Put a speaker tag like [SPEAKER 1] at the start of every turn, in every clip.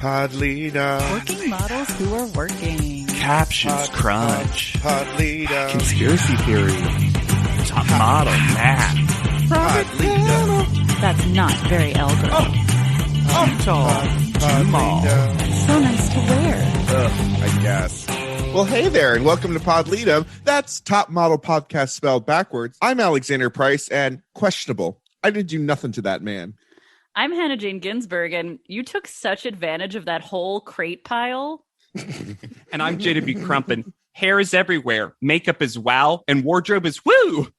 [SPEAKER 1] Pod leader.
[SPEAKER 2] Working models who are working.
[SPEAKER 3] Captions crunch.
[SPEAKER 1] Pod leader.
[SPEAKER 3] Conspiracy theory. Top model math.
[SPEAKER 1] Pod leader.
[SPEAKER 2] That's not very elder.
[SPEAKER 1] Pod leader.
[SPEAKER 2] So nice to wear.
[SPEAKER 1] I guess. Well, hey there, and welcome to Pod Leadum. That's Top Model Podcast spelled backwards. I'm Alexander Price, and questionable. I didn't do nothing to that man.
[SPEAKER 2] I'm Hannah Jane Ginsburg, and you took such advantage of that whole crate pile.
[SPEAKER 3] And I'm JW Crumpin. Hair is everywhere. Makeup is wow. And wardrobe is woo.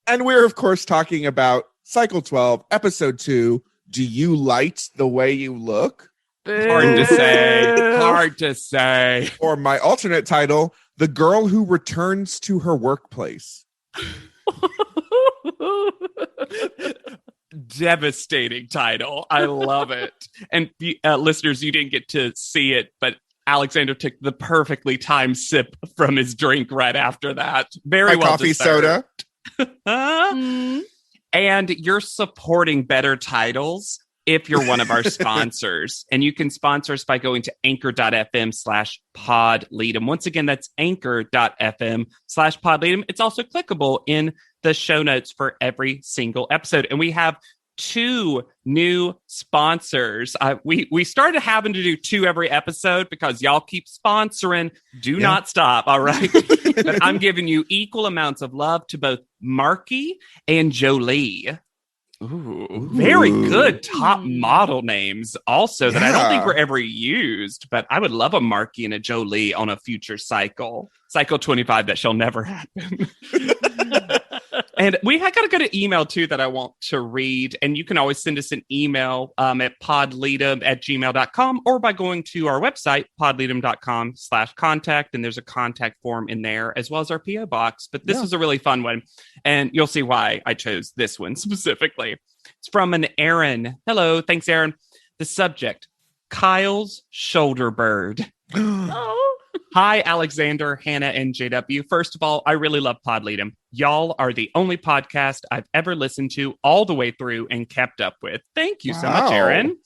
[SPEAKER 1] And we're, of course, talking about Cycle 12, Episode 2, Do You Light the Way You Look?
[SPEAKER 3] Hard to say. Hard to say.
[SPEAKER 1] Or my alternate title, The Girl Who Returns to Her Workplace.
[SPEAKER 3] Devastating title. I love it. And listeners, you didn't get to see it, but Alexander took the perfectly timed sip from his drink right after that. Very
[SPEAKER 1] my
[SPEAKER 3] well
[SPEAKER 1] coffee
[SPEAKER 3] deserved.
[SPEAKER 1] soda.
[SPEAKER 3] And you're supporting better titles if you're one of our sponsors. And you can sponsor us by going to anchor.fm/podleadum. Once again, that's anchor.fm/podleadum. It's also clickable in the show notes for every single episode. And we have 2 new sponsors. We started having to do 2 every episode because y'all keep sponsoring. Do not stop, all right? But I'm giving you equal amounts of love to both Marky and Jolie. Ooh, very good top model names also that I don't think were ever used, but I would love a Marky and a Jolie on a future cycle. Cycle 25, that shall never happen. And we got to go to email, too, that I want to read. And you can always send us an email at podleadum@gmail.com or by going to our website, podleadum.com/contact. And there's a contact form in there, as well as our P.O. box. But this is a really fun one. And you'll see why I chose this one specifically. It's from an Aaron. Hello. Thanks, Aaron. The subject, Kyle's shoulder bird.
[SPEAKER 2] Oh.
[SPEAKER 3] Hi, Alexander, Hannah, and JW. First of all, I really love Pod Leadum. Y'all are the only podcast I've ever listened to all the way through and kept up with. Thank you so much, Aaron.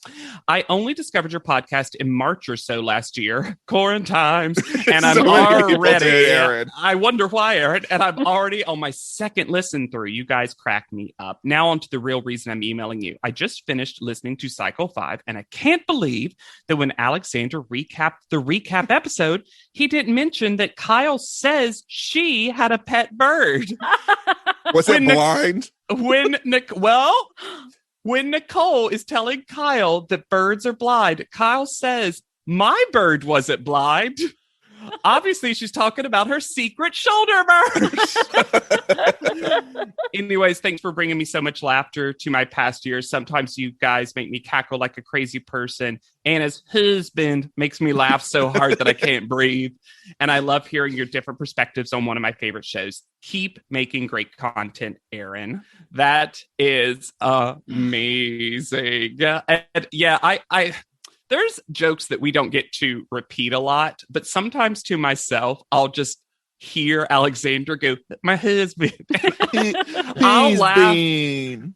[SPEAKER 3] I only discovered your podcast in March or so last year, quarantines, and I'm already, I wonder why, Aaron, and I'm already on my second listen through. You guys crack me up. Now on to the real reason I'm emailing you. I just finished listening to Cycle 5, and I can't believe that when Alexander recapped the recap episode, he didn't mention that Kyle says she had a pet bird.
[SPEAKER 1] Was it blind?
[SPEAKER 3] When Nicole is telling Kyle that birds are blind, Kyle says, my bird wasn't blind. Obviously, she's talking about her secret shoulder bird. Anyways, thanks for bringing me so much laughter to my past years. Sometimes you guys make me cackle like a crazy person. Anna's husband makes me laugh so hard that I can't breathe. And I love hearing your different perspectives on one of my favorite shows. Keep making great content, Aaron. That is amazing. And there's jokes that we don't get to repeat a lot, but sometimes to myself, I'll just hear Alexander go, my husband. I'll laugh.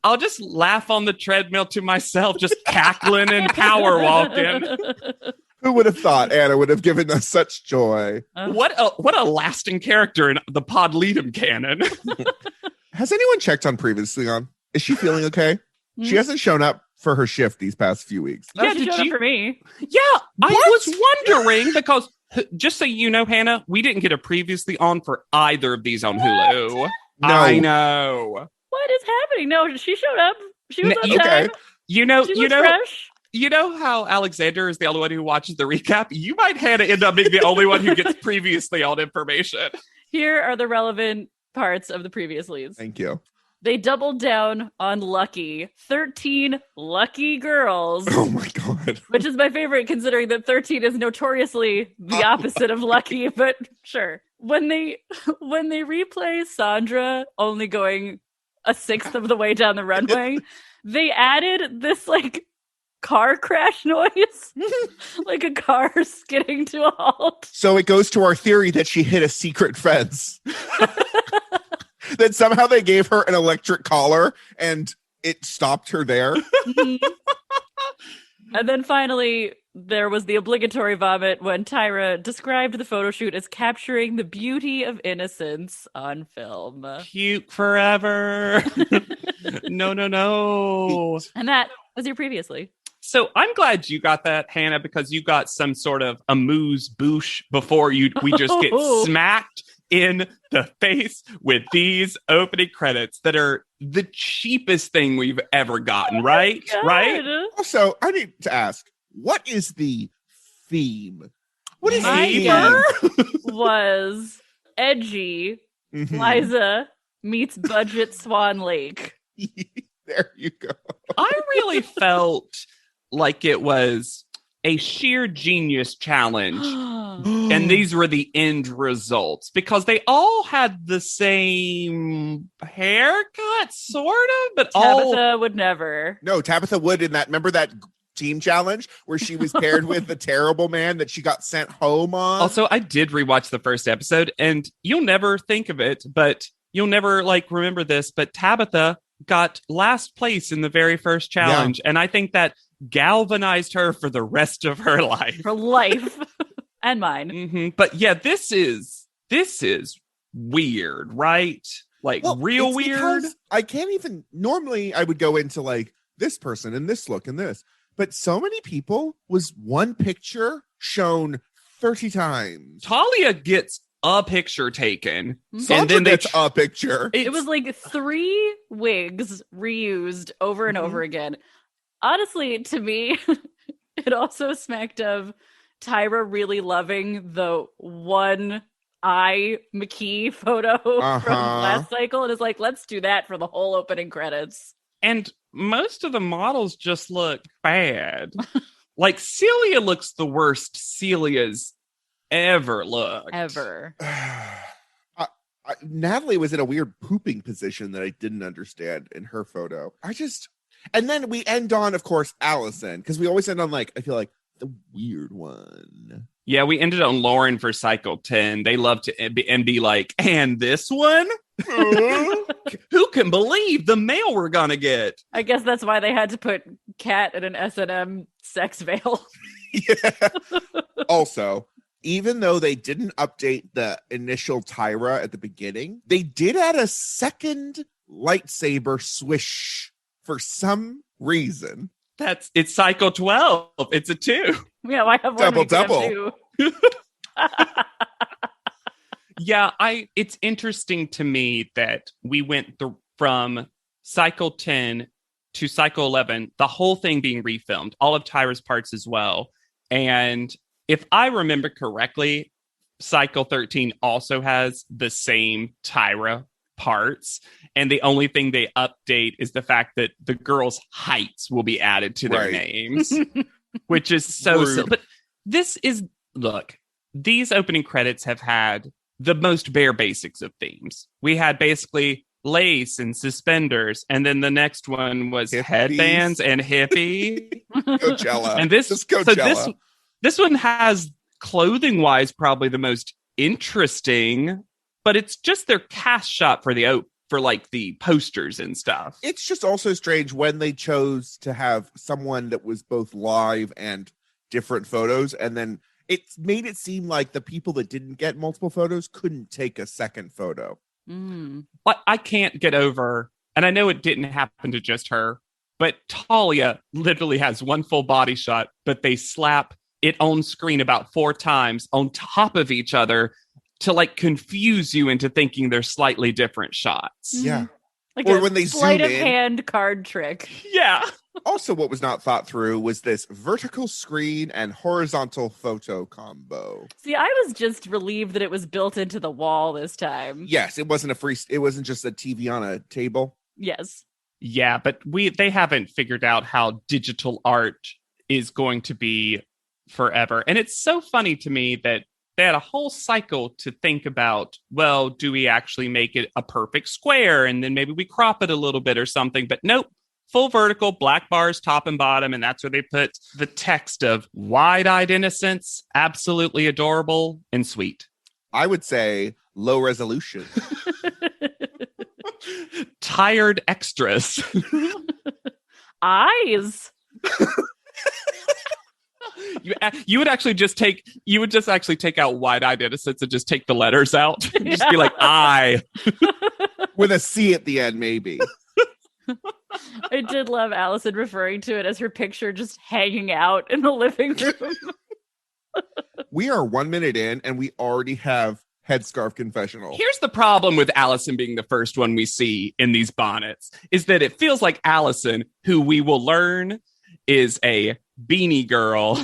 [SPEAKER 3] I'll just laugh on the treadmill to myself, just cackling and power walking.
[SPEAKER 1] Who would have thought Anna would have given us such joy?
[SPEAKER 3] What a lasting character in the Pod Leadum canon.
[SPEAKER 1] Has anyone checked on previously on? Is she feeling okay? She hasn't shown up for her shift these past few weeks.
[SPEAKER 2] Yeah, she showed up for me.
[SPEAKER 3] Yeah, I was wondering because, just so you know, Hannah, we didn't get a previously on for either of these on Hulu.
[SPEAKER 1] No.
[SPEAKER 3] I know.
[SPEAKER 2] What is happening? No, she showed up. She was on time.
[SPEAKER 1] Okay.
[SPEAKER 3] You know,
[SPEAKER 2] fresh.
[SPEAKER 3] You know how Alexander is the only one who watches the recap? You might, Hannah, end up being the only one who gets previously on information.
[SPEAKER 2] Here are the relevant parts of the previous leads.
[SPEAKER 1] Thank you.
[SPEAKER 2] They doubled down on lucky. 13 lucky girls.
[SPEAKER 1] Oh my God.
[SPEAKER 2] Which is my favorite, considering that 13 is notoriously the opposite of lucky, but sure. When they replay Sandra only going a sixth of the way down the runway, they added this like car crash noise, like a car skidding to a halt.
[SPEAKER 1] So it goes to our theory that she hit a secret fence. That somehow they gave her an electric collar and it stopped her there.
[SPEAKER 2] And then finally, there was the obligatory vomit when Tyra described the photo shoot as capturing the beauty of innocence on film.
[SPEAKER 3] Puke forever. No.
[SPEAKER 2] And that was your previously.
[SPEAKER 3] So I'm glad you got that, Hannah, because you got some sort of amuse-bouche before we just get smacked in the face with these opening credits that are the cheapest thing we've ever gotten, right? Right?
[SPEAKER 1] Also, I need to ask, what is the theme? What is
[SPEAKER 2] My
[SPEAKER 1] the theme?
[SPEAKER 2] was edgy. Liza meets budget Swan Lake.
[SPEAKER 1] There you go.
[SPEAKER 3] I really felt like it was a sheer genius challenge. And these were the end results because they all had the same haircut, sort of, but
[SPEAKER 2] Tabitha would never.
[SPEAKER 1] No, Tabitha would in that. Remember that team challenge where she was paired with the terrible man that she got sent home on?
[SPEAKER 3] Also, I did rewatch the first episode, and you'll never think of it, but you'll never remember this. But Tabitha got last place in the very first challenge, and I think that galvanized her for the rest of her life.
[SPEAKER 2] Her life. And mine.
[SPEAKER 3] Mm-hmm. But yeah, this is weird, right? Real weird.
[SPEAKER 1] I can't even, normally I would go into this person and this look and this, but so many people was one picture shown 30 times.
[SPEAKER 3] Talia gets a picture taken.
[SPEAKER 1] Sandra
[SPEAKER 3] and then
[SPEAKER 1] gets a picture.
[SPEAKER 2] It was 3 wigs reused over and over again. Honestly, to me, it also smacked of Tyra really loving the one eye McKee photo from last cycle. And is let's do that for the whole opening credits.
[SPEAKER 3] And most of the models just look bad. Celia looks the worst Celia's ever looked.
[SPEAKER 2] Ever.
[SPEAKER 1] Natalie was in a weird pooping position that I didn't understand in her photo. And then we end on, of course, Allison, because we always end on I feel like the weird one.
[SPEAKER 3] Yeah, we ended on Lauren for cycle 10. They love to be like, and this one? Who can believe the mail we're gonna get?
[SPEAKER 2] I guess that's why they had to put Kat in an S&M sex veil.
[SPEAKER 1] Yeah. Also, even though they didn't update the initial Tyra at the beginning, they did add a second lightsaber swish for some reason.
[SPEAKER 3] It's cycle 12. It's a 2.
[SPEAKER 2] Yeah, I have one.
[SPEAKER 1] Double.
[SPEAKER 3] Yeah, it's interesting to me that we went from cycle 10 to cycle 11, the whole thing being refilmed, all of Tyra's parts as well. And if I remember correctly, cycle 13 also has the same Tyra parts. And the only thing they update is the fact that the girls' heights will be added to their names, which is so silly. But these opening credits have had the most bare basics of themes. We had basically lace and suspenders, and then the next one was hippies. Headbands and hippie.
[SPEAKER 1] Coachella.
[SPEAKER 3] And this one has clothing-wise probably the most interesting, but it's just their cast shot for the posters and stuff.
[SPEAKER 1] It's just also strange when they chose to have someone that was both live and different photos, and then it made it seem like the people that didn't get multiple photos couldn't take a second photo.
[SPEAKER 3] But I can't get over, and I know it didn't happen to just her, but Talia literally has one full body shot, but they slap it on screen about 4 times on top of each other to confuse you into thinking they're slightly different shots.
[SPEAKER 1] Yeah.
[SPEAKER 2] Or when they sleight of hand card trick.
[SPEAKER 3] Yeah.
[SPEAKER 1] Also, what was not thought through was this vertical screen and horizontal photo combo.
[SPEAKER 2] See, I was just relieved that it was built into the wall this time.
[SPEAKER 1] Yes, it wasn't just a TV on a table.
[SPEAKER 2] Yes.
[SPEAKER 3] Yeah, but they haven't figured out how digital art is going to be forever. And it's so funny to me that they had a whole cycle to think about, well, do we actually make it a perfect square? And then maybe we crop it a little bit or something. But nope, full vertical, black bars, top and bottom. And that's where they put the text of wide-eyed innocence, absolutely adorable and sweet.
[SPEAKER 1] I would say low resolution.
[SPEAKER 3] Tired extras.
[SPEAKER 2] Eyes.
[SPEAKER 3] You would actually just take out wide-eyed innocence and just take the letters out. Just be like, I.
[SPEAKER 1] With a C at the end, maybe.
[SPEAKER 2] I did love Allison referring to it as her picture just hanging out in the living room.
[SPEAKER 1] We are 1 minute in and we already have headscarf confessional.
[SPEAKER 3] Here's the problem with Allison being the first one we see in these bonnets, is that it feels like Allison, who we will learn is a beanie girl,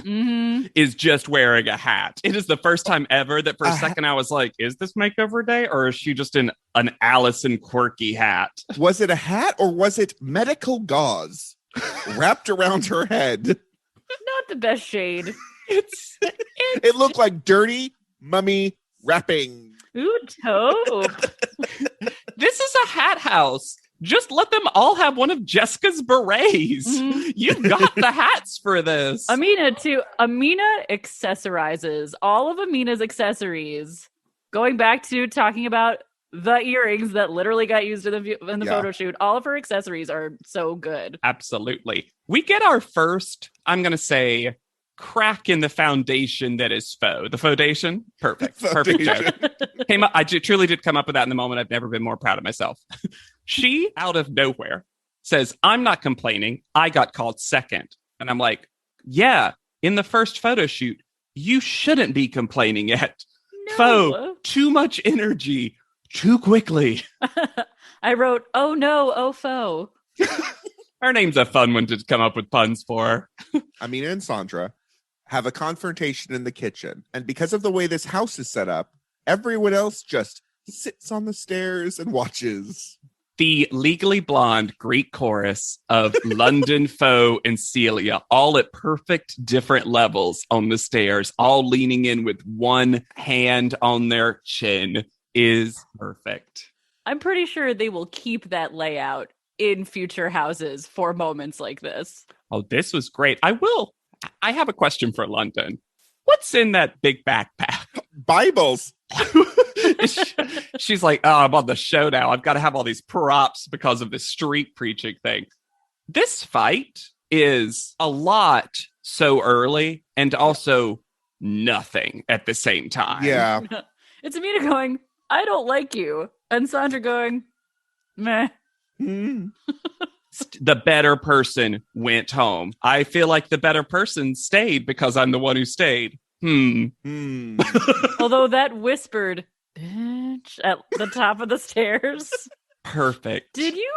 [SPEAKER 3] is just wearing a hat. It is the first time ever that for a second I was like, is this makeover day or is she just in an Allison quirky hat?
[SPEAKER 1] Was it a hat or was it medical gauze wrapped around her head?
[SPEAKER 2] Not the best shade.
[SPEAKER 1] It looked like dirty mummy wrapping.
[SPEAKER 2] Ooh, taupe.
[SPEAKER 3] This is a hat house. Just let them all have one of Jessica's berets. You've got the hats for this.
[SPEAKER 2] Amina, too. Amina accessorizes all of Amina's accessories. Going back to talking about the earrings that literally got used in the photo shoot, all of her accessories are so good.
[SPEAKER 3] Absolutely. We get our first, I'm going to say, crack in the foundation that is faux. The foundation? Perfect. Perfect joke. I truly did come up with that in the moment. I've never been more proud of myself. She, out of nowhere, says, I'm not complaining. I got called second. And I'm like, yeah, in the first photo shoot, you shouldn't be complaining yet.
[SPEAKER 2] No.
[SPEAKER 3] Faux, too much energy, too quickly.
[SPEAKER 2] I wrote, oh no, oh faux.
[SPEAKER 3] Her name's a fun one to come up with puns for.
[SPEAKER 1] Amina and Sandra have a confrontation in the kitchen. And because of the way this house is set up, everyone else just sits on the stairs and watches.
[SPEAKER 3] The Legally Blonde Greek chorus of London, Faux, and Celia, all at perfect different levels on the stairs, all leaning in with one hand on their chin, is perfect.
[SPEAKER 2] I'm pretty sure they will keep that layout in future houses for moments like this.
[SPEAKER 3] Oh, this was great. I have a question for London. What's in that big backpack?
[SPEAKER 1] Bibles.
[SPEAKER 3] She's like, oh, I'm on the show now. I've got to have all these props because of this street preaching thing. This fight is a lot so early and also nothing at the same time.
[SPEAKER 1] Yeah.
[SPEAKER 2] It's Amina going, I don't like you. And Sandra going, meh.
[SPEAKER 3] The better person went home. I feel like the better person stayed because I'm the one who stayed.
[SPEAKER 2] Although that whispered bitch at the top of the stairs.
[SPEAKER 3] Perfect.
[SPEAKER 2] Did you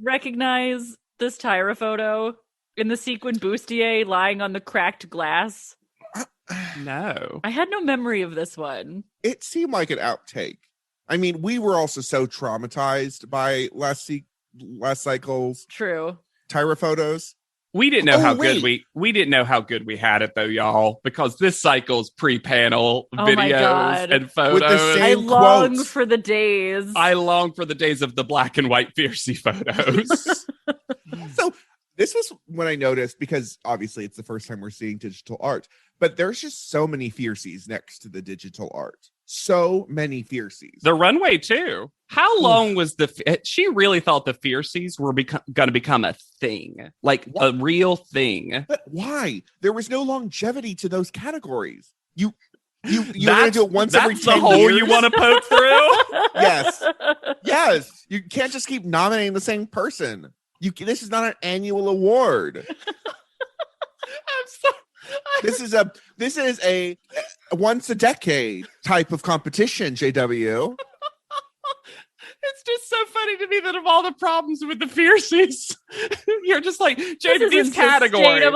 [SPEAKER 2] recognize this Tyra photo in the sequin bustier lying on the cracked glass?
[SPEAKER 3] No.
[SPEAKER 2] I had no memory of this one.
[SPEAKER 1] It seemed like an outtake. I mean, we were also so traumatized by last cycle's
[SPEAKER 2] True
[SPEAKER 1] Tyra photos.
[SPEAKER 3] We didn't know how good we didn't know how good we had it though, y'all, because this cycle's pre-panel videos and photos.
[SPEAKER 1] With the same
[SPEAKER 2] I long
[SPEAKER 1] quotes.
[SPEAKER 2] for the days.
[SPEAKER 3] I long for the days of the black and white fiercey photos.
[SPEAKER 1] So this was when I noticed, because obviously it's the first time we're seeing digital art, but there's just so many fiercies next to the digital art. So many fiercies.
[SPEAKER 3] The runway too. How long was she really thought the fiercies were going to become a thing, like a real thing.
[SPEAKER 1] But why? There was no longevity to those categories. You're going to do it once every 10 years?
[SPEAKER 3] That's the hole you want to poke through?
[SPEAKER 1] Yes. You can't just keep nominating the same person. This is not an annual award.
[SPEAKER 3] I'm sorry.
[SPEAKER 1] This is a once a decade type of competition, JW.
[SPEAKER 3] It's just so funny to me that of all the problems with the fiercies, you're just like, JW, these categories.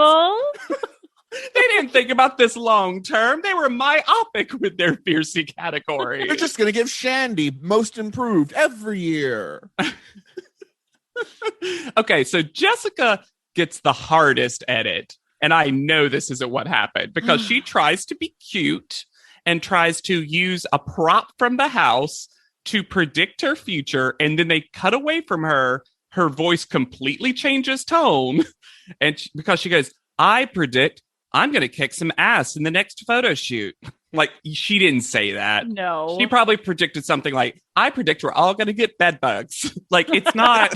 [SPEAKER 3] They didn't think about this long term. They were myopic with their fiercy category.
[SPEAKER 1] They're just going to give Shandy most improved every year.
[SPEAKER 3] Okay, so Jessica gets the hardest edit. And I know this isn't what happened because she tries to be cute and tries to use a prop from the house to predict her future. And then they cut away from her. Her voice completely changes tone. And because she goes, I predict I'm going to kick some ass in the next photo shoot. Like, she didn't say that.
[SPEAKER 2] No.
[SPEAKER 3] She probably predicted something like, I predict we're all going to get bed bugs. Like, it's not,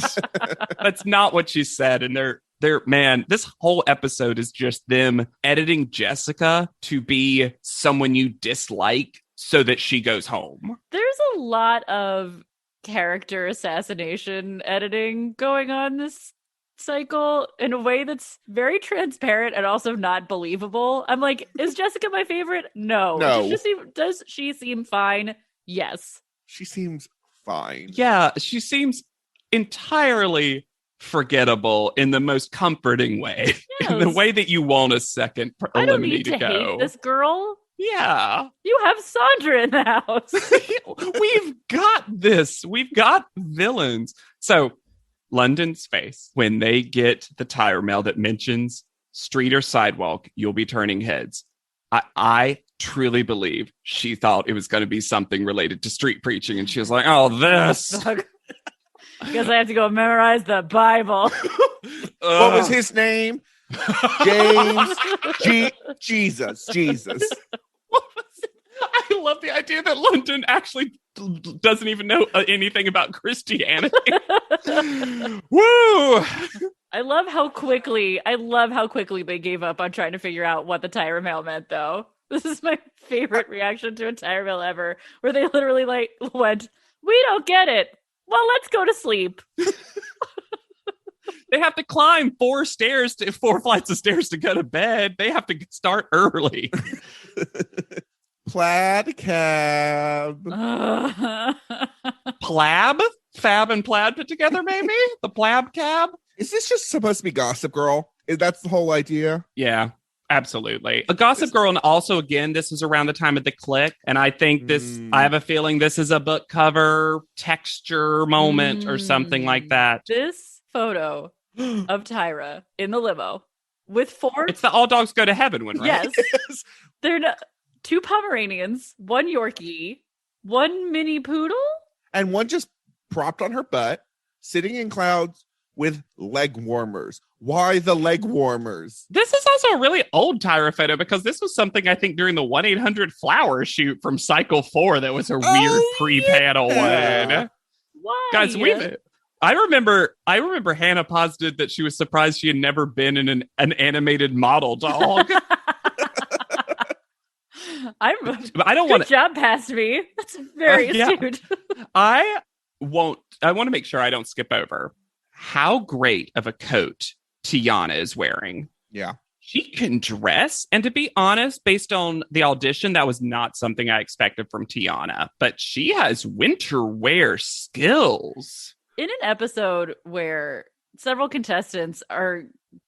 [SPEAKER 3] that's not what she said. And This whole episode is just them editing Jessica to be someone you dislike so that she goes home.
[SPEAKER 2] There's a lot of character assassination editing going on this cycle in a way that's very transparent and also not believable. I'm like, is Jessica my favorite? No.
[SPEAKER 1] No.
[SPEAKER 2] Does she seem fine? Yes.
[SPEAKER 1] She seems fine.
[SPEAKER 3] Yeah, she seems entirely forgettable in the most comforting way.
[SPEAKER 2] Yes.
[SPEAKER 3] In the way that you want a second
[SPEAKER 2] I don't
[SPEAKER 3] Elimini
[SPEAKER 2] need to
[SPEAKER 3] go.
[SPEAKER 2] hate this girl.
[SPEAKER 3] Yeah.
[SPEAKER 2] You have Sandra in the house.
[SPEAKER 3] We've got this. We've got villains. So London's face, when they get the tire mail that mentions street or sidewalk, you'll be turning heads. I truly believe she thought it was going to be something related to street preaching. And she was like, oh, this.
[SPEAKER 2] Guess I have to go memorize the Bible.
[SPEAKER 1] What was his name? James. Jesus.
[SPEAKER 3] I love the idea that London actually doesn't even know anything about Christianity. Woo!
[SPEAKER 2] I love how quickly they gave up on trying to figure out what the tire mail meant, though. This is my favorite reaction to a tire mail ever, where they literally went, "We don't get it. Well, let's go to sleep."
[SPEAKER 3] They have to climb 4 flights of stairs to go to bed. They have to start early.
[SPEAKER 1] Plaid cab.
[SPEAKER 3] Plab? Fab and plaid put together, maybe? The plab cab?
[SPEAKER 1] Is this just supposed to be Gossip Girl? That's the whole idea?
[SPEAKER 3] Yeah, absolutely. A Gossip Girl, and also, again, this was around the time of the Click, and I think I have a feeling this is a book cover texture moment or something like that.
[SPEAKER 2] This photo of Tyra in the limo with 4...
[SPEAKER 3] It's the All Dogs Go to Heaven one, right?
[SPEAKER 2] Yes. They're 2 Pomeranians, 1 Yorkie, 1 mini poodle,
[SPEAKER 1] and one just propped on her butt, sitting in clouds with leg warmers. Why the leg warmers?
[SPEAKER 3] This is also a really old Tyra photo because this was something I think during the 1-800-Flower shoot from Cycle 4 that was a weird pre-panel one.
[SPEAKER 2] Why?
[SPEAKER 3] Guys, I remember Hannah posited that she was surprised she had never been in an animated model dog.
[SPEAKER 2] I
[SPEAKER 3] don't want
[SPEAKER 2] to jump past me. That's very astute.
[SPEAKER 3] I want to make sure I don't skip over how great of a coat Tiana is wearing.
[SPEAKER 1] Yeah.
[SPEAKER 3] She can dress. And to be honest, based on the audition, that was not something I expected from Tiana. But she has winter wear skills.
[SPEAKER 2] In an episode where several contestants are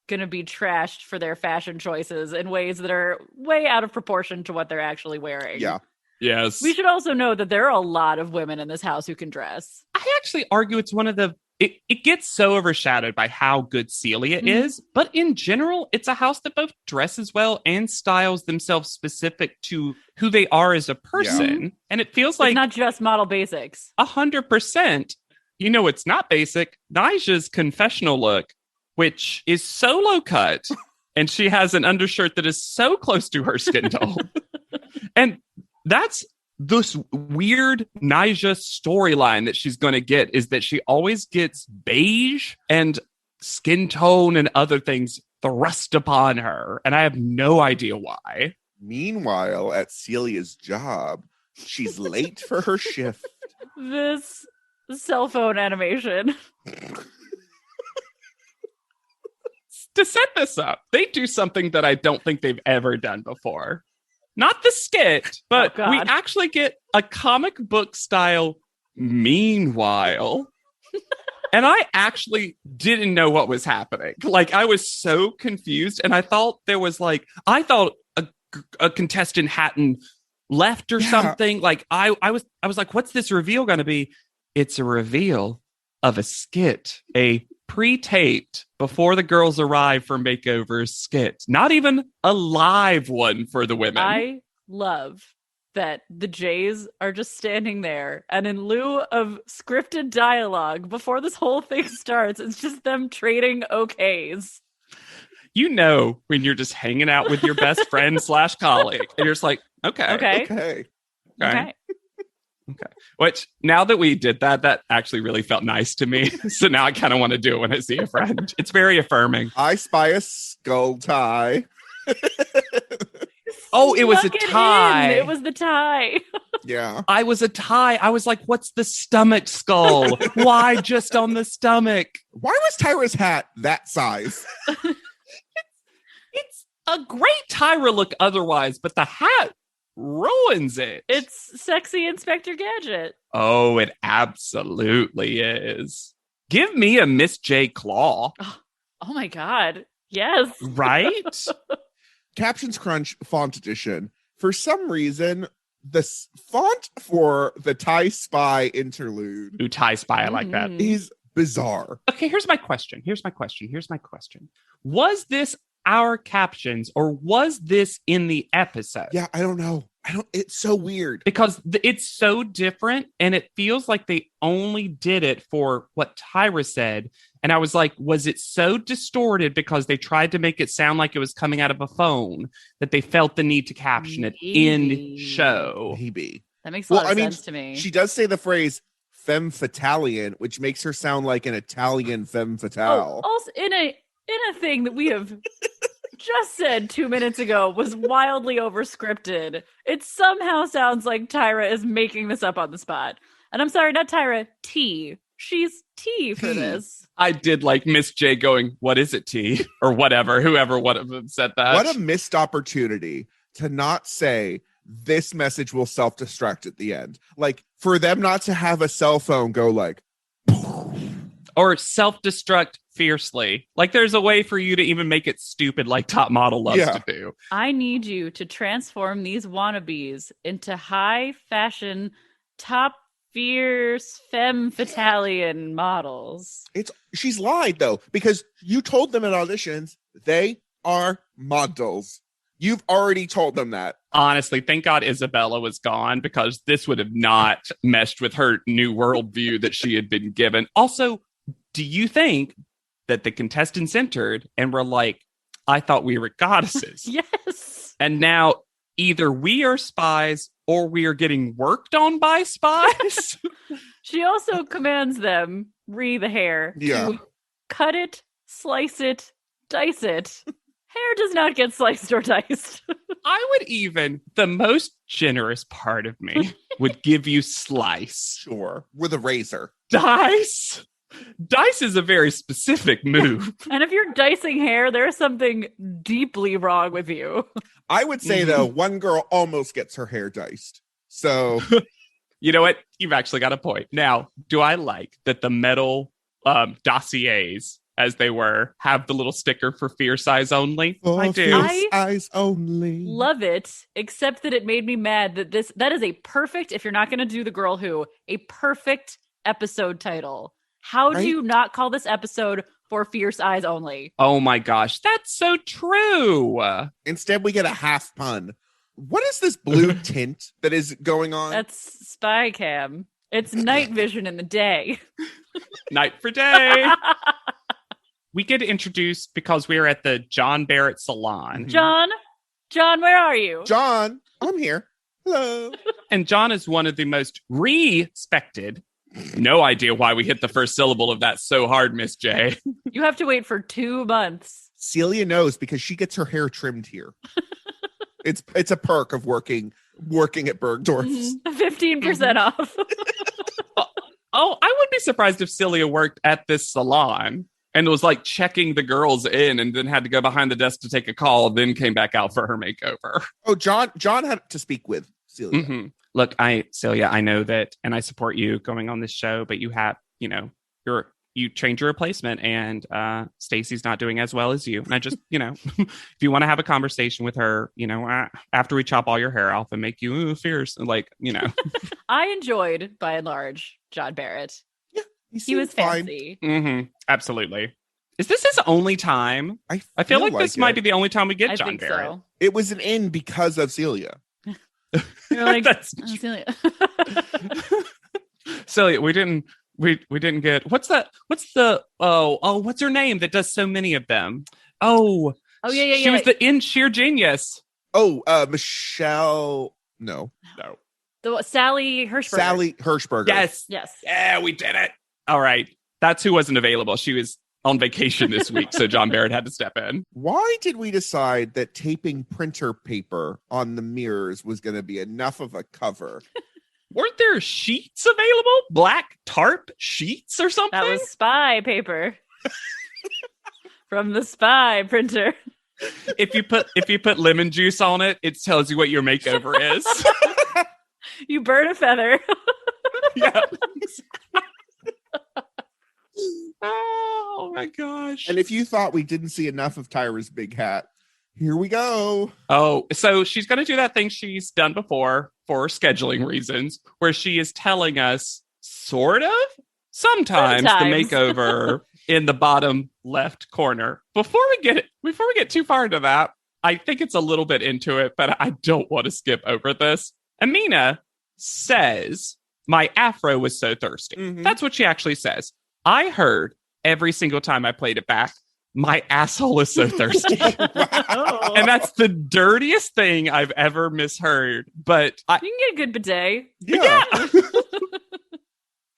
[SPEAKER 2] going to be trashed for their fashion choices in ways that are way out of proportion to what they're actually wearing.
[SPEAKER 1] Yeah.
[SPEAKER 3] Yes.
[SPEAKER 2] We should also know that there are a lot of women in this house who can dress.
[SPEAKER 3] I actually argue it's one of the... It gets so overshadowed by how good Celia is, but in general, it's a house that both dresses well and styles themselves specific to who they are as a person. Yeah. And it feels like...
[SPEAKER 2] It's not just model basics.
[SPEAKER 3] 100%. You know, it's not basic. Nija's confessional look, which is solo cut, and she has an undershirt that is so close to her skin tone. And that's this weird Nija storyline that she's going to get, is that she always gets beige and skin tone and other things thrust upon her. And I have no idea why.
[SPEAKER 1] Meanwhile, at Celia's job, she's late for her shift.
[SPEAKER 2] This cell phone animation.
[SPEAKER 3] To set this up, they do something that I don't think they've ever done before. Not the skit, but we actually get a comic book style meanwhile. And I actually didn't know what was happening. Like, I was so confused. And I thought there was a contestant hadn't left or something. Like, I was like, what's this reveal going to be? It's a reveal of a skit, a pre-taped before the girls arrive for makeovers skit. Not even a live one for the women.
[SPEAKER 2] I love that the Jays are just standing there, and in lieu of scripted dialogue before this whole thing starts, it's just them trading okays.
[SPEAKER 3] You know, when you're just hanging out with your best friend / colleague, and you're just like, okay. Okay. Which, now that we did that, that actually really felt nice to me. So now I kind of want to do it when I see a friend. It's very affirming.
[SPEAKER 1] I spy a skull tie.
[SPEAKER 3] Oh, it was a
[SPEAKER 2] Snuck it
[SPEAKER 3] tie.
[SPEAKER 2] in. It was the tie.
[SPEAKER 1] Yeah.
[SPEAKER 3] I was a tie. I was like, what's the stomach skull? Why just on the stomach?
[SPEAKER 1] Why was Tyra's hat that size?
[SPEAKER 3] It's a great Tyra look otherwise, but the hat ruins it.
[SPEAKER 2] It's sexy Inspector Gadget.
[SPEAKER 3] Oh, it absolutely is. Give me a Miss J Claw.
[SPEAKER 2] Oh my God. Yes.
[SPEAKER 3] Right?
[SPEAKER 1] Captions Crunch font edition. For some reason, the font for the Tie Spy interlude
[SPEAKER 3] Ooh, Tie Spy, I like that.
[SPEAKER 1] is bizarre.
[SPEAKER 3] Okay, here's my question. Was this our captions or was this in the episode?
[SPEAKER 1] Yeah, I don't know. It's so weird.
[SPEAKER 3] Because it's so different and it feels like they only did it for what Tyra said. And I was like, was it so distorted because they tried to make it sound like it was coming out of a phone that they felt the need to caption it in show?
[SPEAKER 1] Maybe.
[SPEAKER 2] That makes a lot of sense to me.
[SPEAKER 1] She does say the phrase femme fatalian, which makes her sound like an Italian femme fatale.
[SPEAKER 2] Oh, also in a thing that we have just said 2 minutes ago was wildly overscripted. It somehow sounds like Tyra is making this up on the spot. And I'm sorry, not Tyra, T. She's T for this.
[SPEAKER 3] I did like Miss J going, what is it, T? Or whatever, whoever would have said that.
[SPEAKER 1] What a missed opportunity to not say this message will self-destruct at the end. Like, for them not to have a cell phone go like...
[SPEAKER 3] Or self-destruct fiercely. Like, there's a way for you to even make it stupid like Top Model loves to do.
[SPEAKER 2] I need you to transform these wannabes into high fashion, top fierce femme fatalian models.
[SPEAKER 1] She's lied though, because you told them at auditions they are models. You've already told them that.
[SPEAKER 3] Honestly, thank God Isabella was gone because this would have not meshed with her new worldview that she had been given. Also, do you think that the contestants entered and were like, I thought we were goddesses?
[SPEAKER 2] Yes.
[SPEAKER 3] And now either we are spies or we are getting worked on by spies.
[SPEAKER 2] She also commands them, the hair, to cut it, slice it, dice it. Hair does not get sliced or diced.
[SPEAKER 3] I would even, the most generous part of me would give you slice.
[SPEAKER 1] Sure. With a razor.
[SPEAKER 3] Dice? Dice is a very specific move.
[SPEAKER 2] And if you're dicing hair, there's something deeply wrong with you.
[SPEAKER 1] I would say, though, one girl almost gets her hair diced. So...
[SPEAKER 3] You know what? You've actually got a point. Now, do I like that the metal dossiers, as they were, have the little sticker for fierce eyes only? I do.
[SPEAKER 1] Fierce eyes only.
[SPEAKER 2] Love it, except that it made me mad that that is a perfect, if you're not going to do the girl who, a perfect episode title. How do you not call this episode for fierce eyes only?
[SPEAKER 3] Oh my gosh, that's so true.
[SPEAKER 1] Instead, we get a half pun. What is this blue tint that is going on?
[SPEAKER 2] That's spy cam. It's night vision in the day.
[SPEAKER 3] Night for day. We get introduced because we're at the John Barrett salon.
[SPEAKER 2] John, where are you?
[SPEAKER 1] John, I'm here. Hello.
[SPEAKER 3] And John is one of the most respected. No idea why we hit the first syllable of that so hard, Miss J.
[SPEAKER 2] You have to wait for 2 months.
[SPEAKER 1] Celia knows because she gets her hair trimmed here. It's a perk of working at Bergdorf's.
[SPEAKER 2] 15% off.
[SPEAKER 3] Oh, I would be surprised if Celia worked at this salon and was like checking the girls in and then had to go behind the desk to take a call, then came back out for her makeover.
[SPEAKER 1] Oh, John had to speak with Celia.
[SPEAKER 3] Mm-hmm. Look, Celia, I know that, and I support you going on this show, but you have, you trained your replacement, and Stacy's not doing as well as you. And I just, if you want to have a conversation with her, after we chop all your hair off and make you fierce, like,
[SPEAKER 2] I enjoyed, by and large, John Barrett.
[SPEAKER 1] Yeah,
[SPEAKER 2] he was fancy.
[SPEAKER 3] Mm-hmm. Absolutely. Is this his only time? I feel like this might be the only time we get John Barrett. So.
[SPEAKER 1] It was an in because of Celia.
[SPEAKER 2] You're like,
[SPEAKER 3] that's
[SPEAKER 2] Celia.
[SPEAKER 3] Celia, we didn't get what's her name that does so many of them?
[SPEAKER 2] Yeah.
[SPEAKER 3] She was the in sheer genius.
[SPEAKER 1] Oh, Michelle. No.
[SPEAKER 2] Sally Hirschberger.
[SPEAKER 1] Sally Hirschberger.
[SPEAKER 3] Yes.
[SPEAKER 2] Yes.
[SPEAKER 3] Yeah, we did it. All right. That's who wasn't available. She was on vacation this week, so John Barrett had to step in.
[SPEAKER 1] Why did we decide that taping printer paper on the mirrors was going to be enough of a cover?
[SPEAKER 3] Weren't there sheets available? Black tarp sheets or something?
[SPEAKER 2] That was spy paper from the spy printer.
[SPEAKER 3] If you put lemon juice on it, it tells you what your makeover is.
[SPEAKER 2] You burn a feather.
[SPEAKER 3] Yeah. Oh my gosh.
[SPEAKER 1] And if you thought we didn't see enough of Tyra's big hat, here we go.
[SPEAKER 3] Oh, so she's going to do that thing she's done before for scheduling reasons, where she is telling us sometimes the makeover in the bottom left corner. Before we get too far into that, I think it's a little bit into it, but I don't want to skip over this. Amina says, my afro was so thirsty.
[SPEAKER 1] Mhm.
[SPEAKER 3] That's what she actually says. I heard every single time I played it back, my asshole is so thirsty.
[SPEAKER 2] Oh.
[SPEAKER 3] And that's the dirtiest thing I've ever misheard. But
[SPEAKER 2] You can get a good bidet.
[SPEAKER 1] Yeah.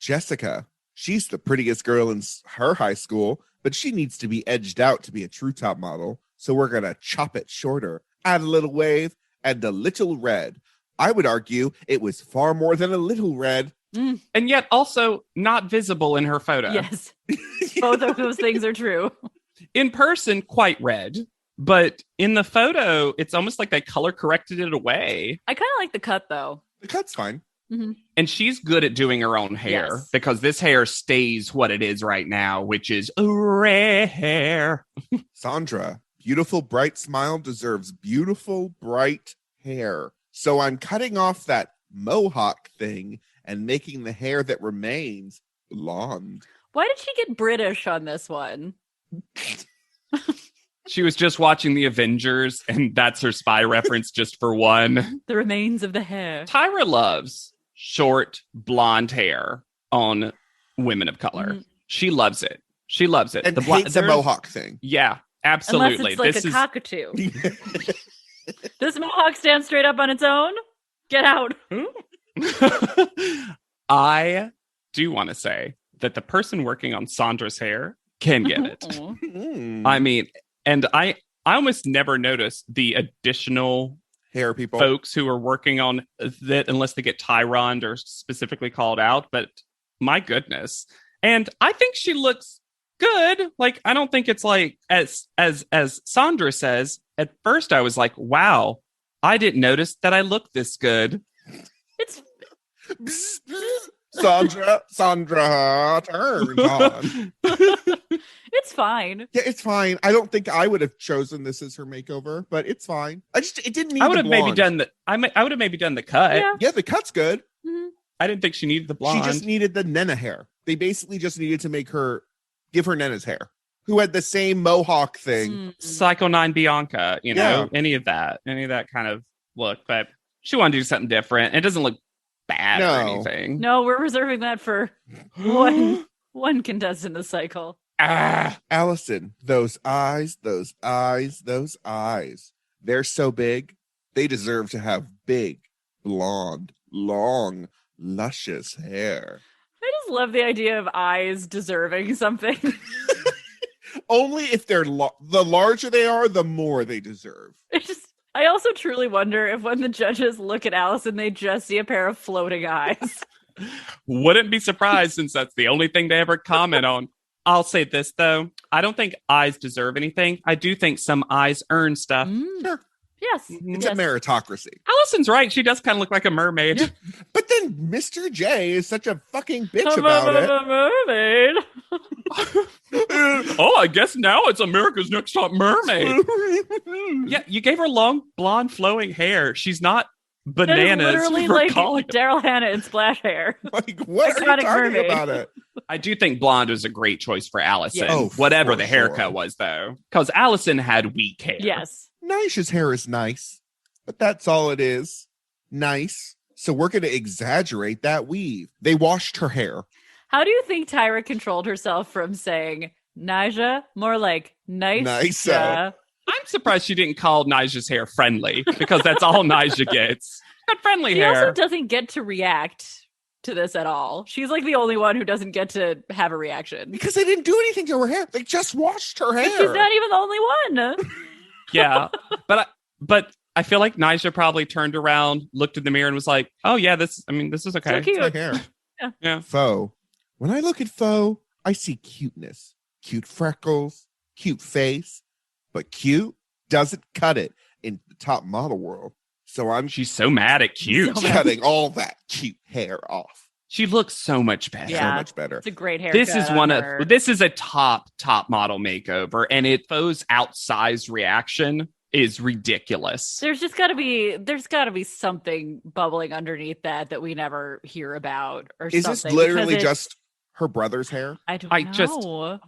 [SPEAKER 1] Jessica, she's the prettiest girl in her high school, but she needs to be edged out to be a true top model. So we're going to chop it shorter, add a little wave, and a little red. I would argue it was far more than a little red.
[SPEAKER 3] and yet also not visible in her photo.
[SPEAKER 2] Yes. Both of those things are true.
[SPEAKER 3] In person, quite red. But in the photo, it's almost like they color corrected it away.
[SPEAKER 2] I kind of like the cut, though.
[SPEAKER 1] The cut's fine.
[SPEAKER 2] Mm-hmm.
[SPEAKER 3] And she's good at doing her own hair
[SPEAKER 2] Yes.
[SPEAKER 3] because this hair stays what it is right now, which is red hair.
[SPEAKER 1] Sandra, beautiful, bright smile deserves beautiful, bright hair. So I'm cutting off that mohawk thing and making the hair that remains blonde.
[SPEAKER 2] Why did she get British on this one?
[SPEAKER 3] She was just watching The Avengers, and that's her spy reference just for one.
[SPEAKER 2] The remains of the hair.
[SPEAKER 3] Tyra loves short, blonde hair on women of color.
[SPEAKER 2] Mhm.
[SPEAKER 3] She loves it. She loves it.
[SPEAKER 1] And hates the mohawk thing.
[SPEAKER 3] Yeah,
[SPEAKER 2] Unless
[SPEAKER 3] absolutely.
[SPEAKER 2] it's like
[SPEAKER 3] This
[SPEAKER 2] a
[SPEAKER 3] is
[SPEAKER 2] cockatoo. Does mohawk stand straight up on its own? Get out.
[SPEAKER 3] I do want to say that the person working on Sandra's hair can get it.
[SPEAKER 1] Mm.
[SPEAKER 3] I mean, and I almost never notice the additional
[SPEAKER 1] Hair people.
[SPEAKER 3] folks who are working on that unless they get Tyroned or specifically called out. But my goodness. And I think she looks good. Like, I don't think it's like, as Sandra says, at first I was like, wow, I didn't notice that I looked this good.
[SPEAKER 2] It's
[SPEAKER 1] Sandra turns on.
[SPEAKER 2] it's fine.
[SPEAKER 1] Yeah, it's fine. I don't think I would have chosen this as her makeover, but it's fine. It didn't need
[SPEAKER 3] I would
[SPEAKER 1] the
[SPEAKER 3] have maybe
[SPEAKER 1] blonde.
[SPEAKER 3] done the I would have maybe done the cut.
[SPEAKER 2] Yeah.
[SPEAKER 1] Yeah, the cut's good.
[SPEAKER 2] Mhm.
[SPEAKER 3] I didn't think she needed the blonde.
[SPEAKER 1] She just needed the Nena hair. They basically just needed to give her Nena's hair, who had the same mohawk thing.
[SPEAKER 2] Mm.
[SPEAKER 3] Psycho 9 Bianca, you know,
[SPEAKER 1] Yeah.
[SPEAKER 3] any of that kind of look. But she wanted to do something different. It doesn't look bad or
[SPEAKER 1] No.
[SPEAKER 3] anything.
[SPEAKER 2] No, we're reserving that for one contestant this cycle.
[SPEAKER 3] Ah,
[SPEAKER 1] Allison, those eyes. They're so big. They deserve to have big, blonde, long, luscious hair.
[SPEAKER 2] I just love the idea of eyes deserving something.
[SPEAKER 1] Only if they're the larger they are, the more they deserve.
[SPEAKER 2] I also truly wonder if when the judges look at Allison, they just see a pair of floating eyes.
[SPEAKER 3] wouldn't be surprised since that's the only thing they ever comment on. I'll say this, though. I don't think eyes deserve anything. I do think some eyes earn stuff.
[SPEAKER 1] Sure.
[SPEAKER 2] Yes.
[SPEAKER 1] It's
[SPEAKER 2] yes.
[SPEAKER 1] a meritocracy.
[SPEAKER 3] Allison's right. She does kind of look like a mermaid.
[SPEAKER 2] Yeah.
[SPEAKER 1] But then Mr. J is such a fucking bitch about it.
[SPEAKER 2] Mermaid.
[SPEAKER 3] Oh, I guess now it's America's Next Top Mermaid. Yeah, you gave her long, blonde, flowing hair. She's not
[SPEAKER 2] That is
[SPEAKER 3] bananas.
[SPEAKER 2] literally
[SPEAKER 3] for
[SPEAKER 2] like
[SPEAKER 3] calling it.
[SPEAKER 2] Daryl Hannah in Splash Hair.
[SPEAKER 1] Like, what are you
[SPEAKER 2] Iconic
[SPEAKER 1] talking
[SPEAKER 2] mermaid.
[SPEAKER 1] about it?
[SPEAKER 3] I do think blonde was a great choice for Allison.
[SPEAKER 2] Yes.
[SPEAKER 1] Oh,
[SPEAKER 3] whatever
[SPEAKER 1] for
[SPEAKER 3] the haircut
[SPEAKER 1] sure.
[SPEAKER 3] was, though. Because Allison had weak hair.
[SPEAKER 2] Yes.
[SPEAKER 1] Naisha's hair is nice, but that's all it is. Nice. So we're going to exaggerate that weave. They washed her hair.
[SPEAKER 2] How do you think Tyra controlled herself from saying Naja? More like nice.
[SPEAKER 1] Nice.
[SPEAKER 3] I'm surprised she didn't call Nija's hair friendly because that's all Nija gets. got friendly
[SPEAKER 2] She
[SPEAKER 3] hair.
[SPEAKER 2] also doesn't get to react to this at all. She's like the only one who doesn't get to have a reaction.
[SPEAKER 1] Because they didn't do anything to her hair. They just washed her hair.
[SPEAKER 2] But she's not even the only one.
[SPEAKER 3] Yeah, but I feel like Nyjah probably turned around, looked in the mirror, and was like, "Oh yeah, this is okay."
[SPEAKER 2] So cute.
[SPEAKER 1] It's my hair.
[SPEAKER 3] Yeah.
[SPEAKER 1] Foe. When I look at Foe, I see cuteness. Cute freckles, cute face, but cute doesn't cut it in the top model world. So
[SPEAKER 3] She's so mad at cute.
[SPEAKER 2] So mad.
[SPEAKER 1] cutting all that cute hair off.
[SPEAKER 3] She looks so much better.
[SPEAKER 2] Yeah.
[SPEAKER 1] So much better.
[SPEAKER 2] It's a great haircut.
[SPEAKER 3] This is a top model makeover, and Foe's outsized reaction is ridiculous.
[SPEAKER 2] There's got to be something bubbling underneath that we never hear about or
[SPEAKER 1] Is
[SPEAKER 2] something.
[SPEAKER 1] this literally
[SPEAKER 2] because
[SPEAKER 1] just her brother's hair?
[SPEAKER 2] I don't
[SPEAKER 3] know.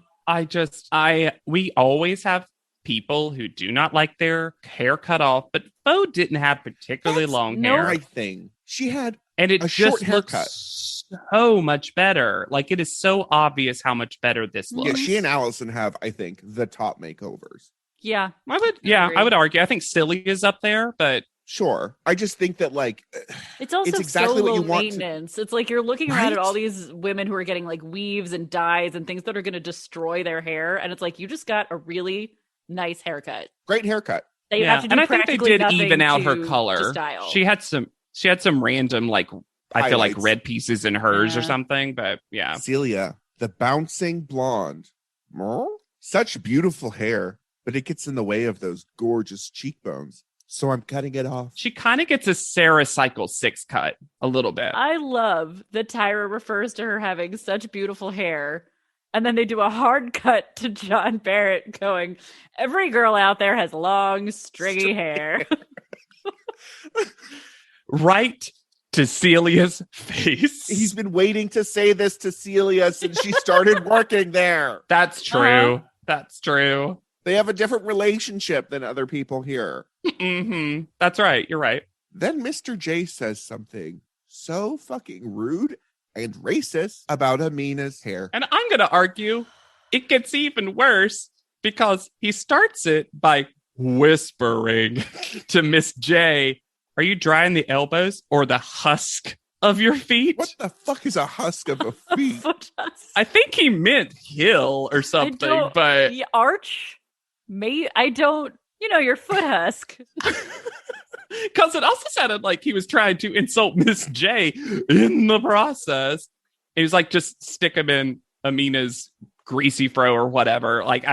[SPEAKER 3] We always have people who do not like their hair cut off, but Foe didn't have particularly long hair.
[SPEAKER 1] Right thing. She had
[SPEAKER 3] and it
[SPEAKER 1] a short
[SPEAKER 3] just looks
[SPEAKER 1] haircut.
[SPEAKER 3] so much better. Like, it is so obvious how much better this
[SPEAKER 1] Yeah,
[SPEAKER 3] looks.
[SPEAKER 1] she and Allison have, I think, the top makeovers.
[SPEAKER 2] Yeah.
[SPEAKER 3] I would argue. I think Silly is up there, but
[SPEAKER 1] Sure. I just think that, like,
[SPEAKER 2] It's also
[SPEAKER 1] it's exactly
[SPEAKER 2] so
[SPEAKER 1] what
[SPEAKER 2] low
[SPEAKER 1] you want
[SPEAKER 2] maintenance. It's like you're looking around at
[SPEAKER 1] Right?
[SPEAKER 2] all these women who are getting like weaves and dyes and things that are going to destroy their hair, and it's like you just got a really nice haircut.
[SPEAKER 1] great haircut.
[SPEAKER 2] That you have to do
[SPEAKER 3] and I think they
[SPEAKER 2] practically
[SPEAKER 3] did
[SPEAKER 2] nothing
[SPEAKER 3] even out
[SPEAKER 2] to-
[SPEAKER 3] her
[SPEAKER 2] to
[SPEAKER 3] color.
[SPEAKER 2] style.
[SPEAKER 3] She had some random, like, I feel like
[SPEAKER 1] Highlights.
[SPEAKER 3] red pieces in hers or
[SPEAKER 2] Yeah.
[SPEAKER 3] something, but yeah.
[SPEAKER 1] Celia, the bouncing blonde. Such beautiful hair, but it gets in the way of those gorgeous cheekbones. So I'm cutting it off.
[SPEAKER 3] She kind of gets a Sarah Cycle 6 cut a little bit.
[SPEAKER 2] I love that Tyra refers to her having such beautiful hair. And then they do a hard cut to John Barrett going, every girl out there has long, stringy hair.
[SPEAKER 3] Right to Celia's face.
[SPEAKER 1] He's been waiting to say this to Celia since she started working there.
[SPEAKER 3] That's true. That's true.
[SPEAKER 1] They have a different relationship than other people here.
[SPEAKER 3] Mm-hmm. That's right. You're right.
[SPEAKER 1] Then Mr. J says something so fucking rude and racist about Amina's hair.
[SPEAKER 3] And I'm going to argue it gets even worse because he starts it by whispering to Miss J, "Are you drying the elbows or the husk of your feet?"
[SPEAKER 1] What the fuck is a husk of a feet?
[SPEAKER 3] I think he meant heel or something, but
[SPEAKER 2] The arch? I don't, your foot husk.
[SPEAKER 3] because it also sounded like he was trying to insult Miss J in the process. He was like, just stick him in Amina's greasy fro or whatever. Like,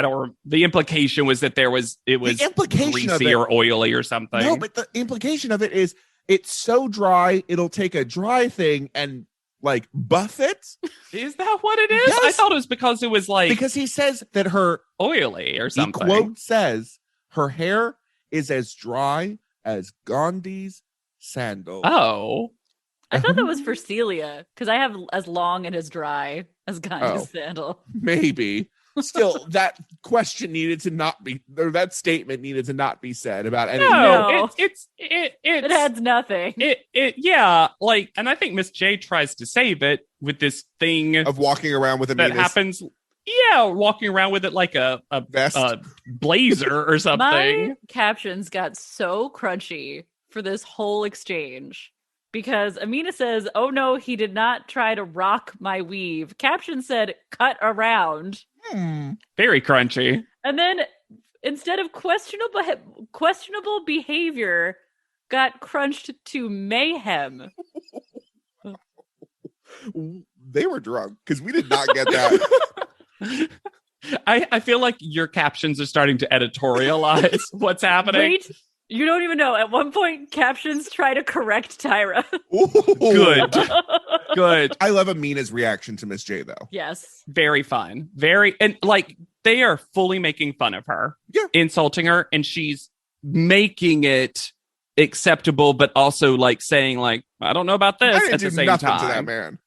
[SPEAKER 3] the implication was that it was greasy or oily or something.
[SPEAKER 1] No, but the implication of it is it's so dry, it'll take a dry thing and like buff it.
[SPEAKER 3] Is that what it is?
[SPEAKER 1] Yes.
[SPEAKER 3] I thought it was because it was like
[SPEAKER 1] Because he says that her
[SPEAKER 3] oily or something.
[SPEAKER 1] He quote says her hair is as dry as Gandhi's sandal.
[SPEAKER 3] Oh.
[SPEAKER 2] I thought that was for Celia, because I have as long and as dry as Gandhi's
[SPEAKER 1] Oh.
[SPEAKER 2] sandal.
[SPEAKER 1] Maybe. Still, that question needed to not be, or that statement needed to not be said about anything.
[SPEAKER 3] No,
[SPEAKER 2] No.
[SPEAKER 3] it
[SPEAKER 2] adds nothing.
[SPEAKER 3] Yeah, like, and I think Miss J tries to save it with this thing
[SPEAKER 1] Of walking around with a
[SPEAKER 3] that happens. Yeah, walking around with it like a
[SPEAKER 1] vest.
[SPEAKER 3] blazer or something.
[SPEAKER 2] My captions got so crunchy for this whole exchange because Amina says, "Oh no, he did not try to rock my weave." Caption said, "Cut around."
[SPEAKER 3] Very crunchy.
[SPEAKER 2] And then instead of questionable behavior, got crunched to mayhem.
[SPEAKER 1] They were drunk because we did not get that.
[SPEAKER 3] I feel like your captions are starting to editorialize what's happening.
[SPEAKER 2] Wait, you don't even know. At one point, captions try to correct Tyra.
[SPEAKER 3] Good. Good.
[SPEAKER 1] I love Amina's reaction to Miss J, though.
[SPEAKER 2] Yes.
[SPEAKER 3] Very fun. And like, they are fully making fun of her.
[SPEAKER 1] Yeah.
[SPEAKER 3] Insulting her, and she's making it acceptable, but also like saying like, I don't know about this
[SPEAKER 1] I didn't
[SPEAKER 3] at the
[SPEAKER 1] do
[SPEAKER 3] same
[SPEAKER 1] nothing
[SPEAKER 3] time.
[SPEAKER 1] to that man.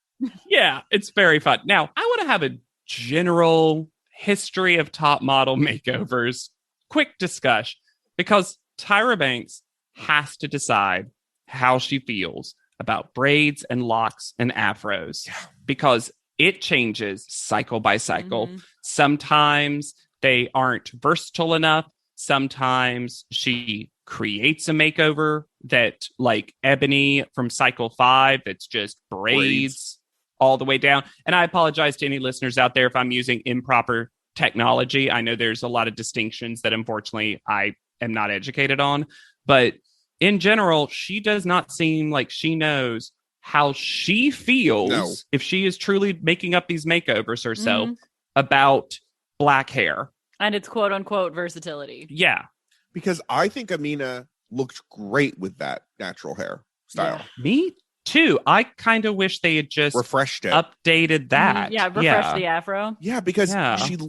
[SPEAKER 3] Yeah, it's very fun. Now, I want to have a general history of top model makeovers. Quick discussion, because Tyra Banks has to decide how she feels about braids and locks and afros because it changes cycle by cycle.
[SPEAKER 2] Mhm.
[SPEAKER 3] Sometimes they aren't versatile enough. Sometimes she creates a makeover that like Ebony from Cycle 5 that's just braids all the way down. And I apologize to any listeners out there if I'm using improper technology. I know there's a lot of distinctions that unfortunately I am not educated on, but in general, she does not seem like she knows how she feels if she is truly making up these makeovers herself about black hair.
[SPEAKER 2] And it's quote unquote versatility.
[SPEAKER 3] Yeah.
[SPEAKER 1] Because I think Amina looked great with that natural hair style.
[SPEAKER 3] Yeah. Me too. I kind of wish they had just
[SPEAKER 1] refreshed it,
[SPEAKER 3] updated that.
[SPEAKER 2] Refreshed the afro.
[SPEAKER 1] Yeah, because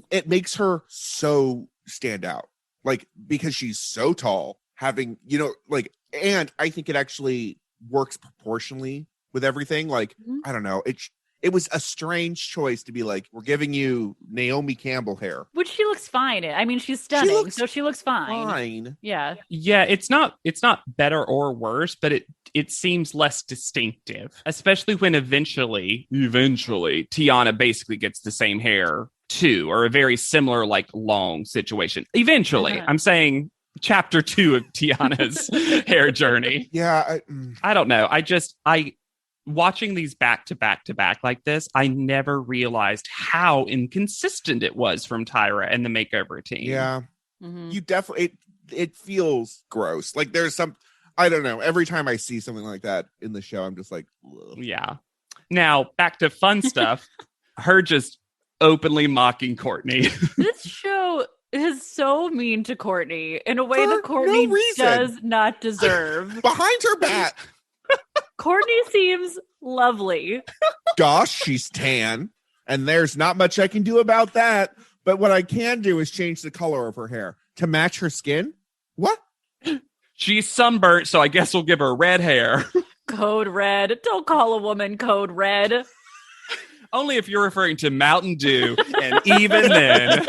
[SPEAKER 1] it makes her so stand out. Like, because she's so tall, having, and I think it actually works proportionally with everything. Like, I don't know. It was a strange choice to be like, we're giving you Naomi Campbell hair.
[SPEAKER 2] Which she looks fine in. I mean, she's stunning, so she looks fine. Yeah.
[SPEAKER 3] Yeah, it's not better or worse, but it seems less distinctive, especially when eventually Tiana basically gets the same hair too, or a very similar like long situation. Eventually, I'm saying chapter 2 of Tiana's hair journey.
[SPEAKER 1] Yeah.
[SPEAKER 3] I don't know. Watching these back to back to back like this, I never realized how inconsistent it was from Tyra and the makeover team.
[SPEAKER 1] Yeah. You definitely, it feels gross. Like there's some, I don't know. Every time I see something like that in the show, I'm just like, ugh.
[SPEAKER 3] Yeah. Now back to fun stuff. Her just openly mocking Courtney.
[SPEAKER 2] This show is so mean to Courtney in a way that Courtney does not deserve.
[SPEAKER 1] Behind her back.
[SPEAKER 2] Courtney seems lovely.
[SPEAKER 1] Gosh, she's tan, and there's not much I can do about that. But what I can do is change the color of her hair to match her skin. What?
[SPEAKER 3] She's sunburnt, so I guess we'll give her red hair.
[SPEAKER 2] Code red. Don't call a woman Code Red.
[SPEAKER 3] Only if you're referring to Mountain Dew, and even then.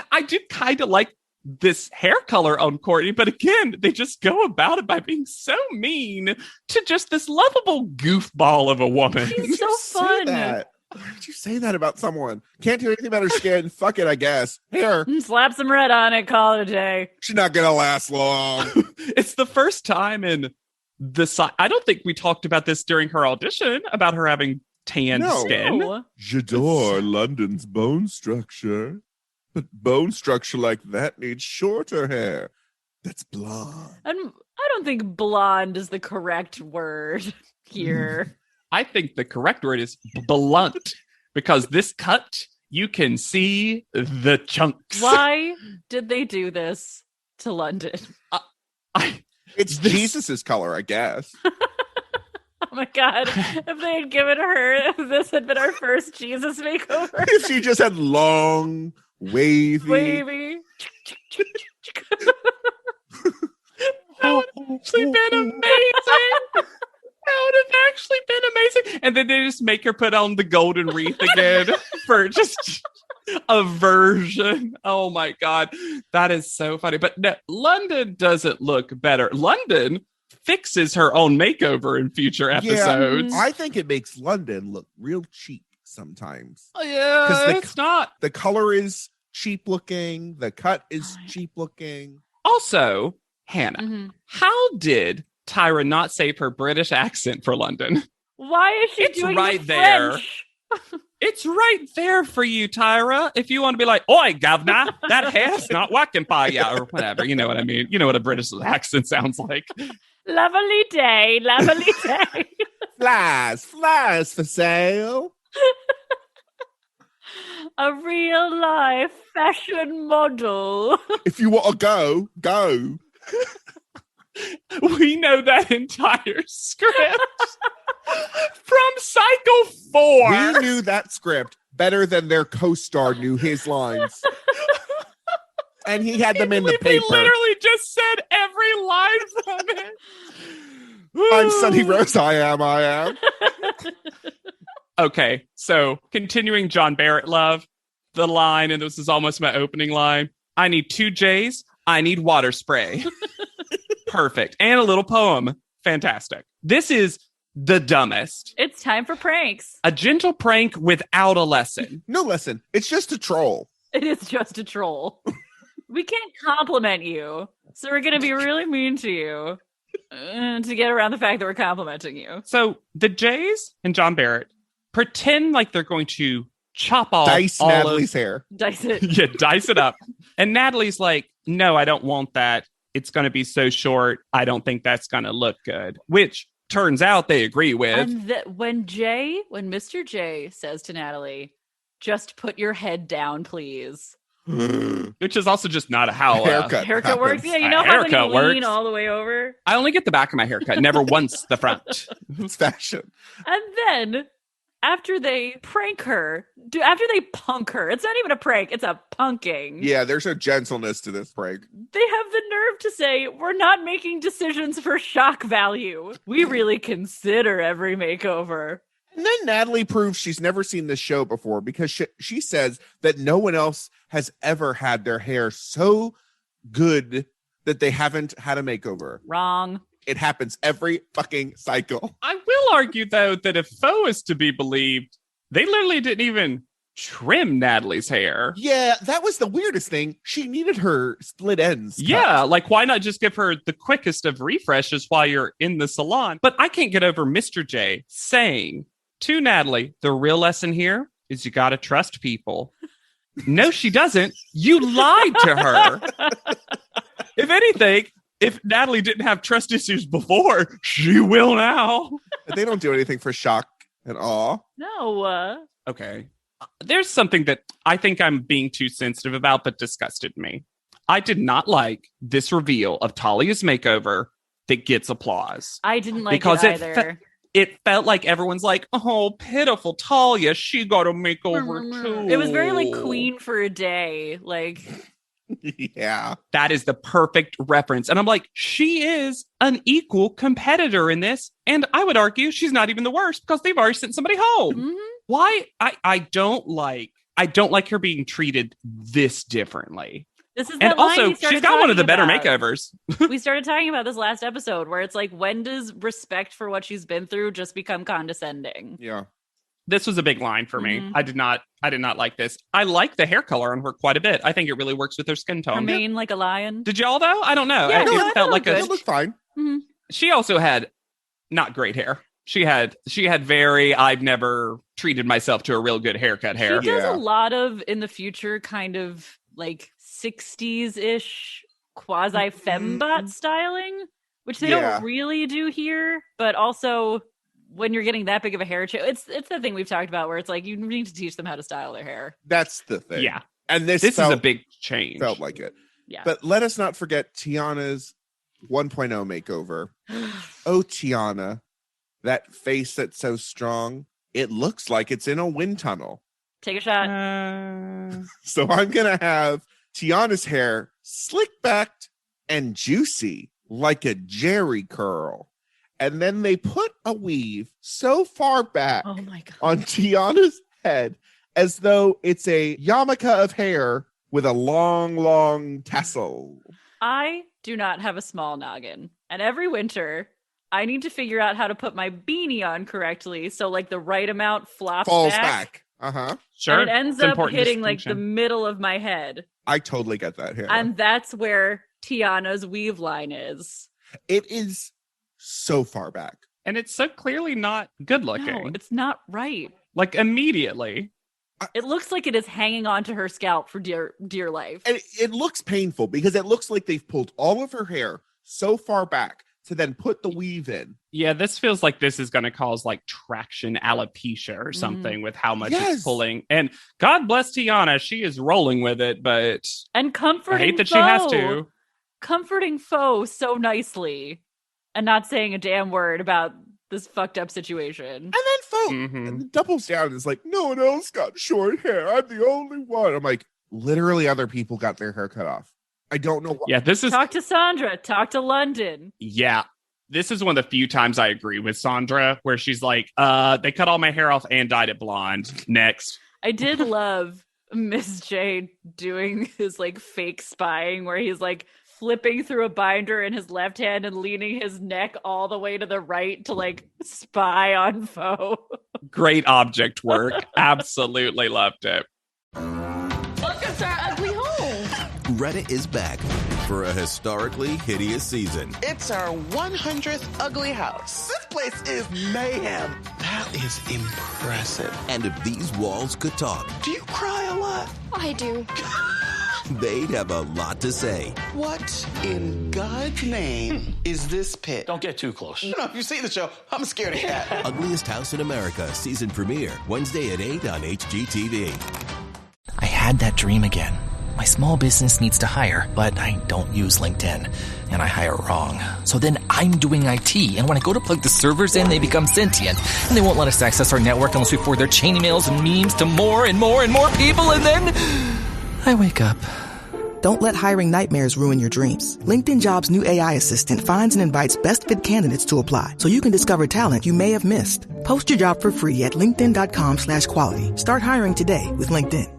[SPEAKER 3] I do kind of like this hair color on Courtney, but again, they just go about it by being so mean to just this lovable goofball of a woman.
[SPEAKER 2] She's so fun.
[SPEAKER 1] Why did you say that about someone? Can't do anything about her skin. Fuck it, I guess. Here.
[SPEAKER 2] Slap some red on it, call it a day.
[SPEAKER 1] She's not gonna last long.
[SPEAKER 3] It's the first time in I don't think we talked about this during her audition, about her having tanned skin.
[SPEAKER 1] J'adore London's bone structure. But bone structure like that needs shorter hair. That's blonde.
[SPEAKER 2] And I don't think blonde is the correct word here.
[SPEAKER 3] I think the correct word is blunt, because this cut, you can see the chunks.
[SPEAKER 2] Why did they do this to London?
[SPEAKER 1] It's Jesus's color, I guess.
[SPEAKER 2] Oh my God. If they had given her, if this had been our first Jesus makeover.
[SPEAKER 1] If she just had long, wavy.
[SPEAKER 3] That would have actually been amazing. That would have actually been amazing. And then they just make her put on the golden wreath again for just a version. Oh my God. That is so funny. But no, London doesn't look better. London fixes her own makeover in future episodes.
[SPEAKER 1] Yeah, I think it makes London look real cheap sometimes.
[SPEAKER 3] Yeah, it's not.
[SPEAKER 1] The color is cheap looking. The cut is cheap looking.
[SPEAKER 3] Also, Hannah, how did Tyra not save her British accent for London?
[SPEAKER 2] Why is she doing
[SPEAKER 3] right
[SPEAKER 2] the
[SPEAKER 3] there?
[SPEAKER 2] French?
[SPEAKER 3] It's right there for you, Tyra. If you want to be like, "Oi, governor, that hair's not working by you," or whatever, you know what I mean. You know what a British accent sounds like.
[SPEAKER 2] Lovely day, lovely day.
[SPEAKER 1] Flies for sale.
[SPEAKER 2] A real life fashion model.
[SPEAKER 1] If you want to go.
[SPEAKER 3] We know that entire script from Cycle 4.
[SPEAKER 1] We knew that script better than their co-star knew his lines. And he had them in the paper.
[SPEAKER 3] He literally just said every line from it.
[SPEAKER 1] I'm Sunny Rose, I am.
[SPEAKER 3] Okay, so continuing John Barrett love, the line, and this is almost my opening line, I need 2 J's, I need water spray. Perfect. And a little poem. Fantastic. This is the dumbest.
[SPEAKER 2] It's time for pranks.
[SPEAKER 3] A gentle prank without a lesson.
[SPEAKER 1] No lesson. It's just a troll.
[SPEAKER 2] It is just a troll. We can't compliment you. So we're going to be really mean to you to get around the fact that we're complimenting you.
[SPEAKER 3] So the Jays and John Barrett pretend like they're going to chop off
[SPEAKER 1] Dice
[SPEAKER 3] all
[SPEAKER 1] Natalie's hair.
[SPEAKER 2] Dice it.
[SPEAKER 3] Yeah, dice it up. And Natalie's like, no, I don't want that. It's going to be so short. I don't think that's going to look good. Which turns out they agree with.
[SPEAKER 2] And when Mr. J says to Natalie, just put your head down, please.
[SPEAKER 3] Which is also just not how
[SPEAKER 2] haircut works. Yeah, you know how when you lean all the way over?
[SPEAKER 3] I only get the back of my haircut, never once the front.
[SPEAKER 1] It's fashion.
[SPEAKER 2] And then after they prank her, after they punk her, it's not even a prank, it's a punking.
[SPEAKER 1] Yeah, there's a gentleness to this prank.
[SPEAKER 2] They have the nerve to say, we're not making decisions for shock value. We really consider every makeover.
[SPEAKER 1] And then Natalie proves she's never seen this show before because she says that no one else has ever had their hair so good that they haven't had a makeover.
[SPEAKER 2] Wrong.
[SPEAKER 1] It happens every fucking cycle.
[SPEAKER 3] I will argue, though, that if Faux is to be believed, they literally didn't even trim Natalie's hair.
[SPEAKER 1] Yeah, that was the weirdest thing. She needed her split ends cut.
[SPEAKER 3] Yeah, like why not just give her the quickest of refreshes while you're in the salon? But I can't get over Mr. J saying to Natalie, the real lesson here is you got to trust people. No, she doesn't. You lied to her. If anything, if Natalie didn't have trust issues before, she will now.
[SPEAKER 1] They don't do anything for shock at all.
[SPEAKER 2] No.
[SPEAKER 3] Okay. There's something that I think I'm being too sensitive about that disgusted me. I did not like this reveal of Talia's makeover that gets applause.
[SPEAKER 2] I didn't like it either.
[SPEAKER 3] It felt like everyone's like, oh, pitiful Talia, she got a makeover too.
[SPEAKER 2] It was very like Queen for a day. Like,
[SPEAKER 1] yeah.
[SPEAKER 3] That is the perfect reference. And I'm like, she is an equal competitor in this. And I would argue she's not even the worst because they've already sent somebody home.
[SPEAKER 2] Mm-hmm.
[SPEAKER 3] Why? I don't like her being treated this differently.
[SPEAKER 2] This is
[SPEAKER 3] and also, she's got one of the better makeovers.
[SPEAKER 2] We started talking about this last episode where it's like, when does respect for what she's been through just become condescending?
[SPEAKER 1] Yeah.
[SPEAKER 3] This was a big line for me. I did not like this. I like the hair color on her quite a bit. I think it really works with her skin tone.
[SPEAKER 2] Her mane like a lion.
[SPEAKER 3] Did y'all though? I don't know.
[SPEAKER 2] Yeah,
[SPEAKER 3] it felt like
[SPEAKER 1] it looked fine.
[SPEAKER 2] Mm-hmm.
[SPEAKER 3] She also had not great hair. She had very, I've never treated myself to a real good haircut hair.
[SPEAKER 2] She does a lot of, in the future, kind of like 60s-ish quasi-fembot styling, which they don't really do here, but also when you're getting that big of a hair change, it's the thing we've talked about where it's like you need to teach them how to style their hair.
[SPEAKER 1] That's the thing.
[SPEAKER 3] Yeah.
[SPEAKER 1] And this
[SPEAKER 3] is a big change.
[SPEAKER 1] Felt like it.
[SPEAKER 2] Yeah.
[SPEAKER 1] But let us not forget Tiana's 1.0 makeover. Oh, Tiana, that face that's so strong, it looks like it's in a wind tunnel.
[SPEAKER 2] Take a shot.
[SPEAKER 1] So I'm going to have Tiana's hair slick backed and juicy like a jerry curl. And then they put a weave so far back on Tiana's head as though it's a yarmulke of hair with a long, long tassel.
[SPEAKER 2] I do not have a small noggin. And every winter, I need to figure out how to put my beanie on correctly so like the right amount falls back.
[SPEAKER 1] Uh-huh.
[SPEAKER 3] Sure.
[SPEAKER 2] And it ends up hitting like the middle of my head.
[SPEAKER 1] I totally get that here.
[SPEAKER 2] And that's where Tiana's weave line is.
[SPEAKER 1] It is so far back.
[SPEAKER 3] And it's so clearly not good looking.
[SPEAKER 2] No, it's not right.
[SPEAKER 3] Like immediately.
[SPEAKER 2] It looks like it is hanging onto her scalp for dear life.
[SPEAKER 1] And it looks painful because it looks like they've pulled all of her hair so far back to then put the weave in.
[SPEAKER 3] Yeah, this feels like this is going to cause like traction alopecia or something with how much it's pulling. And God bless Tiana, she is rolling with it, but
[SPEAKER 2] and comforting
[SPEAKER 3] I hate that she has to.
[SPEAKER 2] Comforting Faux so nicely and not saying a damn word about this fucked up situation.
[SPEAKER 1] And then Faux doubles down and is like, no one else got short hair. I'm the only one. I'm like, literally other people got their hair cut off. I don't know why.
[SPEAKER 3] Yeah, this is...
[SPEAKER 2] Talk to Sandra. Talk to London.
[SPEAKER 3] Yeah. This is one of the few times I agree with Sandra, where she's like, they cut all my hair off and dyed it blonde. Next.
[SPEAKER 2] I did love Miss J doing his like fake spying where he's like flipping through a binder in his left hand and leaning his neck all the way to the right to like spy on Faux.
[SPEAKER 3] Great object work. Absolutely loved it.
[SPEAKER 2] Welcome to our ugly home.
[SPEAKER 4] Reddit is back for a historically hideous season.
[SPEAKER 5] It's our 100th ugly house. This place is mayhem. That is impressive.
[SPEAKER 4] And if these walls could talk,
[SPEAKER 5] Do you cry a lot?
[SPEAKER 6] I do.
[SPEAKER 4] they'd have a lot to say.
[SPEAKER 5] What in God's name is this pit?
[SPEAKER 7] Don't get too close.
[SPEAKER 5] You know, if you see the show, I'm a scaredy cat.
[SPEAKER 4] Ugliest House in America, season premiere, Wednesday at 8 on HGTV.
[SPEAKER 8] I had that dream again. My small business needs to hire, but I don't use LinkedIn. And I hire wrong. So then I'm doing IT, and when I go to plug the servers in, they become sentient. And they won't let us access our network unless we forward their chain emails and memes to more and more and more people, and then I wake up.
[SPEAKER 9] Don't let hiring nightmares ruin your dreams. LinkedIn Jobs' new AI assistant finds and invites best fit candidates to apply, so you can discover talent you may have missed. Post your job for free at linkedin.com/quality. Start hiring today with LinkedIn.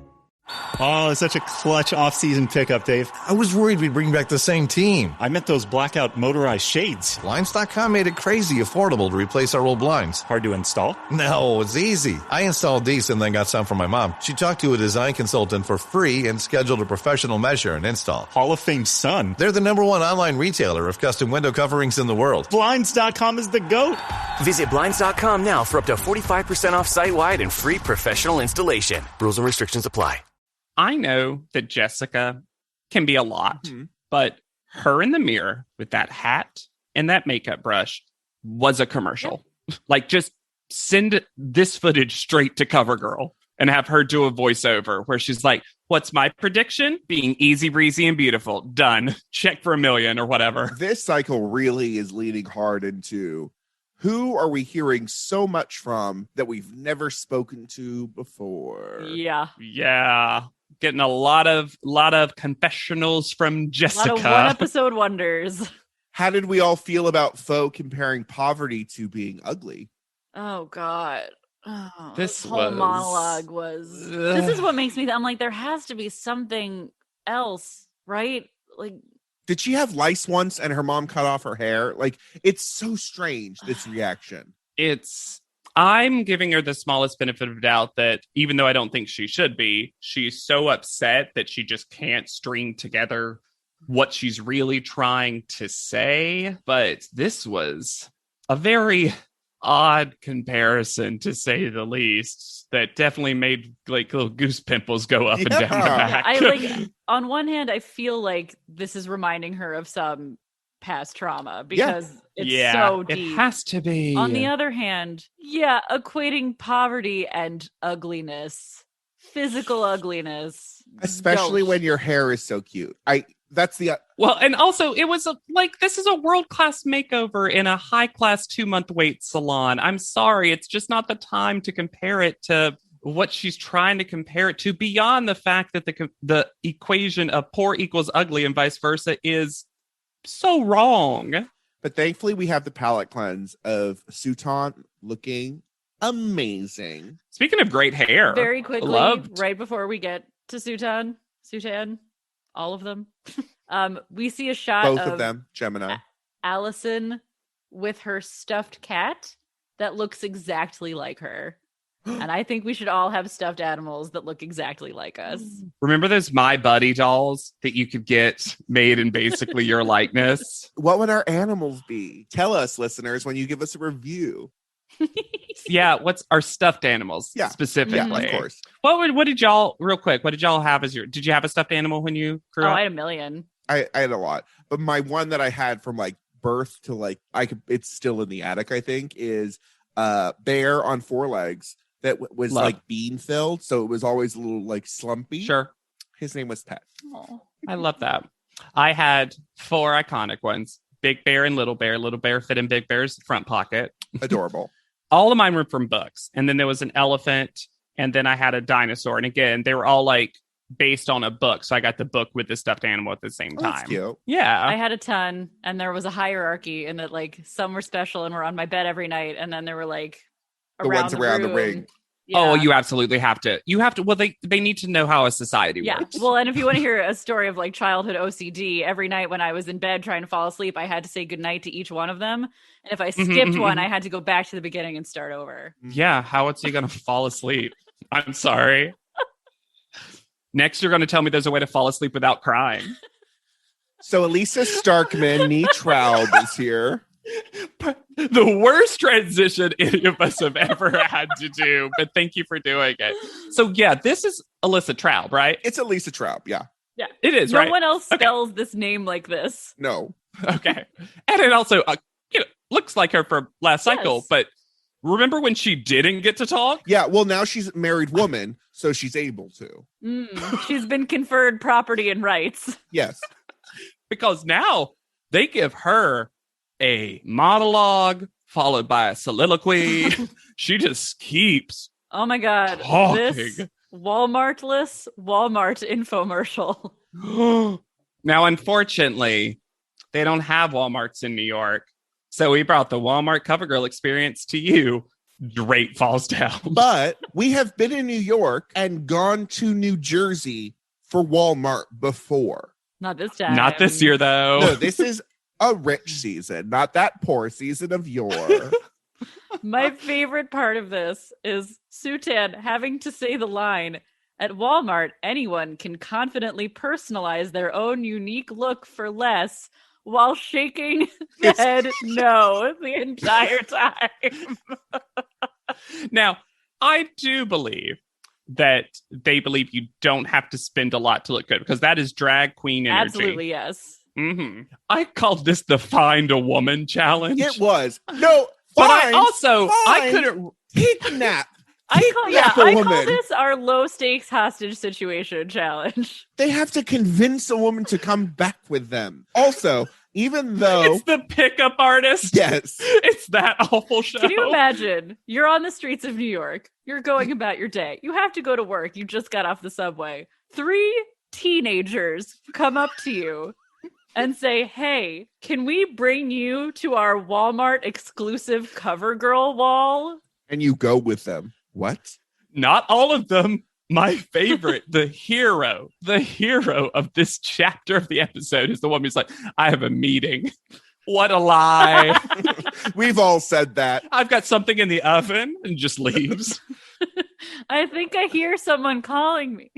[SPEAKER 10] Oh, it's such a clutch off-season pickup, Dave.
[SPEAKER 11] I was worried we'd bring back the same team.
[SPEAKER 10] I meant those blackout motorized shades.
[SPEAKER 11] Blinds.com made it crazy affordable to replace our old blinds.
[SPEAKER 10] Hard to install?
[SPEAKER 11] No, it's easy. I installed these and then got some for my mom. She talked to a design consultant for free and scheduled a professional measure and install.
[SPEAKER 10] Hall of Fame son.
[SPEAKER 11] They're the #1 online retailer of custom window coverings in the world.
[SPEAKER 10] Blinds.com is the GOAT.
[SPEAKER 12] Visit Blinds.com now for up to 45% off site-wide and free professional installation. Rules and restrictions apply.
[SPEAKER 3] I know that Jessica can be a lot, but her in the mirror with that hat and that makeup brush was a commercial. Like, just send this footage straight to CoverGirl and have her do a voiceover where she's like, what's my prediction? Being easy, breezy, and beautiful. Done. Check for $1 million or whatever.
[SPEAKER 1] This cycle really is leading hard into who are we hearing so much from that we've never spoken to before?
[SPEAKER 2] Yeah.
[SPEAKER 3] Getting a lot of confessionals from Jessica.
[SPEAKER 2] A lot of one-episode wonders.
[SPEAKER 1] How did we all feel about Faux comparing poverty to being ugly?
[SPEAKER 2] Oh, God. Oh,
[SPEAKER 3] this
[SPEAKER 2] whole monologue was... This is what makes me... I'm like, there has to be something else, right? Like...
[SPEAKER 1] Did she have lice once and her mom cut off her hair? Like, it's so strange, this reaction.
[SPEAKER 3] I'm giving her the smallest benefit of doubt that even though I don't think she should be, she's so upset that she just can't string together what she's really trying to say. But this was a very odd comparison, to say the least, that definitely made like little goose pimples go up and down the back.
[SPEAKER 2] On one hand, I feel like this is reminding her of some past trauma because it's so deep.
[SPEAKER 3] It has to be.
[SPEAKER 2] On the other hand, equating poverty and ugliness, physical ugliness,
[SPEAKER 1] especially when your hair is so cute.
[SPEAKER 3] And also it was this is a world-class makeover in a high-class 2-month wait salon. I'm sorry, it's just not the time to compare it to what she's trying to compare it to, beyond the fact that the equation of poor equals ugly and vice versa is so wrong.
[SPEAKER 1] But thankfully we have the palette cleanse of Sutan looking amazing.
[SPEAKER 3] Speaking of great hair,
[SPEAKER 2] very quickly, right before we get to Sutan, all of them, we see a shot
[SPEAKER 1] both of them, Gemini.
[SPEAKER 2] Allison with her stuffed cat that looks exactly like her. And I think we should all have stuffed animals that look exactly like us.
[SPEAKER 3] Remember those My Buddy dolls that you could get made in basically your likeness?
[SPEAKER 1] What would our animals be? Tell us, listeners, when you give us a review.
[SPEAKER 3] What's our stuffed animals specifically?
[SPEAKER 1] Yeah, of course.
[SPEAKER 3] What did y'all, real quick, what did y'all have as did you have a stuffed animal when you grew up?
[SPEAKER 2] I had 1 million.
[SPEAKER 1] I had a lot. But my one that I had from like birth to it's still in the attic, I think, is bear on 4 legs. That was like bean filled, so it was always a little like slumpy.
[SPEAKER 3] Sure.
[SPEAKER 1] His name was Pet.
[SPEAKER 3] Oh, I love that. I had 4 iconic ones: Big Bear and Little Bear. Little Bear fit in Big Bear's front pocket.
[SPEAKER 1] Adorable.
[SPEAKER 3] All of mine were from books, and then there was an elephant, and then I had a dinosaur. And again, they were all like based on a book, so I got the book with the stuffed animal at the same time.
[SPEAKER 1] That's cute.
[SPEAKER 3] Yeah,
[SPEAKER 2] I had a ton, and there was a hierarchy, and that like some were special and were on my bed every night, and then there were like
[SPEAKER 1] the ones around the ring.
[SPEAKER 2] Yeah.
[SPEAKER 3] Oh, you absolutely have to. Well, they need to know how a society works.
[SPEAKER 2] Well, and if you want to hear a story of like childhood OCD, every night when I was in bed trying to fall asleep, I had to say goodnight to each one of them. And if I skipped one, I had to go back to the beginning and start over.
[SPEAKER 3] Yeah, how else are you going to fall asleep? I'm sorry. Next, you're going to tell me there's a way to fall asleep without crying.
[SPEAKER 1] So Elisa Starkman, Nee Traub is here.
[SPEAKER 3] The worst transition any of us have ever had to do, but thank you for doing it. So yeah, this is Alyssa Traub, right?
[SPEAKER 1] It's Elisa Traub, yeah.
[SPEAKER 2] Yeah,
[SPEAKER 3] it is.
[SPEAKER 2] No
[SPEAKER 3] right?
[SPEAKER 2] one else spells this name like this.
[SPEAKER 1] No.
[SPEAKER 3] Okay, and it also looks like her from last cycle, but remember when she didn't get to talk?
[SPEAKER 1] Yeah, well, now she's a married woman, so she's able to.
[SPEAKER 2] She's been conferred property and rights.
[SPEAKER 1] Yes.
[SPEAKER 3] Because now they give her a monologue followed by a soliloquy. She just keeps
[SPEAKER 2] Oh my God.
[SPEAKER 3] talking.
[SPEAKER 2] This Walmartless Walmart infomercial.
[SPEAKER 3] Now, unfortunately, they don't have Walmarts in New York. So we brought the Walmart CoverGirl experience to you. Drake falls down.
[SPEAKER 1] But we have been in New York and gone to New Jersey for Walmart before.
[SPEAKER 2] Not this time.
[SPEAKER 3] Not this year, though.
[SPEAKER 1] No, this is a rich season, not that poor season of yore.
[SPEAKER 2] My favorite part of this is Sutan having to say the line, "At Walmart, anyone can confidently personalize their own unique look for less," while shaking the head no the entire time.
[SPEAKER 3] Now, I do believe that they believe you don't have to spend a lot to look good, because that is drag queen energy.
[SPEAKER 2] Absolutely, yes.
[SPEAKER 3] Mm-hmm. I called this the Find a Woman challenge.
[SPEAKER 1] It was. No,
[SPEAKER 3] but
[SPEAKER 1] find,
[SPEAKER 3] I couldn't
[SPEAKER 1] kidnap.
[SPEAKER 2] I call
[SPEAKER 1] woman.
[SPEAKER 2] this our low stakes hostage situation challenge.
[SPEAKER 1] They have to convince a woman to come back with them. Also, even though
[SPEAKER 3] it's the pickup artist.
[SPEAKER 1] Yes.
[SPEAKER 3] It's that awful show.
[SPEAKER 2] Can you imagine? You're on the streets of New York. You're going about your day. You have to go to work. You just got off the subway. 3 teenagers come up to you and say, "Hey, can we bring you to our Walmart exclusive CoverGirl wall?"
[SPEAKER 1] And you go with them. What?
[SPEAKER 3] Not all of them. My favorite, the hero of this chapter of the episode is the one who's like, "I have a meeting." What a lie.
[SPEAKER 1] We've all said that.
[SPEAKER 3] I've got something in the oven, and just leaves.
[SPEAKER 2] I think I hear someone calling me.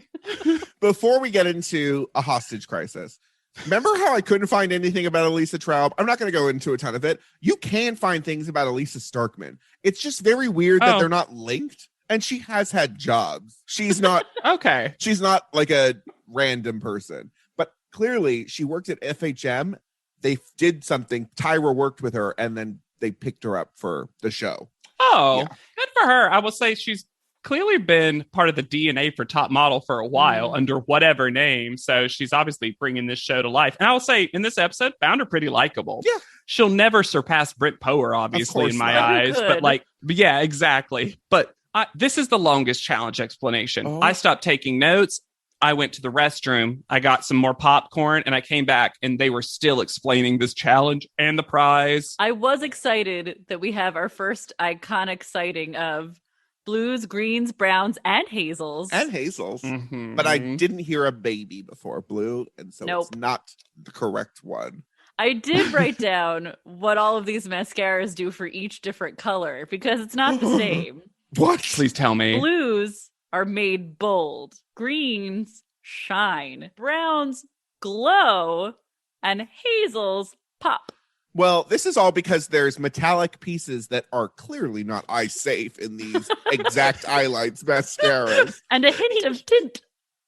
[SPEAKER 1] Before we get into a hostage crisis, remember how I couldn't find anything about Elisa Traub? I'm not going to go into a ton of it. You can find things about Elisa Starkman. It's just very weird that they're not linked. And she has had jobs. She's not
[SPEAKER 3] okay.
[SPEAKER 1] She's not like a random person. But clearly she worked at FHM. They did something. Tyra worked with her, and then they picked her up for the show.
[SPEAKER 3] Oh, good for her. I will say she's clearly been part of the DNA for Top Model for a while under whatever name. So she's obviously bringing this show to life. And I will say in this episode, found her pretty likable.
[SPEAKER 1] Yeah.
[SPEAKER 3] She'll never surpass Britt Power, obviously, in my eyes. But yeah, exactly. But this is the longest challenge explanation.
[SPEAKER 1] Oh.
[SPEAKER 3] I stopped taking notes. I went to the restroom. I got some more popcorn, and I came back, and they were still explaining this challenge and the prize.
[SPEAKER 2] I was excited that we have our first iconic sighting of blues, greens, browns, and hazels.
[SPEAKER 3] Mm-hmm.
[SPEAKER 1] But I didn't hear a baby before blue, and so it's not the correct one.
[SPEAKER 2] I did write down what all of these mascaras do for each different color, because it's not the same.
[SPEAKER 1] What?
[SPEAKER 3] Please tell me.
[SPEAKER 2] Blues are made bold. Greens shine. Browns glow. And hazels pop.
[SPEAKER 1] Well, this is all because there's metallic pieces that are clearly not eye safe in these exact eyelines mascaras.
[SPEAKER 2] And a hint of tint.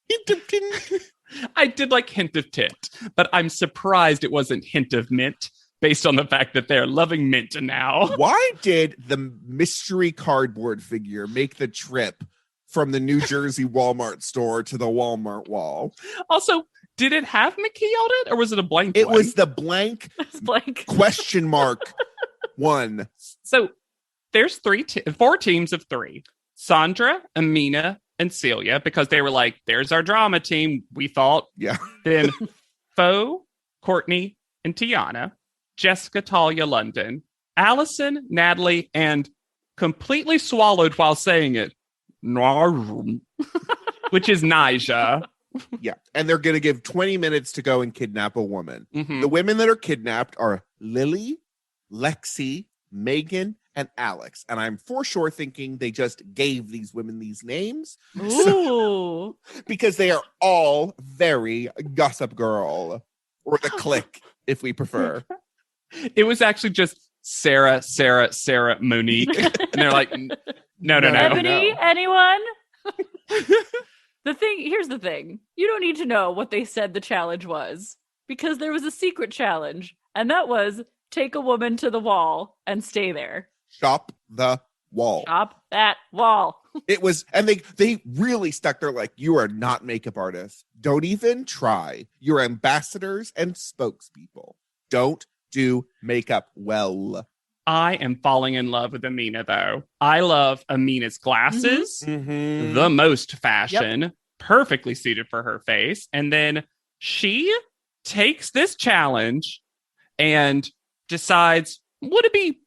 [SPEAKER 1] Hint of tint.
[SPEAKER 3] I did like hint of tint, but I'm surprised it wasn't hint of mint, based on the fact that they're loving mint now.
[SPEAKER 1] Why did the mystery cardboard figure make the trip from the New Jersey Walmart store to the Walmart wall?
[SPEAKER 3] Also, did it have McKee on it, or was it a blank
[SPEAKER 1] It
[SPEAKER 3] one?
[SPEAKER 1] was the blank question mark one.
[SPEAKER 3] So there's 4 teams of 3. Sandra, Amina, and Celia, because they were like, there's our drama team, we thought.
[SPEAKER 1] Yeah.
[SPEAKER 3] Then Fo, Courtney, and Tiana, Jessica, Talia, London, Allison, Natalie, and completely swallowed while saying it, which is Nyjah.
[SPEAKER 1] Yeah. And they're going to give 20 minutes to go and kidnap a woman.
[SPEAKER 3] Mm-hmm.
[SPEAKER 1] The women that are kidnapped are Lily, Lexi, Megan, and Alex. And I'm for sure thinking they just gave these women these names.
[SPEAKER 2] Ooh.
[SPEAKER 1] Because they are all very Gossip Girl or the click, if we prefer.
[SPEAKER 3] It was actually just Sarah, Monique. And they're like, no.
[SPEAKER 2] Ebony, anyone? Here's the thing. You don't need to know what they said the challenge was, because there was a secret challenge, and that was take a woman to the wall and stay there.
[SPEAKER 1] Shop the wall.
[SPEAKER 2] Shop that wall.
[SPEAKER 1] It was, and they really stuck there like, you are not makeup artists. Don't even try. You're ambassadors and spokespeople. Don't do makeup well.
[SPEAKER 3] I am falling in love with Amina, though. I love Amina's glasses, the most fashion, perfectly suited for her face. And then she takes this challenge and decides, would it be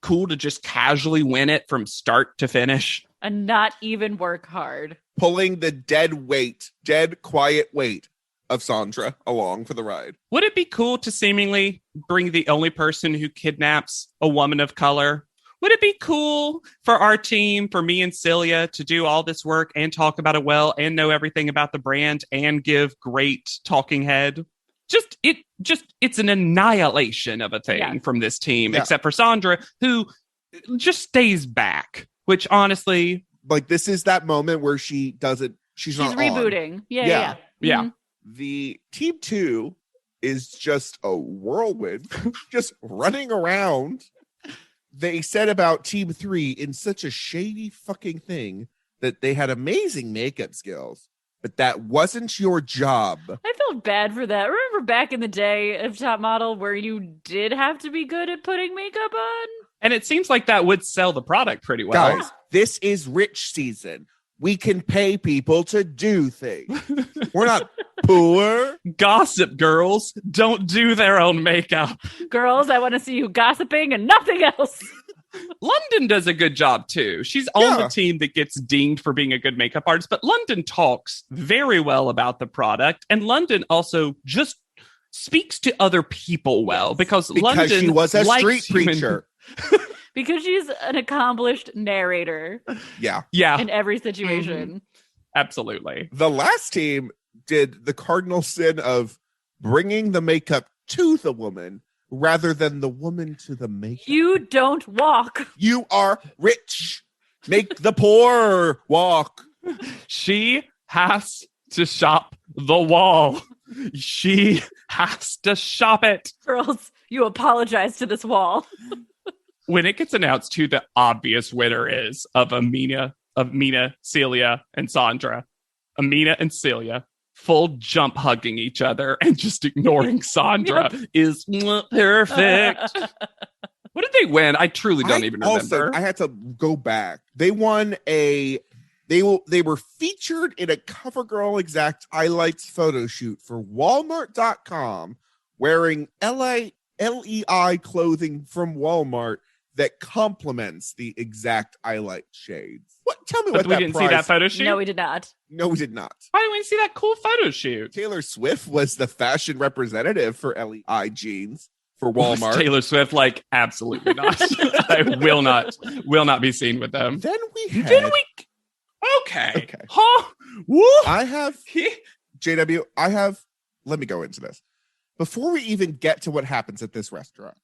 [SPEAKER 3] cool to just casually win it from start to finish?
[SPEAKER 2] And not even work hard.
[SPEAKER 1] Pulling the dead quiet weight of Sandra along for the ride.
[SPEAKER 3] Would it be cool to seemingly bring the only person who kidnaps a woman of color? Would it be cool for our team, for me and Celia, to do all this work and talk about it well and know everything about the brand and give great talking head? It's an annihilation of a thing from this team, except for Sandra, who just stays back, which honestly,
[SPEAKER 1] like, this is that moment where she's not
[SPEAKER 2] rebooting.
[SPEAKER 1] On.
[SPEAKER 2] Yeah.
[SPEAKER 3] Mm-hmm.
[SPEAKER 1] The team 2 is just a whirlwind, just running around. They said about team 3 in such a shady fucking thing that they had amazing makeup skills, but that wasn't your job.
[SPEAKER 2] I felt bad for that. Remember back in the day of Top Model where you did have to be good at putting makeup on?
[SPEAKER 3] And it seems like that would sell the product pretty well.
[SPEAKER 1] Guys, this is rich season. We can pay people to do things. We're not poor.
[SPEAKER 3] Gossip Girls don't do their own makeup.
[SPEAKER 2] Girls, I want to see you gossiping and nothing else.
[SPEAKER 3] London does a good job too. She's on the team that gets dinged for being a good makeup artist, but London talks very well about the product. And London also just speaks to other people well because London
[SPEAKER 1] she was a street preacher.
[SPEAKER 2] Because she's an accomplished narrator.
[SPEAKER 1] Yeah.
[SPEAKER 2] In every situation.
[SPEAKER 3] Absolutely.
[SPEAKER 1] The last team did the cardinal sin of bringing the makeup to the woman rather than the woman to the makeup.
[SPEAKER 2] You don't walk.
[SPEAKER 1] You are rich. Make the poor walk.
[SPEAKER 3] She has to shop the wall. She has to shop it.
[SPEAKER 2] Girls, you apologize to this wall.
[SPEAKER 3] When it gets announced who the obvious winner is of Amina, Celia, and Sandra, Amina and Celia full jump hugging each other and just ignoring Sandra is perfect. What did they win? I truly don't even remember.
[SPEAKER 1] I had to go back. They won they were featured in a CoverGirl Exact highlights photo shoot for Walmart.com wearing LEI clothing from Walmart that complements the exact highlight shades. Tell me what
[SPEAKER 3] we didn't see that photo shoot?
[SPEAKER 2] No, we did not.
[SPEAKER 1] No, we did not.
[SPEAKER 3] Why didn't we see that cool photo shoot?
[SPEAKER 1] Taylor Swift was the fashion representative for LEI jeans for Walmart.
[SPEAKER 3] Was Taylor Swift, like, absolutely not. I will not be seen with them.
[SPEAKER 1] Then we had...
[SPEAKER 3] Okay. Huh? Woo!
[SPEAKER 1] I have... JW, let me go into this. Before we even get to what happens at this restaurant,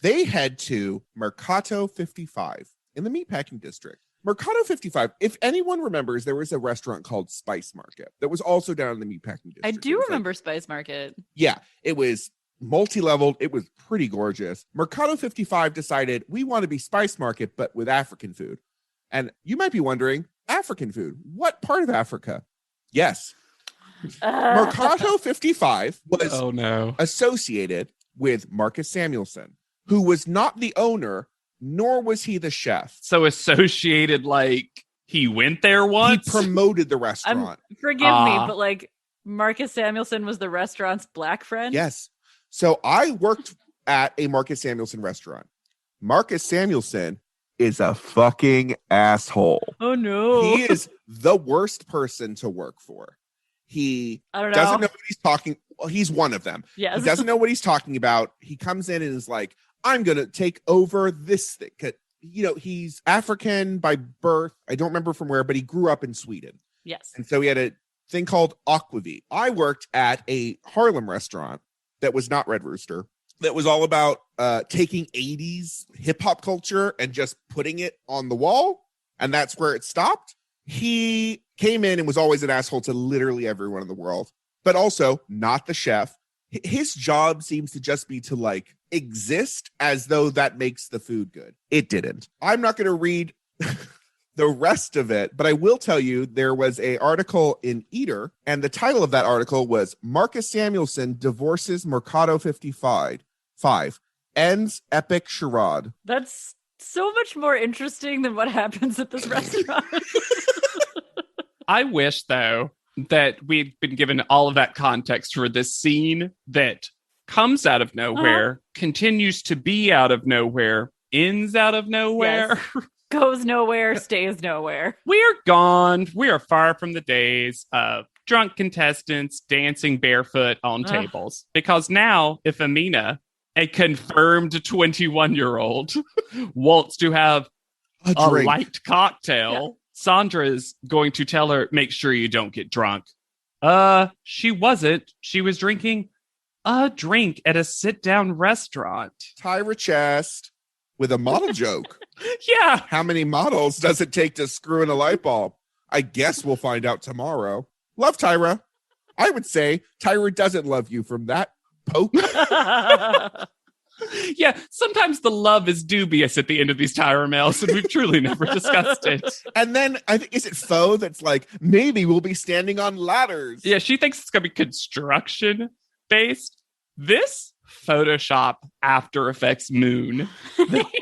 [SPEAKER 1] they head to Mercato 55 in the Meatpacking District. Mercato 55, if anyone remembers, there was a restaurant called Spice Market that was also down in the Meatpacking District.
[SPEAKER 2] I do remember Spice Market.
[SPEAKER 1] Yeah, it was multi-leveled. It was pretty gorgeous. Mercato 55 decided we want to be Spice Market, but with African food. And you might be wondering, African food, what part of Africa? Yes. Mercato 55 was associated with Marcus Samuelsson, who was not the owner, nor was he the chef.
[SPEAKER 3] So associated, like, he went there once?
[SPEAKER 1] He promoted the restaurant.
[SPEAKER 2] Forgive me, but, like, Marcus Samuelsson was the restaurant's black friend?
[SPEAKER 1] Yes. So I worked at a Marcus Samuelsson restaurant. Marcus Samuelsson is a fucking asshole.
[SPEAKER 2] Oh, no.
[SPEAKER 1] He is the worst person to work for. He doesn't know what he's talking. Well, he's one of them.
[SPEAKER 2] Yes.
[SPEAKER 1] He doesn't know what he's talking about. He comes in and is like, I'm going to take over this thing. You know, he's African by birth. I don't remember from where, but he grew up in Sweden.
[SPEAKER 2] Yes.
[SPEAKER 1] And so he had a thing called Aquavit. I worked at a Harlem restaurant that was not Red Rooster, that was all about taking 80s hip hop culture and just putting it on the wall. And that's where it stopped. He came in and was always an asshole to literally everyone in the world, but also not the chef. His job seems to just be to like exist as though that makes the food good. It didn't. I'm not going to read the rest of it, but I will tell you there was an article in Eater, and the title of that article was Marcus Samuelsson Divorces Mercado 55, Ends Epic Charade.
[SPEAKER 2] That's so much more interesting than what happens at this restaurant.
[SPEAKER 3] I wish, though, that we'd been given all of that context for this scene that comes out of nowhere, continues to be out of nowhere, ends out of nowhere.
[SPEAKER 2] Yes. Goes nowhere, stays nowhere.
[SPEAKER 3] We're gone. We are far from the days of drunk contestants dancing barefoot on tables. Because now, if Amina, a confirmed 21-year-old, wants to have a light cocktail, Sandra is going to tell her, make sure you don't get drunk. She wasn't. She was drinking a drink at a sit-down restaurant.
[SPEAKER 1] Tyra Chast with a model joke.
[SPEAKER 3] Yeah.
[SPEAKER 1] How many models does it take to screw in a light bulb? I guess we'll find out tomorrow. Love Tyra. I would say Tyra doesn't love you from that poke.
[SPEAKER 3] Yeah, sometimes the love is dubious at the end of these Tyra mails, and we've truly never discussed it.
[SPEAKER 1] And then, I think, is it Faux that's like, maybe we'll be standing on ladders?
[SPEAKER 3] Yeah, she thinks it's going to be construction-based. This Photoshop After Effects moon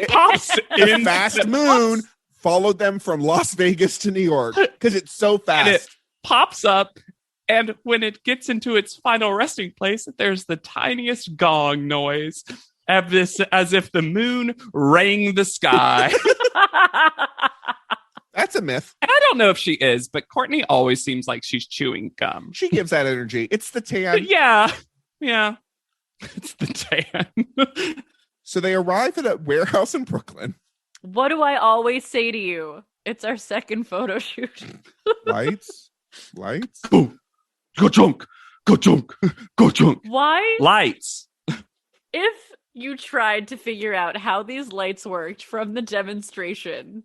[SPEAKER 3] pops in.
[SPEAKER 1] Fast moon followed them from Las Vegas to New York because it's so fast.
[SPEAKER 3] And it pops up, and when it gets into its final resting place, there's the tiniest gong noise, as if the moon rang the sky.
[SPEAKER 1] That's a myth.
[SPEAKER 3] And I don't know if she is, but Courtney always seems like she's chewing gum.
[SPEAKER 1] She gives that energy. It's the tan.
[SPEAKER 3] Yeah. It's the tan.
[SPEAKER 1] So they arrive at a warehouse in Brooklyn.
[SPEAKER 2] What do I always say to you? It's our second photo shoot.
[SPEAKER 1] Lights.
[SPEAKER 3] Boom. Go junk.
[SPEAKER 2] Why?
[SPEAKER 3] Lights.
[SPEAKER 2] If you tried to figure out how these lights worked from the demonstration,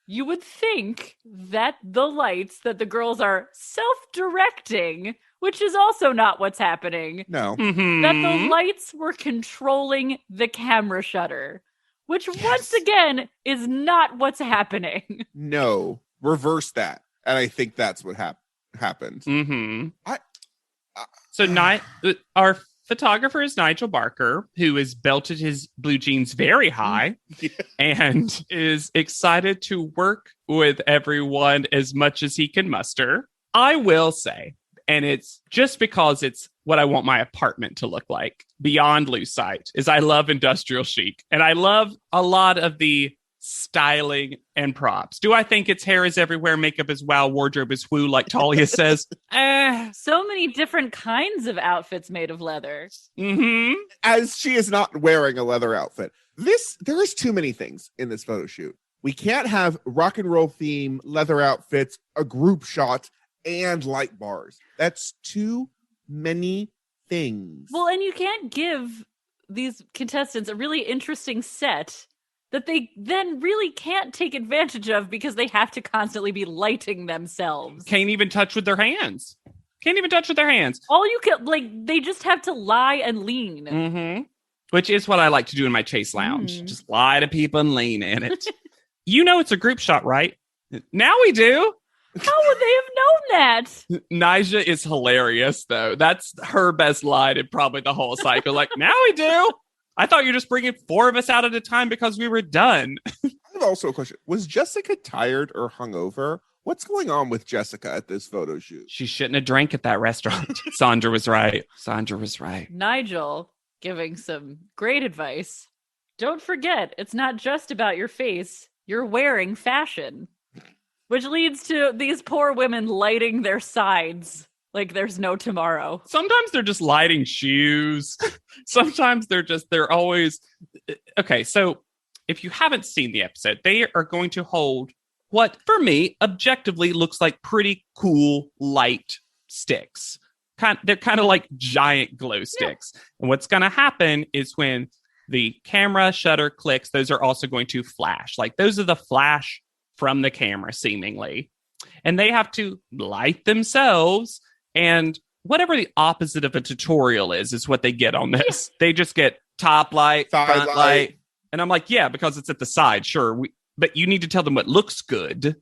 [SPEAKER 2] you would think that the lights that the girls are self-directing, which is also not what's happening.
[SPEAKER 1] No.
[SPEAKER 3] Mm-hmm.
[SPEAKER 2] That the lights were controlling the camera shutter, which once again is not what's happening.
[SPEAKER 1] No. Reverse that. And I think that's what happened.
[SPEAKER 3] Mm-hmm. So our photographer is Nigel Barker, who has belted his blue jeans very high and is excited to work with everyone as much as he can muster. I will say, and it's just because it's what I want my apartment to look like, beyond lose sight, is I love industrial chic. And I love a lot of the styling and props. Do I think its hair is everywhere, makeup is wow, wardrobe is woo, like Talia says?
[SPEAKER 2] So many different kinds of outfits made of leather.
[SPEAKER 3] Mm-hmm.
[SPEAKER 1] As she is not wearing a leather outfit. There is too many things in this photo shoot. We can't have rock and roll theme, leather outfits, a group shot, and light bars. That's too many things.
[SPEAKER 2] Well, and you can't give these contestants a really interesting set that they then really can't take advantage of because they have to constantly be lighting themselves.
[SPEAKER 3] Can't even touch with their hands.
[SPEAKER 2] All you can, they just have to lie and lean.
[SPEAKER 3] Mm-hmm. Which is what I like to do in my Chase Lounge. Just lie to people and lean in it. You know it's a group shot, right? Now we do.
[SPEAKER 2] How would they have known that?
[SPEAKER 3] Nyjah is hilarious, though. That's her best line in probably the whole cycle. Like, now we do. I thought you were just bringing 4 of us out at a time because we were done.
[SPEAKER 1] I have also a question. Was Jessica tired or hungover? What's going on with Jessica at this photo shoot?
[SPEAKER 3] She shouldn't have drank at that restaurant. Sandra was right.
[SPEAKER 2] Nigel giving some great advice. Don't forget, it's not just about your face. You're wearing fashion. Which leads to these poor women lighting their sides like there's no tomorrow.
[SPEAKER 3] Sometimes they're just lighting shoes. Sometimes they're always... Okay, so if you haven't seen the episode, they are going to hold what, for me, objectively looks like pretty cool light sticks. they're kind of like giant glow sticks. Yeah. And what's going to happen is when the camera shutter clicks, those are also going to flash. Like those are the flash from the camera, seemingly. And they have to light themselves. And whatever the opposite of a tutorial is what they get on this. They just get top light, front light. And I'm like, yeah, because it's at the side. Sure. But you need to tell them what looks good.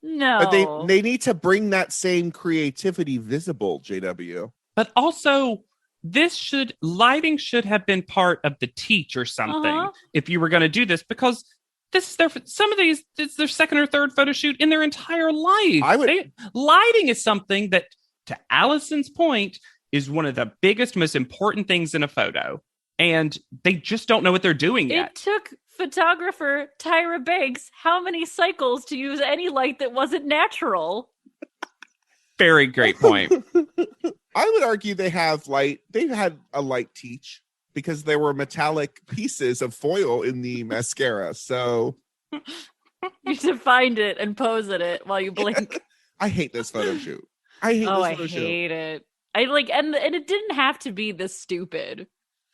[SPEAKER 2] No.
[SPEAKER 1] But they need to bring that same creativity visible, JW.
[SPEAKER 3] But also, lighting should have been part of the teach or something if you were going to do this, because this is it's their second or third photo shoot in their entire life. Lighting is something that, to Allison's point, is one of the biggest, most important things in a photo. And they just don't know what they're doing yet.
[SPEAKER 2] It took photographer Tyra Banks how many cycles to use any light that wasn't natural?
[SPEAKER 3] Very great point.
[SPEAKER 1] I would argue they had a light teach because there were metallic pieces of foil in the mascara. So
[SPEAKER 2] you should find it and pose at it while you blink.
[SPEAKER 1] I hate this photo shoot. I hate
[SPEAKER 2] it. And it didn't have to be this stupid.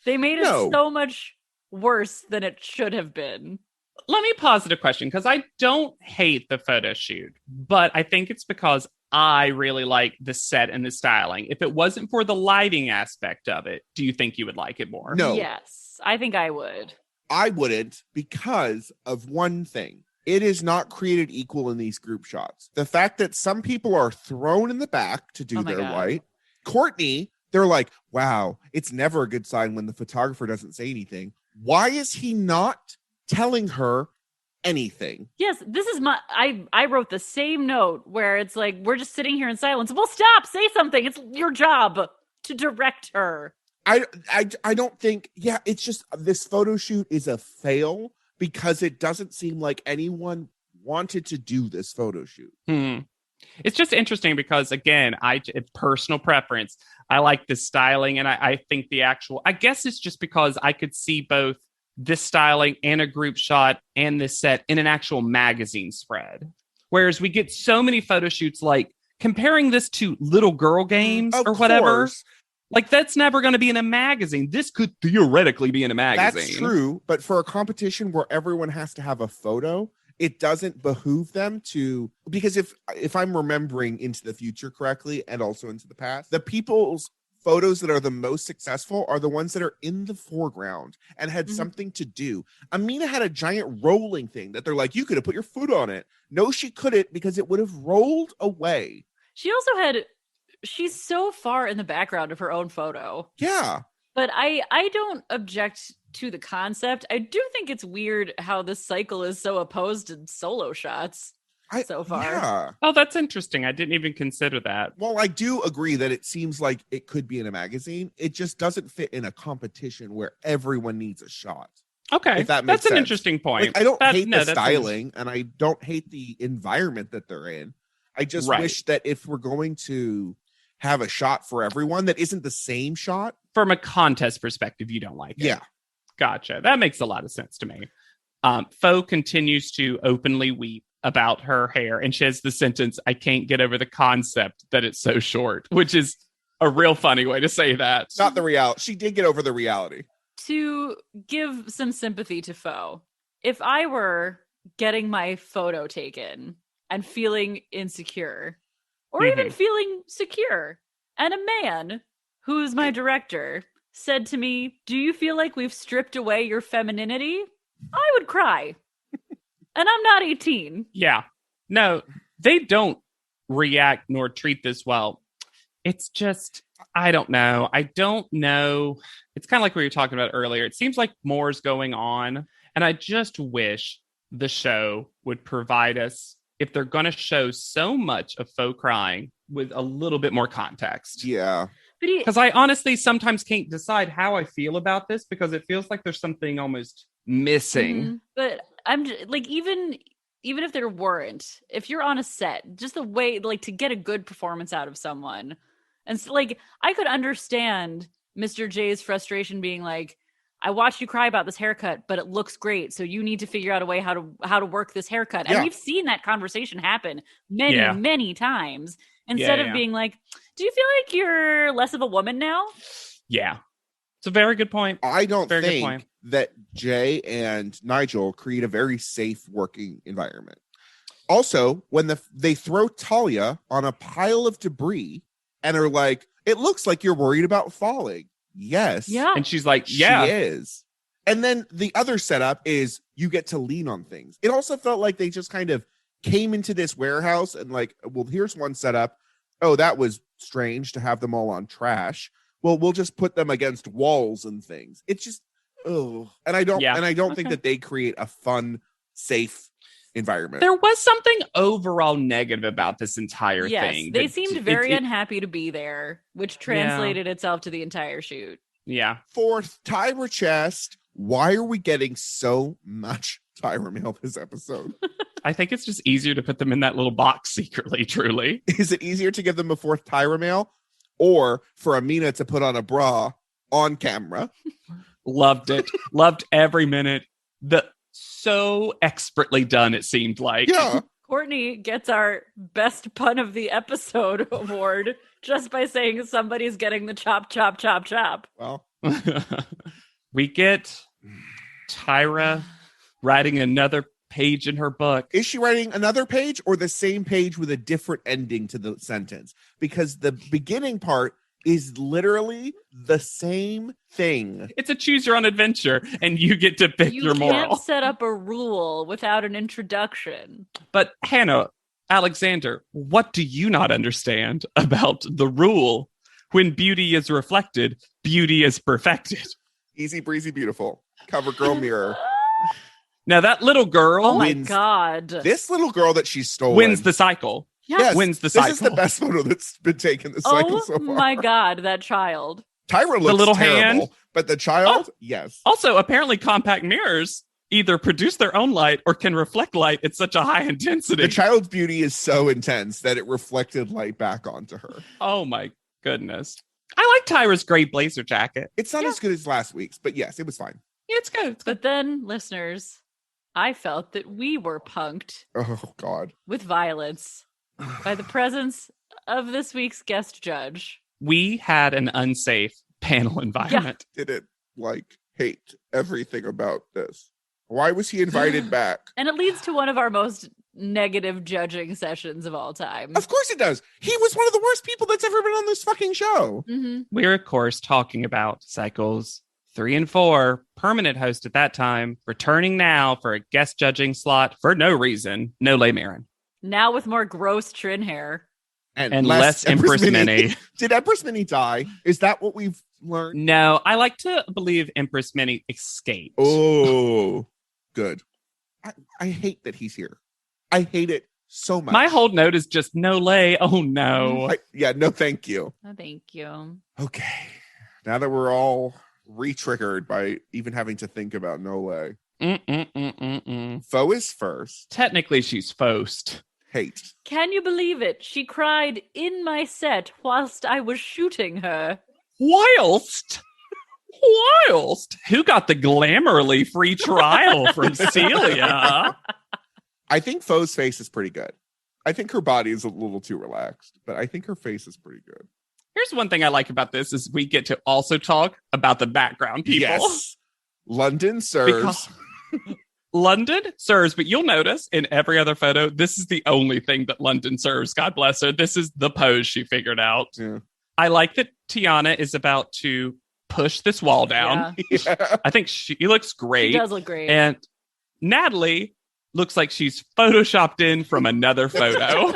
[SPEAKER 2] They made it so much worse than it should have been.
[SPEAKER 3] Let me posit a question, because I don't hate the photo shoot, but I think it's because I really like the set and the styling. If it wasn't for the lighting aspect of it, do you think you would like it more?
[SPEAKER 1] No.
[SPEAKER 2] Yes, I think I would.
[SPEAKER 1] I wouldn't, because of one thing. It is not created equal in these group shots. The fact that some people are thrown in the back to do their light. Courtney, they're like, wow, it's never a good sign when the photographer doesn't say anything. Why is he not telling her anything?
[SPEAKER 2] Yes, this is I wrote the same note where it's like, we're just sitting here in silence. Well, stop, say something. It's your job to direct her.
[SPEAKER 1] I don't think, it's just this photo shoot is a fail because it doesn't seem like anyone wanted to do this photo shoot.
[SPEAKER 3] It's just interesting because, again, it's personal preference. I like the styling, and I think I guess it's just because I could see both this styling and a group shot and this set in an actual magazine spread. Whereas we get so many photo shoots, like comparing this to little girl games or whatever. Like, that's never going to be in a magazine. This could theoretically be in a magazine.
[SPEAKER 1] That's true. But for a competition where everyone has to have a photo, it doesn't behoove them to, because if I'm remembering Into the Future correctly and also Into the Past, the people's photos that are the most successful are the ones that are in the foreground and had something to do. Amina had a giant rolling thing that they're like, you could have put your foot on it. No, she couldn't, because it would have rolled away.
[SPEAKER 2] She also she's so far in the background of her own photo.
[SPEAKER 1] Yeah.
[SPEAKER 2] But I don't object to the concept. I do think it's weird how this cycle is so opposed in solo shots so far.
[SPEAKER 1] Yeah.
[SPEAKER 3] Oh, that's interesting. I didn't even consider that.
[SPEAKER 1] Well, I do agree that it seems like it could be in a magazine. It just doesn't fit in a competition where everyone needs a shot.
[SPEAKER 3] Okay.
[SPEAKER 1] If that makes
[SPEAKER 3] that's
[SPEAKER 1] sense.
[SPEAKER 3] An interesting point.
[SPEAKER 1] Like, I don't hate the styling and I don't hate the environment that they're in. I just wish that if we're going to have a shot for everyone that isn't the same shot.
[SPEAKER 3] From a contest perspective, you don't like it.
[SPEAKER 1] Yeah.
[SPEAKER 3] Gotcha. That makes a lot of sense to me. Fo continues to openly weep about her hair, and she has the sentence, I can't get over the concept that it's so short, which is a real funny way to say that.
[SPEAKER 1] Not the reality. She did get over the reality.
[SPEAKER 2] To give some sympathy to Fo, if I were getting my photo taken and feeling insecure, or even feeling secure, and a man who's my director said to me, do you feel like we've stripped away your femininity? I would cry. And I'm not 18.
[SPEAKER 3] Yeah. No, they don't react nor treat this well. It's just, I don't know. It's kind of like we were talking about earlier. It seems like more is going on. And I just wish the show would provide us, if they're going to show so much of Fo crying, with a little bit more context.
[SPEAKER 1] Yeah.
[SPEAKER 3] Because I honestly sometimes can't decide how I feel about this, because it feels like there's something almost missing.
[SPEAKER 2] But I'm just, like, even if there weren't, if you're on a set, just the way, like, to get a good performance out of someone. And so, like, I could understand Mr. J's frustration being like, I watched you cry about this haircut, but it looks great. So you need to figure out a way how to work this haircut. And we've seen that conversation happen many, many times. Instead
[SPEAKER 3] Yeah,
[SPEAKER 2] of
[SPEAKER 3] yeah.
[SPEAKER 2] being like, do you feel like you're less of a woman now?
[SPEAKER 3] Yeah. It's a very good point.
[SPEAKER 1] I don't
[SPEAKER 3] Very good point.
[SPEAKER 1] think that Jay and Nigel create a very safe working environment. Also, when they throw Talia on a pile of debris and are like, it looks like you're worried about falling. Yes.
[SPEAKER 2] Yeah.
[SPEAKER 3] And she's like,
[SPEAKER 1] She
[SPEAKER 3] yeah.
[SPEAKER 1] is. And then the other setup is you get to lean on things. It also felt like they just kind of came into this warehouse and like, well, here's one setup. Oh, that was strange to have them all on trash. Well, we'll just put them against walls and things. It's just, oh, and I don't think that they create a fun, safe environment.
[SPEAKER 3] There was something overall negative about this entire
[SPEAKER 2] Yes,
[SPEAKER 3] thing.
[SPEAKER 2] they
[SPEAKER 3] that
[SPEAKER 2] seemed very unhappy to be there, which translated itself to the entire shoot.
[SPEAKER 3] Yeah.
[SPEAKER 1] Fourth, Tyra Chest. Why are we getting so much Tyra mail this episode?
[SPEAKER 3] I think it's just easier to put them in that little box secretly, truly.
[SPEAKER 1] Is it easier to give them a fourth Tyra mail or for Amina to put on a bra on camera?
[SPEAKER 3] Loved it. Loved every minute. So expertly done, it seemed like.
[SPEAKER 1] Yeah.
[SPEAKER 2] Courtney gets our best pun of the episode award just by saying somebody's getting the chop, chop, chop, chop.
[SPEAKER 1] Well,
[SPEAKER 3] we get Tyra writing another page in her book.
[SPEAKER 1] Is she writing another page or the same page with a different ending to the sentence? Because the beginning part is literally the same thing.
[SPEAKER 3] It's a choose your own adventure, and you get to pick your moral.
[SPEAKER 2] You can't set up a rule without an introduction.
[SPEAKER 3] But Hannah, Alexander, what do you not understand about the rule? When beauty is reflected, beauty is perfected.
[SPEAKER 1] Easy breezy beautiful. Cover girl mirror.
[SPEAKER 3] Now that little girl
[SPEAKER 2] Oh my God.
[SPEAKER 1] This little girl that she stole
[SPEAKER 3] wins the cycle.
[SPEAKER 2] Yes.
[SPEAKER 3] Wins the cycle.
[SPEAKER 1] This is the best photo that's been taken this cycle so far.
[SPEAKER 2] Oh my God, that child.
[SPEAKER 1] Tyra looks
[SPEAKER 3] the little
[SPEAKER 1] terrible,
[SPEAKER 3] hand.
[SPEAKER 1] But the child, yes.
[SPEAKER 3] Also, apparently compact mirrors either produce their own light or can reflect light at such a high intensity.
[SPEAKER 1] The child's beauty is so intense that it reflected light back onto her.
[SPEAKER 3] Oh my goodness. I like Tyra's gray blazer jacket.
[SPEAKER 1] It's not as good as last week's, but yes, it was fine.
[SPEAKER 3] Yeah, it's good. It's good.
[SPEAKER 2] But then, listeners, I felt that we were punked
[SPEAKER 1] Oh, God.
[SPEAKER 2] with violence by the presence of this week's guest judge.
[SPEAKER 3] We had an unsafe panel environment.
[SPEAKER 1] Didn't hate everything about this. Why was he invited back?
[SPEAKER 2] And it leads to one of our most negative judging sessions of all time.
[SPEAKER 1] Of course it does. He was one of the worst people that's ever been on this fucking show.
[SPEAKER 2] Mm-hmm.
[SPEAKER 3] We're, of course, talking about cycles 3 and 4, permanent host at that time, returning now for a guest judging slot for no reason, Nole Marin.
[SPEAKER 2] Now with more gross Trin hair.
[SPEAKER 3] And less Empress Minnie.
[SPEAKER 1] Did Empress Minnie die? Is that what we've learned?
[SPEAKER 3] No, I like to believe Empress Minnie escaped.
[SPEAKER 1] Oh, good. I hate that he's here. I hate it so much.
[SPEAKER 3] My whole note is just Nole. Oh, no.
[SPEAKER 1] No, thank you.
[SPEAKER 2] Oh, thank you.
[SPEAKER 1] Okay. Now that we're all re-triggered by even having to think about Nole. Foe is first.
[SPEAKER 3] Technically, she's Fost.
[SPEAKER 1] Hate.
[SPEAKER 2] Can you believe it? She cried in my set whilst I was shooting her.
[SPEAKER 3] Whilst? Who got the glamorly free trial from Celia?
[SPEAKER 1] I think Foe's face is pretty good. I think her body is a little too relaxed, but I think her face is pretty good.
[SPEAKER 3] Here's one thing I like about this is we get to also talk about the background people.
[SPEAKER 1] Yes. London serves.
[SPEAKER 3] London serves, but you'll notice in every other photo, this is the only thing that London serves. God bless her. This is the pose she figured out.
[SPEAKER 1] Yeah.
[SPEAKER 3] I like that Tiana is about to push this wall down.
[SPEAKER 1] Yeah.
[SPEAKER 3] I think she looks great.
[SPEAKER 2] She does look great.
[SPEAKER 3] And Natalie looks like she's photoshopped in from another photo.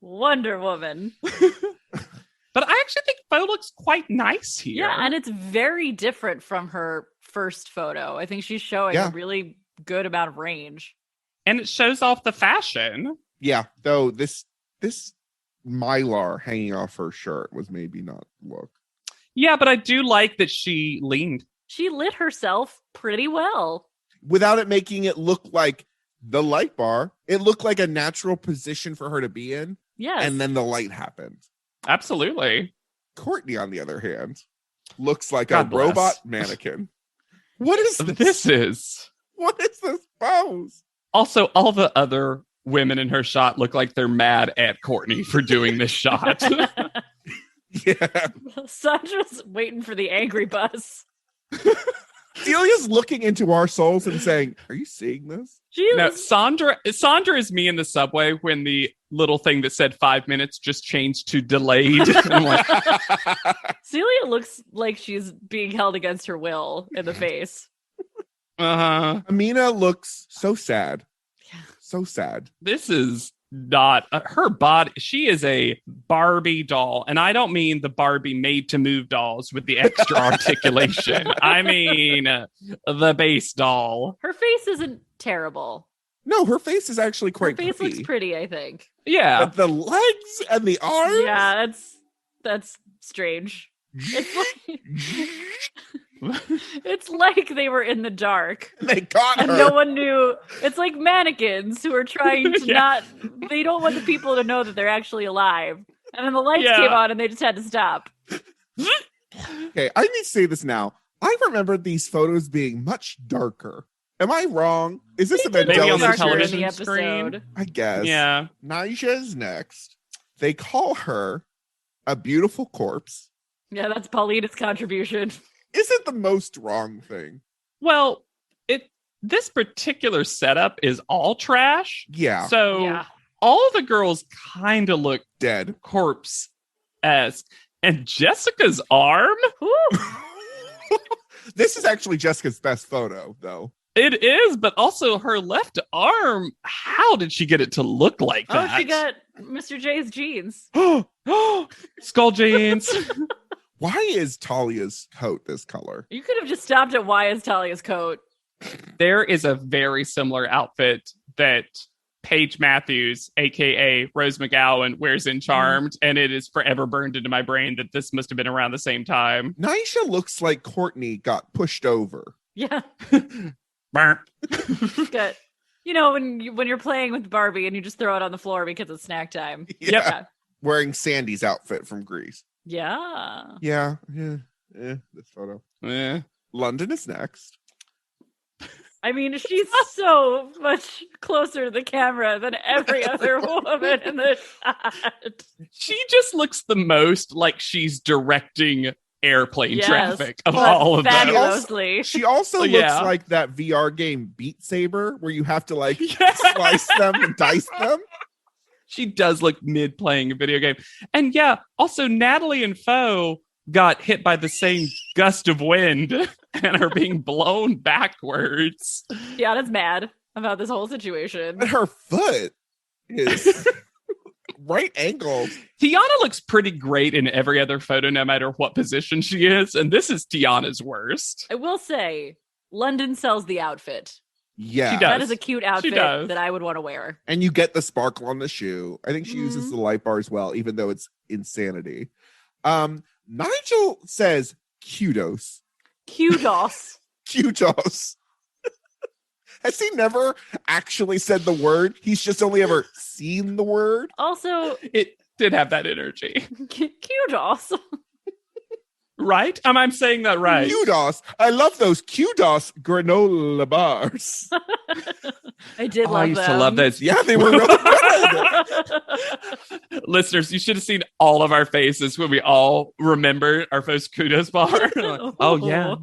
[SPEAKER 2] Wonder Woman.
[SPEAKER 3] But I actually think Foe looks quite nice here.
[SPEAKER 2] Yeah, and it's very different from her first photo. I think she's showing a really good amount of range.
[SPEAKER 3] And it shows off the fashion.
[SPEAKER 1] Yeah, though this mylar hanging off her shirt was maybe not look.
[SPEAKER 3] Yeah, but I do like that she leaned.
[SPEAKER 2] She lit herself pretty well.
[SPEAKER 1] Without it making it look like the light bar, it looked like a natural position for her to be in.
[SPEAKER 2] Yes.
[SPEAKER 1] And then the light happened.
[SPEAKER 3] Absolutely.
[SPEAKER 1] Courtney, on the other hand, looks like
[SPEAKER 3] God
[SPEAKER 1] a
[SPEAKER 3] bless.
[SPEAKER 1] robot mannequin. What is this?
[SPEAKER 3] This is.
[SPEAKER 1] What is this pose?
[SPEAKER 3] Also, all the other women in her shot look like they're mad at Courtney for doing this shot.
[SPEAKER 1] Yeah.
[SPEAKER 2] Sandra's waiting for the angry bus.
[SPEAKER 1] Celia's looking into our souls and saying, "Are you seeing this?"
[SPEAKER 3] No, Sandra is me in the subway when the little thing that said 5 minutes just changed to delayed. I'm like,
[SPEAKER 2] Celia looks like she's being held against her will in the face.
[SPEAKER 1] Amina looks so sad.
[SPEAKER 2] Yeah.
[SPEAKER 1] So sad.
[SPEAKER 3] This is not her body. She is a Barbie doll. And I don't mean the Barbie made to move dolls with the extra articulation. I mean the base doll.
[SPEAKER 2] Her face isn't terrible.
[SPEAKER 1] No, her face is actually quite
[SPEAKER 2] Her face
[SPEAKER 1] pretty.
[SPEAKER 2] looks pretty, I think.
[SPEAKER 3] Yeah.
[SPEAKER 1] But the legs and the arms?
[SPEAKER 2] Yeah, that's strange. It's like they were in the dark.
[SPEAKER 1] They caught her.
[SPEAKER 2] And no one knew. It's like mannequins who are trying to they don't want the people to know that they're actually alive. And then the lights came on and they just had to stop.
[SPEAKER 1] Okay, I need to say this now. I remember these photos being much darker. Am I wrong? Is this a
[SPEAKER 3] Mandela
[SPEAKER 1] on the
[SPEAKER 3] television screen?
[SPEAKER 1] I guess.
[SPEAKER 3] Yeah.
[SPEAKER 1] Nyjah's next. They call her a beautiful corpse.
[SPEAKER 2] Yeah, that's Paulina's contribution.
[SPEAKER 1] Isn't the most wrong thing.
[SPEAKER 3] Well, this particular setup is all trash.
[SPEAKER 1] Yeah.
[SPEAKER 3] So all of the girls kind of look
[SPEAKER 1] dead,
[SPEAKER 3] corpse-esque. And Jessica's arm?
[SPEAKER 1] This is actually Jessica's best photo, though.
[SPEAKER 3] It is, but also her left arm. How did she get it to look like that?
[SPEAKER 2] Oh, she got Mr. J's jeans.
[SPEAKER 3] Skull jeans.
[SPEAKER 1] Why is Talia's coat this color?
[SPEAKER 2] You could have just stopped at why is Talia's coat.
[SPEAKER 3] There is a very similar outfit that Paige Matthews, aka Rose McGowan, wears in Charmed, and it is forever burned into my brain that this must have been around the same time.
[SPEAKER 1] Nyjah looks like Courtney got pushed over.
[SPEAKER 2] Yeah.
[SPEAKER 3] Burnt.
[SPEAKER 2] Good. You know, when you're playing with Barbie and you just throw it on the floor because it's snack time.
[SPEAKER 1] Yeah. Wearing Sandy's outfit from Grease.
[SPEAKER 2] Yeah.
[SPEAKER 1] Yeah. This photo.
[SPEAKER 3] Yeah.
[SPEAKER 1] London is next.
[SPEAKER 2] I mean, she's so much closer to the camera than every other woman in the shot.
[SPEAKER 3] She just looks the most like she's directing airplane traffic of all of them.
[SPEAKER 1] She also looks like that VR game Beat Saber, where you have to like slice them and dice them.
[SPEAKER 3] She does look mid playing a video game. And also Natalie and Foe got hit by the same gust of wind and are being blown backwards.
[SPEAKER 2] Tiana's mad about this whole situation.
[SPEAKER 1] But her foot is right angled.
[SPEAKER 3] Tiana looks pretty great in every other photo, no matter what position she is. And this is Tiana's worst.
[SPEAKER 2] I will say, London sells the outfit.
[SPEAKER 1] Yeah.
[SPEAKER 3] She does.
[SPEAKER 2] That is a cute outfit that I would want to wear.
[SPEAKER 1] And you get the sparkle on the shoe. I think she uses the light bars well, even though it's insanity. Nigel says Kudos.
[SPEAKER 2] Kudos.
[SPEAKER 1] Kudos. Has he never actually said the word? He's just only ever seen the word.
[SPEAKER 2] Also,
[SPEAKER 3] it did have that energy.
[SPEAKER 2] Kudos.
[SPEAKER 3] Right? I'm saying that right.
[SPEAKER 1] Kudos. I love those Kudos granola bars.
[SPEAKER 2] I did love them.
[SPEAKER 3] I used to love those.
[SPEAKER 1] Yeah, they were really good.
[SPEAKER 3] Listeners, you should have seen all of our faces when we all remember our first Kudos bar. Oh, yeah.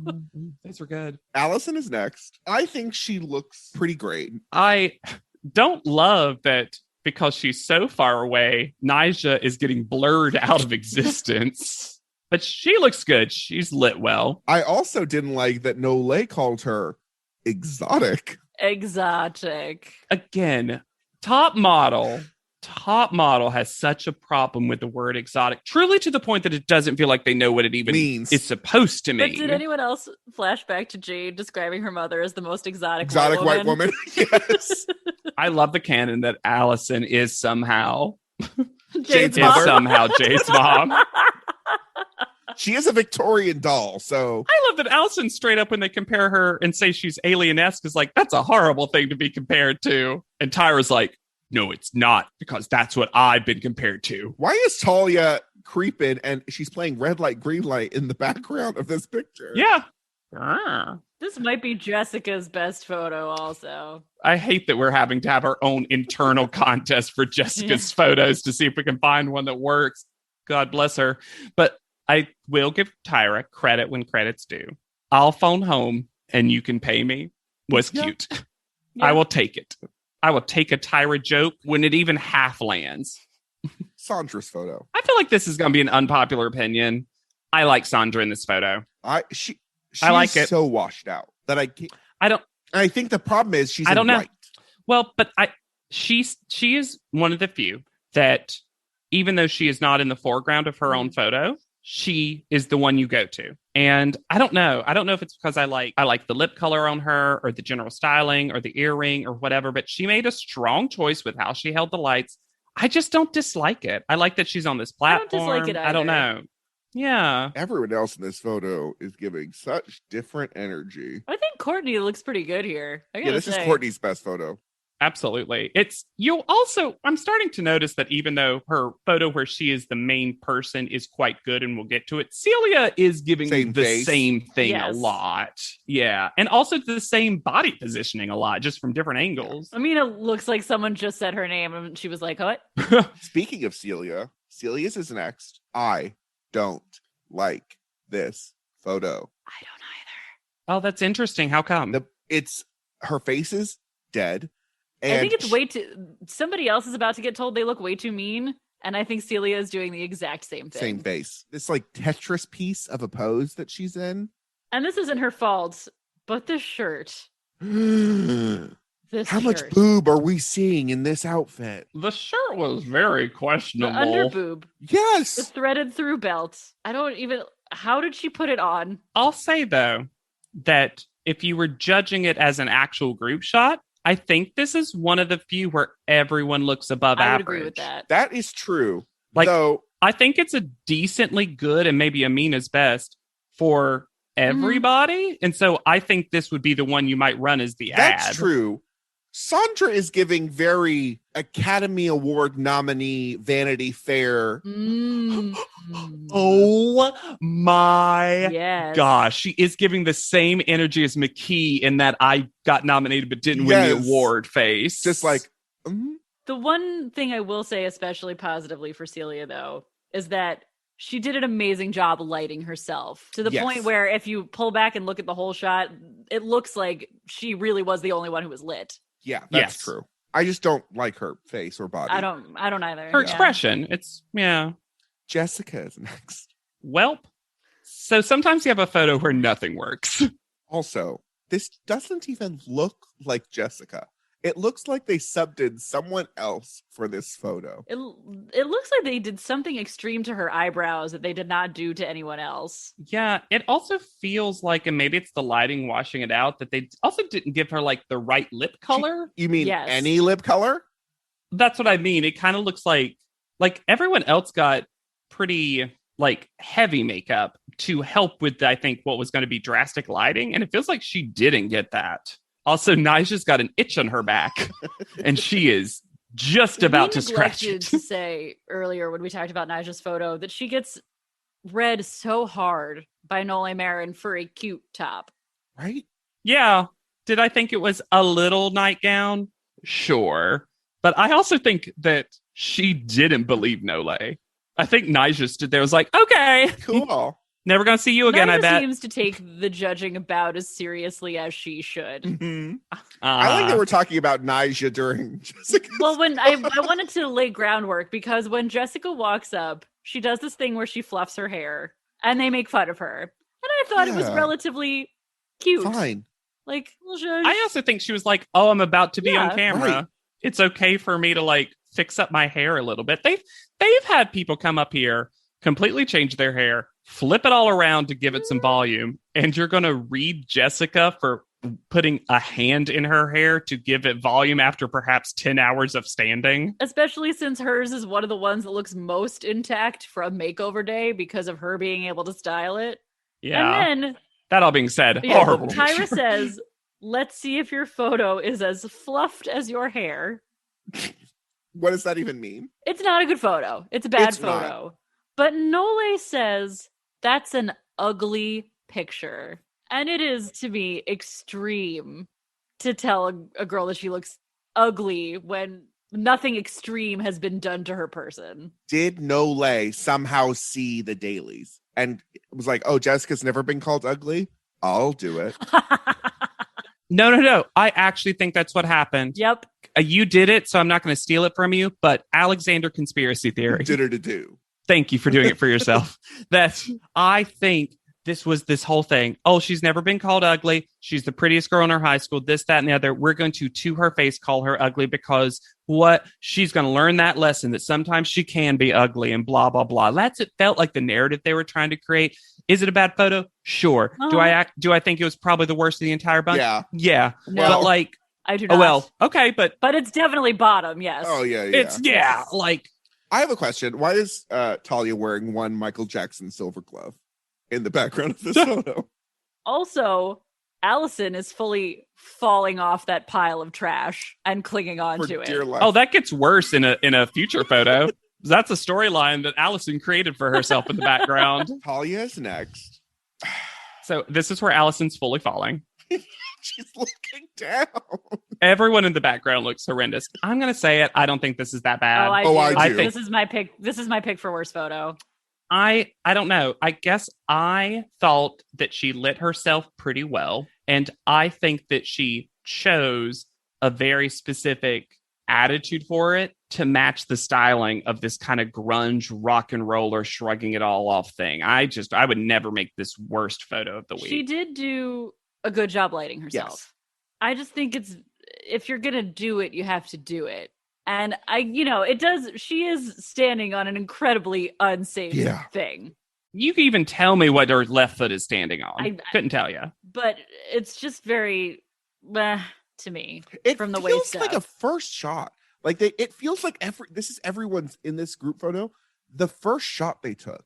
[SPEAKER 3] Those were good.
[SPEAKER 1] Allison is next. I think she looks pretty great.
[SPEAKER 3] I don't love that because she's so far away, Nyjah is getting blurred out of existence. But she looks good. She's lit well.
[SPEAKER 1] I also didn't like that Nole called her exotic.
[SPEAKER 2] Exotic.
[SPEAKER 3] Again, top model has such a problem with the word exotic, truly to the point that it doesn't feel like they know what it even
[SPEAKER 1] means.
[SPEAKER 3] It's supposed to mean.
[SPEAKER 2] But did anyone else flash back to Jade describing her mother as the most exotic
[SPEAKER 1] white woman? Yes.
[SPEAKER 3] I love the canon that Allison is somehow
[SPEAKER 2] Jade's mom.
[SPEAKER 3] somehow Jade's mom.
[SPEAKER 1] She is a Victorian doll, so...
[SPEAKER 3] I love that Allison straight up when they compare her and say she's alien-esque is like, that's a horrible thing to be compared to. And Tyra's like, no, it's not, because that's what I've been compared to.
[SPEAKER 1] Why is Talia creeping and she's playing red light, green light in the background of this picture?
[SPEAKER 3] Yeah.
[SPEAKER 2] This might be Jessica's best photo also.
[SPEAKER 3] I hate that we're having to have our own internal contest for Jessica's photos to see if we can find one that works. God bless her. But I will give Tyra credit when credit's due. I'll phone home and you can pay me was cute. Yeah. I will take it. I will take a Tyra joke when it even half lands.
[SPEAKER 1] Sandra's photo.
[SPEAKER 3] I feel like this is going to be an unpopular opinion. I like Sandra in this photo.
[SPEAKER 1] She
[SPEAKER 3] I like it.
[SPEAKER 1] So washed out that I can't. I think the problem is she's.
[SPEAKER 3] I don't know.
[SPEAKER 1] White.
[SPEAKER 3] Well, but she is one of the few that, even though she is not in the foreground of her own photo, she is the one you go to. And I don't know. I don't know if it's because I like the lip color on her, or the general styling, or the earring, or whatever. But she made a strong choice with how she held the lights. I just don't dislike it. I like that she's on this platform.
[SPEAKER 2] I don't dislike it either.
[SPEAKER 3] I don't know. Yeah.
[SPEAKER 1] Everyone else in this photo is giving such different energy.
[SPEAKER 2] I think Courtney looks pretty good here.
[SPEAKER 1] This is Courtney's best photo.
[SPEAKER 3] Absolutely. I'm starting to notice that even though her photo where she is the main person is quite good, and we'll get to it, Celia is giving the same thing a lot. Yeah. And also the same body positioning a lot, just from different angles.
[SPEAKER 2] I mean, it looks like someone just said her name and she was like, what?
[SPEAKER 1] Speaking of Celia's is next. I don't like this photo.
[SPEAKER 2] I don't either.
[SPEAKER 3] Oh, that's interesting. How come?
[SPEAKER 1] Her face is dead. And
[SPEAKER 2] I think it's way too. Somebody else is about to get told they look way too mean, and I think Celia is doing the exact same thing.
[SPEAKER 1] Same face. This like Tetris piece of a pose that she's in.
[SPEAKER 2] And this isn't her fault, but this shirt.
[SPEAKER 1] How much boob are we seeing in this outfit?
[SPEAKER 3] The shirt was very questionable.
[SPEAKER 2] The under boob.
[SPEAKER 1] Yes.
[SPEAKER 2] The threaded through belt. How did she put it on?
[SPEAKER 3] I'll say though that if you were judging it as an actual group shot, I think this is one of the few where everyone looks above average.
[SPEAKER 2] I would agree with that.
[SPEAKER 1] That is true.
[SPEAKER 3] I think it's a decently good and maybe Amina's best for everybody. And so I think this would be the one you might run as the ad.
[SPEAKER 1] That's true. Sandra is giving very Academy Award nominee Vanity Fair.
[SPEAKER 3] Oh my gosh. She is giving the same energy as McKee in that I got nominated but didn't win the award face.
[SPEAKER 1] Just like,
[SPEAKER 2] The one thing I will say especially positively for Celia, though, is that she did an amazing job lighting herself to the point where if you pull back and look at the whole shot, it looks like she really was the only one who was lit.
[SPEAKER 1] Yeah, that's true. I just don't like her face or body.
[SPEAKER 2] I don't either.
[SPEAKER 3] Her expression. It's
[SPEAKER 1] Jessica is next.
[SPEAKER 3] Welp. So sometimes you have a photo where nothing works.
[SPEAKER 1] Also, this doesn't even look like Jessica. It looks like they subbed in someone else for this photo.
[SPEAKER 2] It looks like they did something extreme to her eyebrows that they did not do to anyone else.
[SPEAKER 3] Yeah, it also feels like, and maybe it's the lighting washing it out, that they also didn't give her like the right lip color.
[SPEAKER 1] You mean any lip color?
[SPEAKER 3] That's what I mean. It kind of looks like everyone else got pretty like heavy makeup to help with, I think, what was going to be drastic lighting. And it feels like she didn't get that. Also, Nija's got an itch on her back, and she is just about to scratch it.
[SPEAKER 2] To say earlier when we talked about Nija's photo that she gets read so hard by Nole Marin for a cute top.
[SPEAKER 1] Right?
[SPEAKER 3] Yeah. Did I think it was a little nightgown? Sure. But I also think that she didn't believe Nole. I think Nija stood there and was like, okay,
[SPEAKER 1] cool.
[SPEAKER 3] Never gonna see you again,
[SPEAKER 2] Nija
[SPEAKER 3] I bet.
[SPEAKER 2] Seems to take the judging about as seriously as she should.
[SPEAKER 1] Mm-hmm. I like that we're talking about Nija during Jessica.
[SPEAKER 2] Well, when I wanted to lay groundwork, because when Jessica walks up, she does this thing where she fluffs her hair and they make fun of her. And I thought it was relatively cute.
[SPEAKER 1] Fine.
[SPEAKER 2] Like,
[SPEAKER 3] I also think she was like, oh, I'm about to be on camera. Right. It's okay for me to like fix up my hair a little bit. They've had people come up here, completely change their hair, flip it all around to give it some volume, and you're going to read Jessica for putting a hand in her hair to give it volume after perhaps 10 hours of standing.
[SPEAKER 2] Especially since hers is one of the ones that looks most intact from makeover day because of her being able to style it.
[SPEAKER 3] Yeah.
[SPEAKER 2] And then,
[SPEAKER 3] that all being said, horrible.
[SPEAKER 2] Tyra says, let's see if your photo is as fluffed as your hair.
[SPEAKER 1] What does that even mean?
[SPEAKER 2] It's not a good photo. It's a bad photo. Not. But Nole says, that's an ugly picture. And it is, to me, extreme to tell a girl that she looks ugly when nothing extreme has been done to her person.
[SPEAKER 1] Did Nole somehow see the dailies and was like, oh, Jessica's never been called ugly? I'll do it.
[SPEAKER 3] No. I actually think that's what happened.
[SPEAKER 2] Yep.
[SPEAKER 3] You did it, so I'm not going to steal it from you, but Alexander conspiracy theory.
[SPEAKER 1] Did her to do.
[SPEAKER 3] Thank you for doing it for yourself. I think this was this whole thing. Oh, she's never been called ugly. She's the prettiest girl in her high school, this, that, and the other. We're going to her face, call her ugly because what? She's going to learn that lesson that sometimes she can be ugly and blah, blah, blah. It felt like the narrative they were trying to create. Is it a bad photo? Sure. Do I think it was probably the worst of the entire bunch?
[SPEAKER 1] Yeah.
[SPEAKER 2] No.
[SPEAKER 3] But like,
[SPEAKER 2] I do not.
[SPEAKER 3] Oh, well, okay, but
[SPEAKER 2] it's definitely bottom, yes.
[SPEAKER 1] Oh, yeah.
[SPEAKER 3] It's, like.
[SPEAKER 1] I have a question. Why is Talia wearing one Michael Jackson silver glove in the background of this photo?
[SPEAKER 2] Also, Allison is fully falling off that pile of trash and clinging on to it.
[SPEAKER 1] Life.
[SPEAKER 3] Oh, that gets worse in a future photo. That's a storyline that Allison created for herself in the background.
[SPEAKER 1] Talia is next.
[SPEAKER 3] So this is where Allison's fully falling.
[SPEAKER 1] She's looking down.
[SPEAKER 3] Everyone in the background looks horrendous. I'm going to say it. I don't think this is that bad.
[SPEAKER 2] I do.
[SPEAKER 1] I do.
[SPEAKER 2] This is my pick. This is my pick for worst photo.
[SPEAKER 3] I don't know. I guess I thought that she lit herself pretty well. And I think that she chose a very specific attitude for it to match the styling of this kind of grunge rock and roller shrugging it all off thing. I would never make this worst photo of the week.
[SPEAKER 2] She did do a good job lighting herself.
[SPEAKER 1] Yes.
[SPEAKER 2] I just think if you're going to do it, you have to do it. And she is standing on an incredibly unsafe thing.
[SPEAKER 3] You can even tell me what her left foot is standing on. I couldn't tell you.
[SPEAKER 2] But it's just very, to me, from the
[SPEAKER 1] waist up. It feels like a first shot. Like it feels like this is everyone's in this group photo. The first shot they took.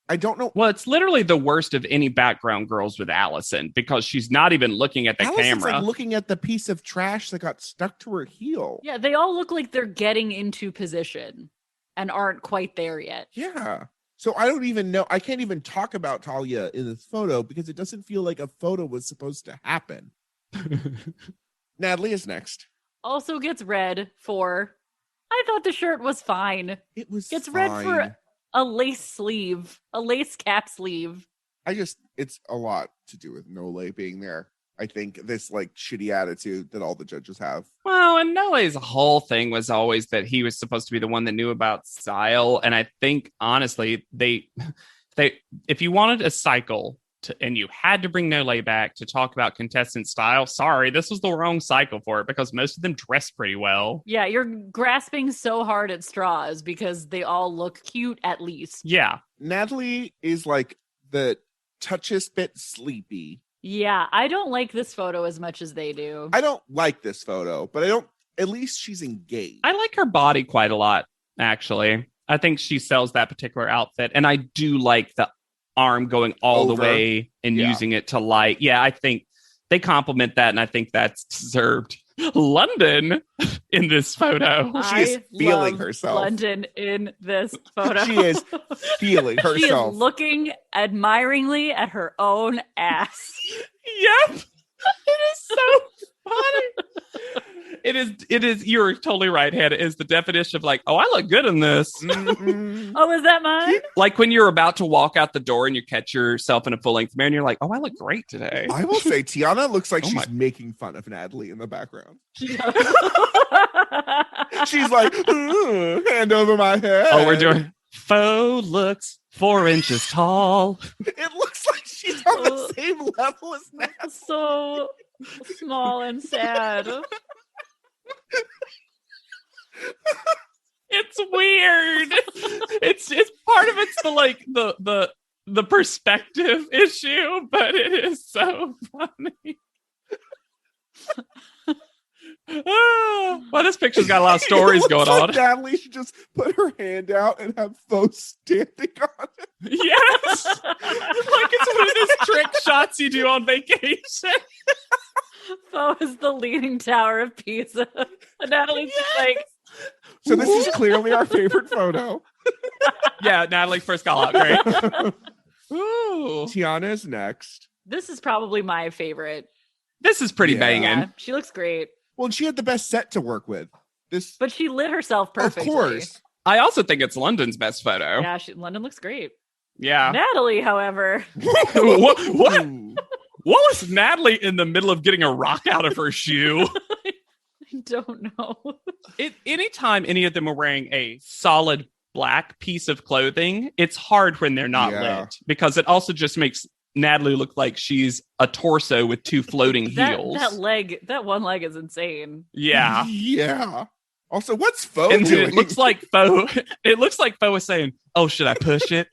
[SPEAKER 1] I don't know.
[SPEAKER 3] Well, it's literally the worst of any background girls with Allison because she's not even looking at the camera.
[SPEAKER 1] Like looking at the piece of trash that got stuck to her heel.
[SPEAKER 2] Yeah, they all look like they're getting into position and aren't quite there yet.
[SPEAKER 1] Yeah. So I don't even know. I can't even talk about Talia in this photo because it doesn't feel like a photo was supposed to happen. Natalie is next.
[SPEAKER 2] Also gets red for, I thought the shirt was fine.
[SPEAKER 1] It was
[SPEAKER 2] Gets
[SPEAKER 1] fine.
[SPEAKER 2] red for a lace sleeve, a lace cap sleeve.
[SPEAKER 1] It's a lot to do with Nole being there. I think this like shitty attitude that all the judges have.
[SPEAKER 3] Well, and Nole's whole thing was always that he was supposed to be the one that knew about style. And I think honestly, they if you wanted a cycle and you had to bring Nole back to talk about contestant style, sorry, this was the wrong cycle for it because most of them dress pretty well.
[SPEAKER 2] Yeah, you're grasping so hard at straws because they all look cute at least.
[SPEAKER 3] Yeah.
[SPEAKER 1] Natalie is like the touchiest bit sleepy.
[SPEAKER 2] Yeah, I don't like this photo as much as they do.
[SPEAKER 1] I don't like this photo, but at least she's engaged.
[SPEAKER 3] I like her body quite a lot, actually. I think she sells that particular outfit. And I do like the arm going all the way and using it to light. Yeah, I think they compliment that, and I think that's deserved. London in this photo.
[SPEAKER 1] She is feeling herself.
[SPEAKER 2] London in this photo.
[SPEAKER 1] She is feeling herself.
[SPEAKER 2] She is looking admiringly at her own ass.
[SPEAKER 3] Yep. It is so funny. It is, you're totally right, Hannah. It is the definition of like, oh, I look good in this.
[SPEAKER 1] Mm-hmm.
[SPEAKER 2] Oh, is that mine?
[SPEAKER 3] Like when you're about to walk out the door and you catch yourself in a full-length mirror and you're like, oh, I look great today.
[SPEAKER 1] I will say, Tiana looks like she's making fun of Natalie in the background. She's like, hand over my head.
[SPEAKER 3] Oh, we're doing faux looks 4 inches tall.
[SPEAKER 1] It looks like she's on the same level as Natalie.
[SPEAKER 2] So small and sad.
[SPEAKER 3] It's weird. It's part of it's the like the perspective issue, but it is so funny. Well, this picture's got a lot of stories going on.
[SPEAKER 1] Natalie should just put her hand out and have faux standing on it.
[SPEAKER 3] Yes, like it's one of those trick shots you do on vacation.
[SPEAKER 2] Faux is the leaning tower of Pisa. Natalie's just like.
[SPEAKER 1] So this is clearly our favorite photo.
[SPEAKER 3] Yeah, Natalie first call out. Great. Ooh.
[SPEAKER 1] Tiana is next.
[SPEAKER 2] This is probably my favorite.
[SPEAKER 3] This is pretty
[SPEAKER 1] Yeah.
[SPEAKER 3] banging.
[SPEAKER 2] Yeah, she looks great.
[SPEAKER 1] Well, and she had the best set to work with.
[SPEAKER 2] But she lit herself perfectly.
[SPEAKER 1] Of course.
[SPEAKER 3] I also think it's London's best photo.
[SPEAKER 2] Yeah, London looks great.
[SPEAKER 3] Yeah.
[SPEAKER 2] Natalie, however.
[SPEAKER 3] what?
[SPEAKER 1] Ooh.
[SPEAKER 3] What was Natalie in the middle of getting a rock out of her shoe?
[SPEAKER 2] I don't know.
[SPEAKER 3] Anytime any of them are wearing a solid black piece of clothing, it's hard when they're not lit because it also just makes Natalie look like she's a torso with two floating heels.
[SPEAKER 2] That one leg is insane.
[SPEAKER 3] Yeah.
[SPEAKER 1] Yeah. Also, what's Fo
[SPEAKER 3] And
[SPEAKER 1] doing?
[SPEAKER 3] it looks like Fo is saying, "Oh, should I push it?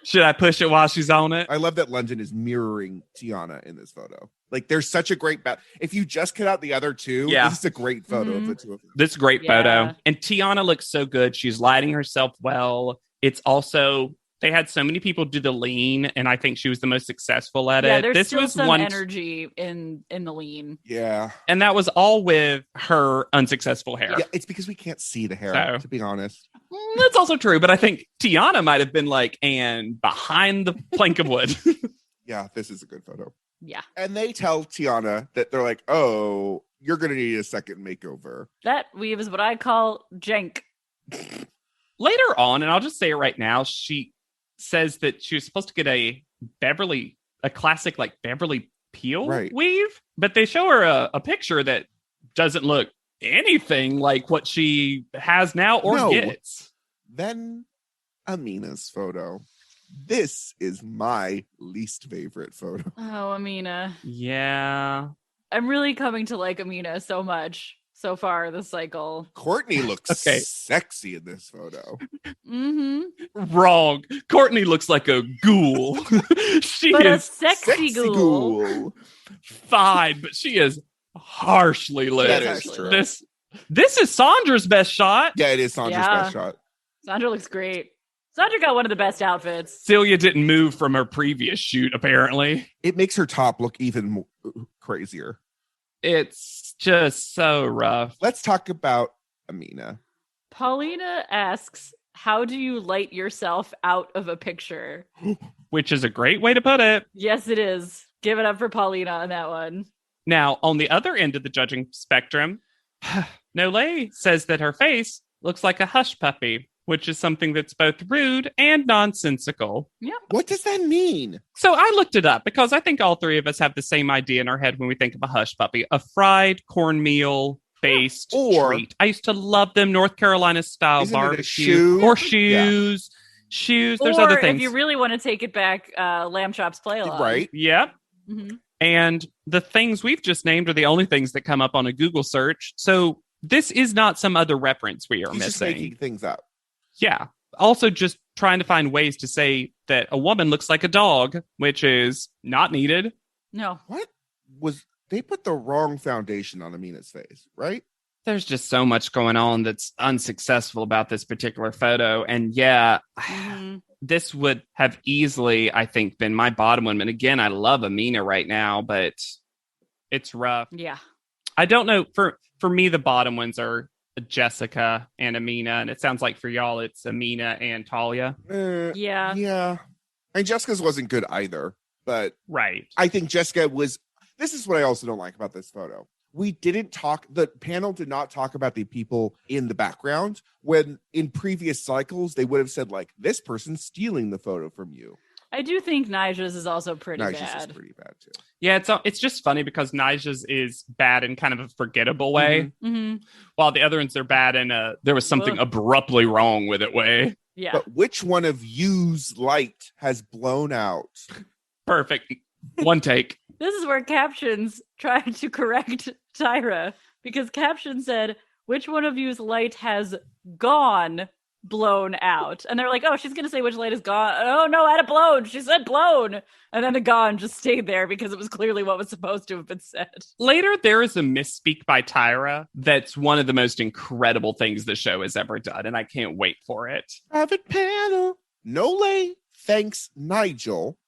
[SPEAKER 3] Should I push it while she's on it?"
[SPEAKER 1] I love that London is mirroring Tiana in this photo. Like, there's such a great if you just cut out the other two, this is a great photo of the two of them.
[SPEAKER 3] This is a great photo. And Tiana looks so good. She's lighting herself well. It's also, they had so many people do the lean, and I think she was the most successful at it.
[SPEAKER 2] There's
[SPEAKER 3] this
[SPEAKER 2] still
[SPEAKER 3] was
[SPEAKER 2] some
[SPEAKER 3] one
[SPEAKER 2] energy in the lean.
[SPEAKER 1] Yeah.
[SPEAKER 3] And that was all with her unsuccessful hair.
[SPEAKER 1] Yeah, it's because we can't see the hair, to be honest.
[SPEAKER 3] That's also true, but I think Tiana might have been like, and behind the plank of wood.
[SPEAKER 1] Yeah, this is a good photo.
[SPEAKER 2] Yeah.
[SPEAKER 1] And they tell Tiana that they're like, oh, you're going to need a second makeover.
[SPEAKER 2] That weave is what I call jank.
[SPEAKER 3] Later on, and I'll just say it right now, she says that she was supposed to get a classic like Beverly Peel weave, but they show her a picture that doesn't look anything like what she has now or gets.
[SPEAKER 1] Then Amina's photo. This is my least favorite photo.
[SPEAKER 2] Oh, Amina.
[SPEAKER 3] Yeah.
[SPEAKER 2] I'm really coming to like Amina so much so far this cycle.
[SPEAKER 1] Courtney looks sexy in this photo.
[SPEAKER 3] Wrong. Courtney looks like a ghoul. She
[SPEAKER 2] but
[SPEAKER 3] is
[SPEAKER 2] a sexy ghoul.
[SPEAKER 3] Fine, but she is harshly lit.
[SPEAKER 1] That is true.
[SPEAKER 3] This is Sandra's best shot.
[SPEAKER 1] Yeah, it is Sandra's best shot.
[SPEAKER 2] Sandra looks great. Sandra got one of the best outfits.
[SPEAKER 3] Celia didn't move from her previous shoot, apparently.
[SPEAKER 1] It makes her top look even more crazier.
[SPEAKER 3] It's just so rough.
[SPEAKER 1] Let's talk about Amina.
[SPEAKER 2] Paulina asks, how do you light yourself out of a picture?
[SPEAKER 3] Which is a great way to put it.
[SPEAKER 2] Yes, it is. Give it up for Paulina on that one.
[SPEAKER 3] Now, on the other end of the judging spectrum, Nole says that her face looks like a hush puppy, which is something that's both rude and nonsensical.
[SPEAKER 2] Yeah.
[SPEAKER 1] What does that mean?
[SPEAKER 3] So I looked it up because I think all three of us have the same idea in our head when we think of a hush puppy, a fried cornmeal based treat. I used to love them, North Carolina style barbecue or shoes. Shoes. There's other things.
[SPEAKER 2] If you really want to take it back, lamb chops play along.
[SPEAKER 1] Right.
[SPEAKER 3] Yep.
[SPEAKER 2] Mm-hmm.
[SPEAKER 3] And the things we've just named are the only things that come up on a Google search. So this is not some other reference we are
[SPEAKER 1] He's
[SPEAKER 3] missing.
[SPEAKER 1] just making things up.
[SPEAKER 3] Yeah. Also just trying to find ways to say that a woman looks like a dog, which is not needed.
[SPEAKER 2] No.
[SPEAKER 1] What was they put the wrong foundation on Amina's face, right?
[SPEAKER 3] There's just so much going on that's unsuccessful about this particular photo. And yeah, this would have easily, I think, been my bottom one. And again, I love Amina right now, but it's rough.
[SPEAKER 2] Yeah.
[SPEAKER 3] I don't know. For me, the bottom ones are Jessica and Amina. And it sounds like for y'all, it's Amina and Talia.
[SPEAKER 2] Yeah.
[SPEAKER 1] Yeah. And Jessica's wasn't good either. But
[SPEAKER 3] right.
[SPEAKER 1] I think Jessica was... This is what I also don't like about this photo. We didn't talk, the panel did not talk about the people in the background when in previous cycles, they would have said like, this person's stealing the photo from you.
[SPEAKER 2] I do think Nija's is also pretty bad.
[SPEAKER 1] Nija's is pretty bad too.
[SPEAKER 3] Yeah, it's just funny because Nija's is bad in kind of a forgettable way, while the other ones are bad in there was something abruptly wrong with it way.
[SPEAKER 2] Yeah.
[SPEAKER 1] But which one of you's light has blown out?
[SPEAKER 3] Perfect. One take.
[SPEAKER 2] This is where Captions tried to correct Tyra because Caption said, which one of you's light has gone blown out? And they're like, oh, she's going to say which light is gone. Oh, no, I had a blown. She said blown. And then the gone just stayed there because it was clearly what was supposed to have been said.
[SPEAKER 3] Later, there is a misspeak by Tyra that's one of the most incredible things the show has ever done. And I can't wait for it.
[SPEAKER 1] Private panel. Nole thanks Nigel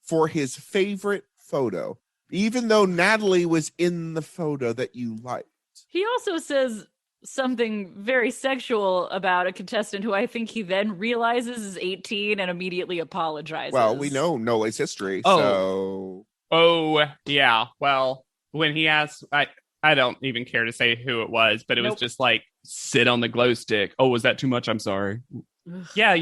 [SPEAKER 1] for his favorite photo, even though Natalie was in the photo that you liked.
[SPEAKER 2] He also says something very sexual about a contestant who I think he then realizes is 18 and immediately apologizes.
[SPEAKER 1] Well, we know Nole's history, so...
[SPEAKER 3] Oh, yeah. Well, when he asked, I don't even care to say who it was, but it was just like, sit on the glow stick. Oh, was that too much? I'm sorry. Yeah,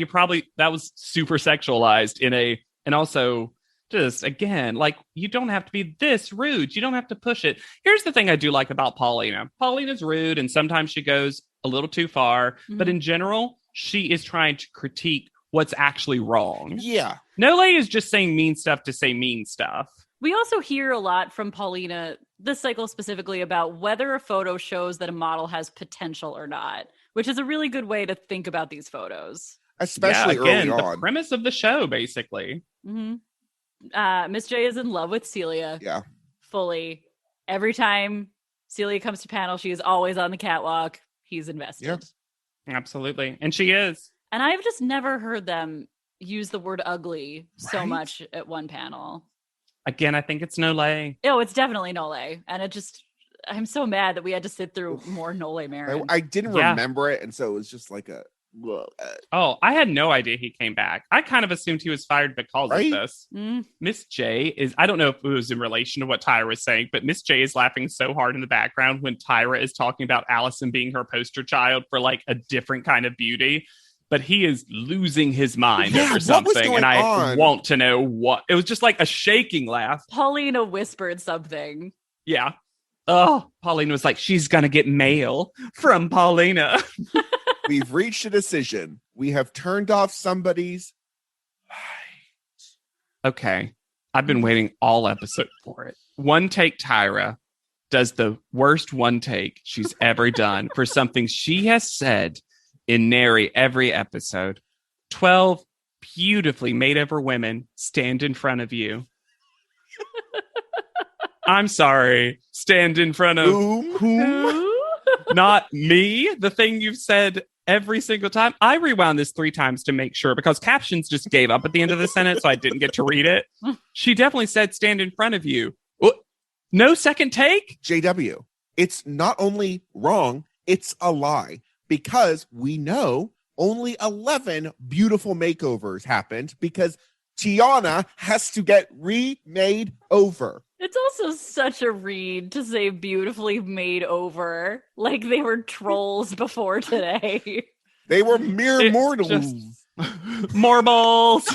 [SPEAKER 3] that was super sexualized and also just, again, like, you don't have to be this rude. You don't have to push it. Here's the thing I do like about Paulina. Paulina's rude, and sometimes she goes a little too far, but in general, she is trying to critique what's actually wrong.
[SPEAKER 1] Yeah.
[SPEAKER 3] Nole is just saying mean stuff to say mean stuff.
[SPEAKER 2] We also hear a lot from Paulina this cycle specifically about whether a photo shows that a model has potential or not, which is a really good way to think about these photos.
[SPEAKER 1] Especially early on.
[SPEAKER 3] The premise of the show, basically.
[SPEAKER 2] Miss J is in love with Celia.
[SPEAKER 1] Yeah.
[SPEAKER 2] Fully. Every time Celia comes to panel, she is always on the catwalk. He's invested.
[SPEAKER 1] Yeah.
[SPEAKER 3] Absolutely. And she is. And
[SPEAKER 2] I've just never heard them use the word ugly so much at one panel.
[SPEAKER 3] Again, I think it's Nole.
[SPEAKER 2] Oh, it's definitely Nole. And I'm so mad that we had to sit through more Nole Marin.
[SPEAKER 1] I didn't remember it, and so it was just like a...
[SPEAKER 3] I had no idea he came back. I kind of assumed he was fired because of this. Miss J is, I don't know if it was in relation to what Tyra was saying, but Miss J is laughing so hard in the background when Tyra is talking about Allison being her poster child for like a different kind of beauty. But he is losing his mind over something, and I want to know what. It was just like a shaking laugh.
[SPEAKER 2] Paulina whispered something.
[SPEAKER 3] Yeah. Oh, Paulina was like, she's going to get mail from Paulina.
[SPEAKER 1] We've reached a decision. We have turned off somebody's light.
[SPEAKER 3] Okay. I've been waiting all episode for it. One take Tyra does the worst one take she's ever done for something she has said in nary every episode. 12 beautifully made over women stand in front of you. I'm sorry. Stand in front of whom? Not me. The thing you've said every single time. I rewound this 3 times to make sure because captions just gave up at the end of the sentence, so I didn't get to read it. She definitely said stand in front of you. No second take?
[SPEAKER 1] JW, it's not only wrong, it's a lie. Because we know only 11 beautiful makeovers happened because Tiana has to get remade over.
[SPEAKER 2] It's also such a read to say beautifully made over. Like they were trolls before today.
[SPEAKER 1] They were mere mortals.
[SPEAKER 3] Marbles.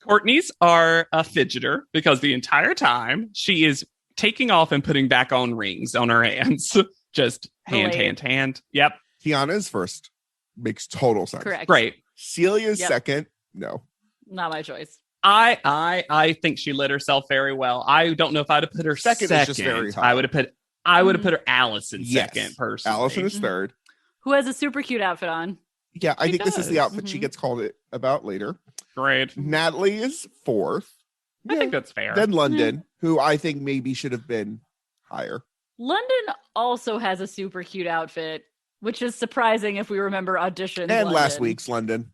[SPEAKER 3] Courtney's are a fidgeter because the entire time she is taking off and putting back on rings on her hands. Just hand. Yep.
[SPEAKER 1] Tiana's first. Makes total sense.
[SPEAKER 2] Correct.
[SPEAKER 3] Great.
[SPEAKER 1] Celia's second. No.
[SPEAKER 2] Not my choice.
[SPEAKER 3] I think she lit herself very well. I don't know if I'd have put her second.
[SPEAKER 1] Is just very high.
[SPEAKER 3] I would have put her Allison second, personally.
[SPEAKER 1] Allison is third.
[SPEAKER 2] Who has a super cute outfit on.
[SPEAKER 1] Yeah, I think this is the outfit she gets called about later.
[SPEAKER 3] Great.
[SPEAKER 1] Natalie is fourth.
[SPEAKER 3] I think that's fair.
[SPEAKER 1] Then London, who I think maybe should have been higher.
[SPEAKER 2] London also has a super cute outfit, which is surprising if we remember auditions.
[SPEAKER 1] And London. Last week's London.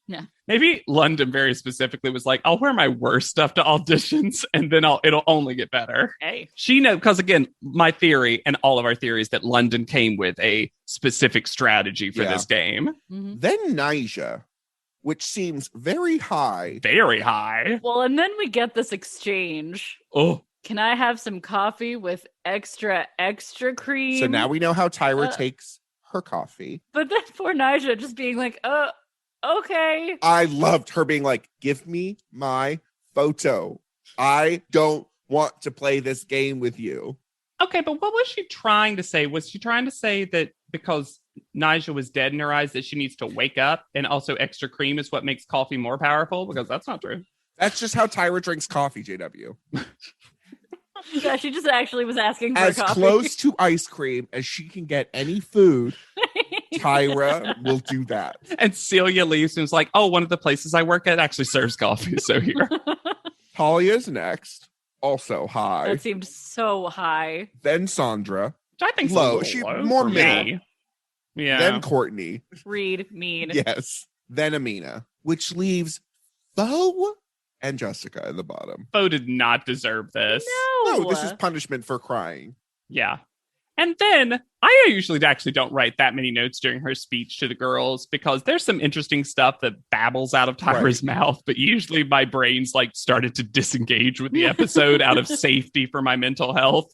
[SPEAKER 2] Yeah.
[SPEAKER 3] Maybe London very specifically was like, I'll wear my worst stuff to auditions and then it'll only get better.
[SPEAKER 2] Hey.
[SPEAKER 3] She knows, because again, my theory and all of our theories that London came with a specific strategy for this game.
[SPEAKER 2] Mm-hmm.
[SPEAKER 1] Then Nyjah, which seems very high.
[SPEAKER 3] Very high.
[SPEAKER 2] Well, and then we get this exchange.
[SPEAKER 3] Oh.
[SPEAKER 2] Can I have some coffee with extra cream?
[SPEAKER 1] So now we know how Tyra takes her coffee.
[SPEAKER 2] But then poor Nyjah just being like, okay.
[SPEAKER 1] I loved her being like, give me my photo. I don't want to play this game with you.
[SPEAKER 3] Okay, but what was she trying to say? Was she trying to say that because Nyjah was dead in her eyes that she needs to wake up and also extra cream is what makes coffee more powerful? Because that's not true.
[SPEAKER 1] That's just how Tyra drinks coffee, JW.
[SPEAKER 2] Yeah, she just actually was asking for
[SPEAKER 1] as
[SPEAKER 2] coffee.
[SPEAKER 1] Close to ice cream as she can get any food. Tyra will do that.
[SPEAKER 3] And Celia leaves and is like, oh, one of the places I work at actually serves coffee. So here.
[SPEAKER 1] Talia's next. Also high.
[SPEAKER 2] That seemed so high.
[SPEAKER 1] Then Sandra.
[SPEAKER 3] Which I think
[SPEAKER 1] low. She
[SPEAKER 3] low
[SPEAKER 1] more
[SPEAKER 3] for
[SPEAKER 1] middle.
[SPEAKER 3] me. Yeah.
[SPEAKER 1] Then Courtney.
[SPEAKER 2] Reed, mean.
[SPEAKER 1] Yes. Then Amina. Which leaves Bo and Jessica at the bottom.
[SPEAKER 3] Bo did not deserve this.
[SPEAKER 2] No,
[SPEAKER 1] this is punishment for crying.
[SPEAKER 3] Yeah. And then I usually actually don't write that many notes during her speech to the girls because there's some interesting stuff that babbles out of Tyra's mouth, but usually my brain's like started to disengage with the episode out of safety for my mental health.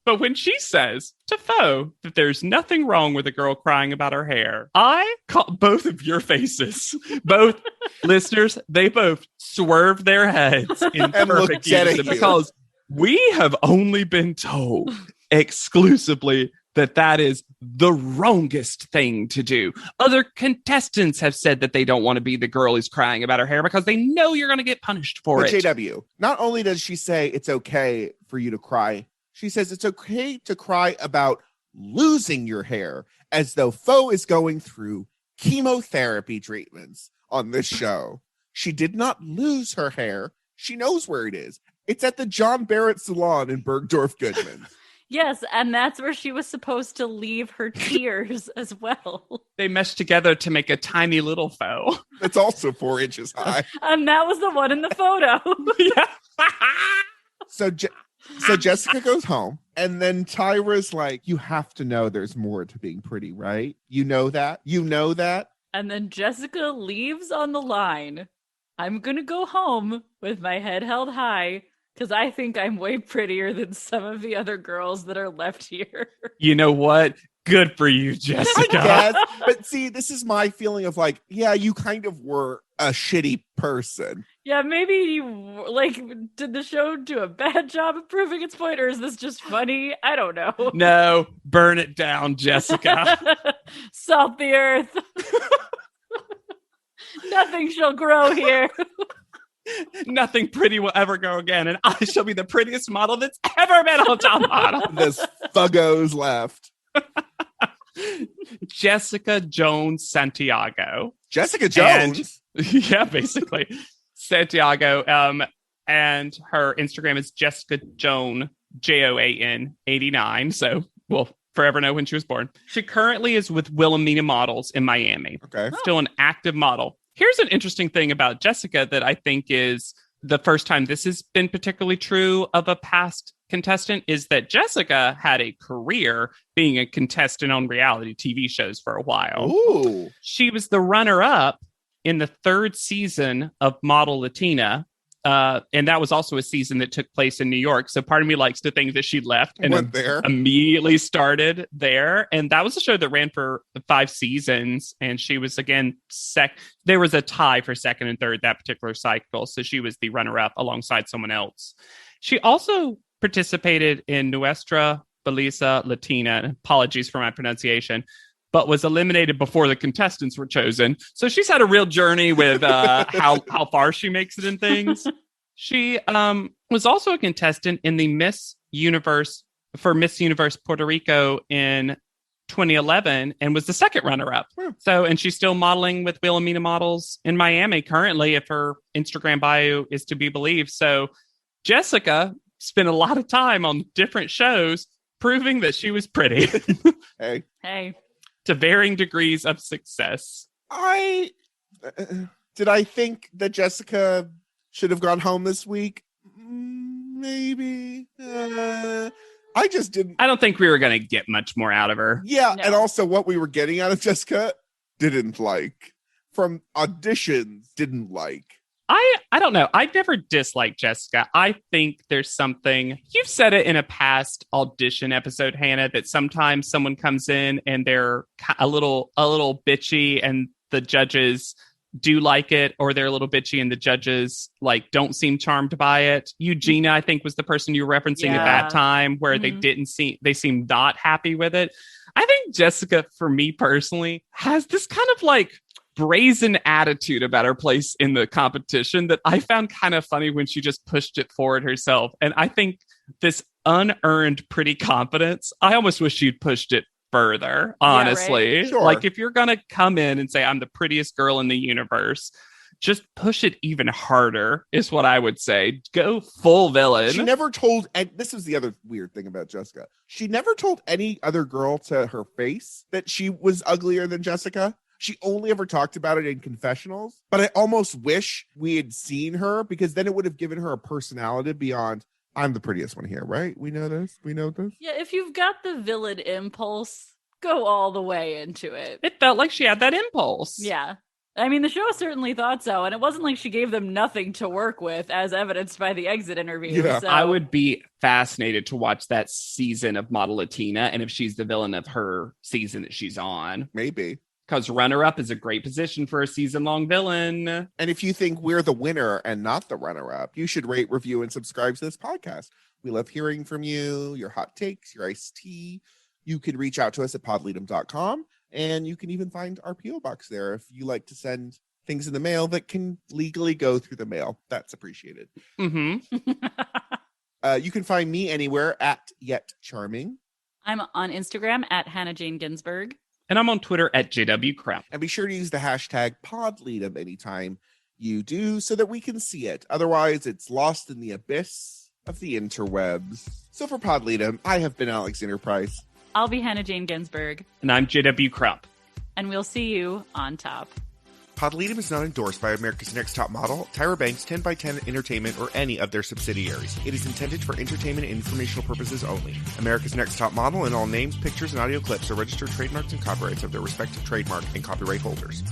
[SPEAKER 3] But when she says to Fo that there's nothing wrong with a girl crying about her hair, I caught both of your faces, both listeners, they both swerved their heads in perfect unison because we have only been told exclusively that is the wrongest thing to do. Other contestants have said that they don't want to be the girl who's crying about her hair because they know you're going to get punished for it.
[SPEAKER 1] JW, not only does she say it's okay for you to cry, she says it's okay to cry about losing your hair, as though Fo is going through chemotherapy treatments on this show. She did not lose her hair. She knows where it is. It's at the John Barrett Salon in Bergdorf Goodman.
[SPEAKER 2] Yes, and that's where she was supposed to leave her tears as well.
[SPEAKER 3] They meshed together to make a tiny little Fo.
[SPEAKER 1] It's also 4 inches high.
[SPEAKER 2] And that was the one in the photo.
[SPEAKER 1] So Jessica goes home, and then Tyra's like, you have to know there's more to being pretty, right? You know that? You know that?
[SPEAKER 2] And then Jessica leaves on the line. I'm going to go home with my head held high because I think I'm way prettier than some of the other girls that are left here.
[SPEAKER 3] You know what? Good for you, Jessica.
[SPEAKER 1] Yes, but see, this is my feeling of like, yeah, you kind of were a shitty person.
[SPEAKER 2] Yeah, maybe you, did the show do a bad job of proving its point, or is this just funny? I don't know.
[SPEAKER 3] No, burn it down, Jessica.
[SPEAKER 2] Salt the earth. Nothing shall grow here.
[SPEAKER 3] Nothing pretty will ever go again, and I shall be the prettiest model that's ever been on Top Model.
[SPEAKER 1] This fuggo's left.
[SPEAKER 3] Jessica Jones Santiago.
[SPEAKER 1] Jessica Jones?
[SPEAKER 3] Yeah, basically. Santiago. And her Instagram is Jessica Joan, Joan 89. So we'll forever know when she was born. She currently is with Wilhelmina Models in Miami.
[SPEAKER 1] Okay.
[SPEAKER 3] Still an active model. Here's an interesting thing about Jessica that I think is the first time this has been particularly true of a past contestant is that Jessica had a career being a contestant on reality TV shows for a while.
[SPEAKER 1] Ooh.
[SPEAKER 3] She was the runner-up in the 3rd season of Model Latina. And that was also a season that took place in New York. So part of me likes to think that she left and
[SPEAKER 1] went there,
[SPEAKER 3] immediately started there. And that was a show that ran for 5 seasons. And she was, again, there was a tie for 2nd and 3rd that particular cycle. So she was the runner-up alongside someone else. She also participated in Nuestra Belleza Latina. Apologies for my pronunciation. But was eliminated before the contestants were chosen. So she's had a real journey with how far she makes it in things. She was also a contestant in the Miss Universe Puerto Rico in 2011 and was the 2nd runner-up. So, and she's still modeling with Wilhelmina Models in Miami currently, if her Instagram bio is to be believed. So Jessica spent a lot of time on different shows proving that she was pretty.
[SPEAKER 1] Hey.
[SPEAKER 3] To varying degrees of success.
[SPEAKER 1] Did I think that Jessica should have gone home this week? Maybe. I just didn't.
[SPEAKER 3] I don't think we were going to get much more out of her.
[SPEAKER 1] Yeah, no. And also what we were getting out of Jessica, didn't like. From auditions, didn't like.
[SPEAKER 3] I don't know. I never disliked Jessica. I think there's something, you've said it in a past audition episode, Hannah, that sometimes someone comes in and they're a little bitchy and the judges do like it, or they're a little bitchy and the judges don't seem charmed by it. Eugenia, I think, was the person you were referencing at that time where they seemed not happy with it. I think Jessica, for me personally, has this kind of brazen attitude about her place in the competition that I found kind of funny when she just pushed it forward herself. And I think this unearned pretty confidence, I almost wish she'd pushed it further, honestly.
[SPEAKER 2] Yeah, right?
[SPEAKER 1] Sure.
[SPEAKER 3] If you're going to come in and say, I'm the prettiest girl in the universe, just push it even harder is what I would say. Go full villain.
[SPEAKER 1] She never told, and this is the other weird thing about Jessica. She never told any other girl to her face that she was uglier than Jessica. She only ever talked about it in confessionals, but I almost wish we had seen her because then it would have given her a personality beyond, I'm the prettiest one here, right? We know this.
[SPEAKER 2] Yeah, if you've got the villain impulse, go all the way into it.
[SPEAKER 3] It felt like she had that impulse.
[SPEAKER 2] Yeah. I mean, the show certainly thought so, and it wasn't like she gave them nothing to work with, as evidenced by the exit interview.
[SPEAKER 1] Yeah.
[SPEAKER 2] So.
[SPEAKER 3] I would be fascinated to watch that season of Model Latina, and if she's the villain of her season that she's on.
[SPEAKER 1] Maybe.
[SPEAKER 3] Because runner-up is a great position for a season-long villain.
[SPEAKER 1] And if you think we're the winner and not the runner-up, you should rate, review, and subscribe to this podcast. We love hearing from you, your hot takes, your iced tea. You can reach out to us at podleadum.com, and you can even find our P.O. box there if you like to send things in the mail that can legally go through the mail. That's appreciated.
[SPEAKER 3] Mm-hmm.
[SPEAKER 1] You can find me anywhere at Yet Charming.
[SPEAKER 2] I'm on Instagram at Hannah Jane Ginsburg.
[SPEAKER 3] And I'm on Twitter at JWCrap.
[SPEAKER 1] And be sure to use the hashtag PodLeadum anytime you do so that we can see it. Otherwise, it's lost in the abyss of the interwebs. So for PodLeadum, I have been Alexander Price.
[SPEAKER 2] I'll be Hannah Jane Ginsburg.
[SPEAKER 3] And I'm JWCrap.
[SPEAKER 2] And we'll see you on top.
[SPEAKER 1] PodLeadum is not endorsed by America's Next Top Model, Tyra Banks, 10x10 Entertainment, or any of their subsidiaries. It is intended for entertainment and informational purposes only. America's Next Top Model and all names, pictures, and audio clips are registered trademarks and copyrights of their respective trademark and copyright holders.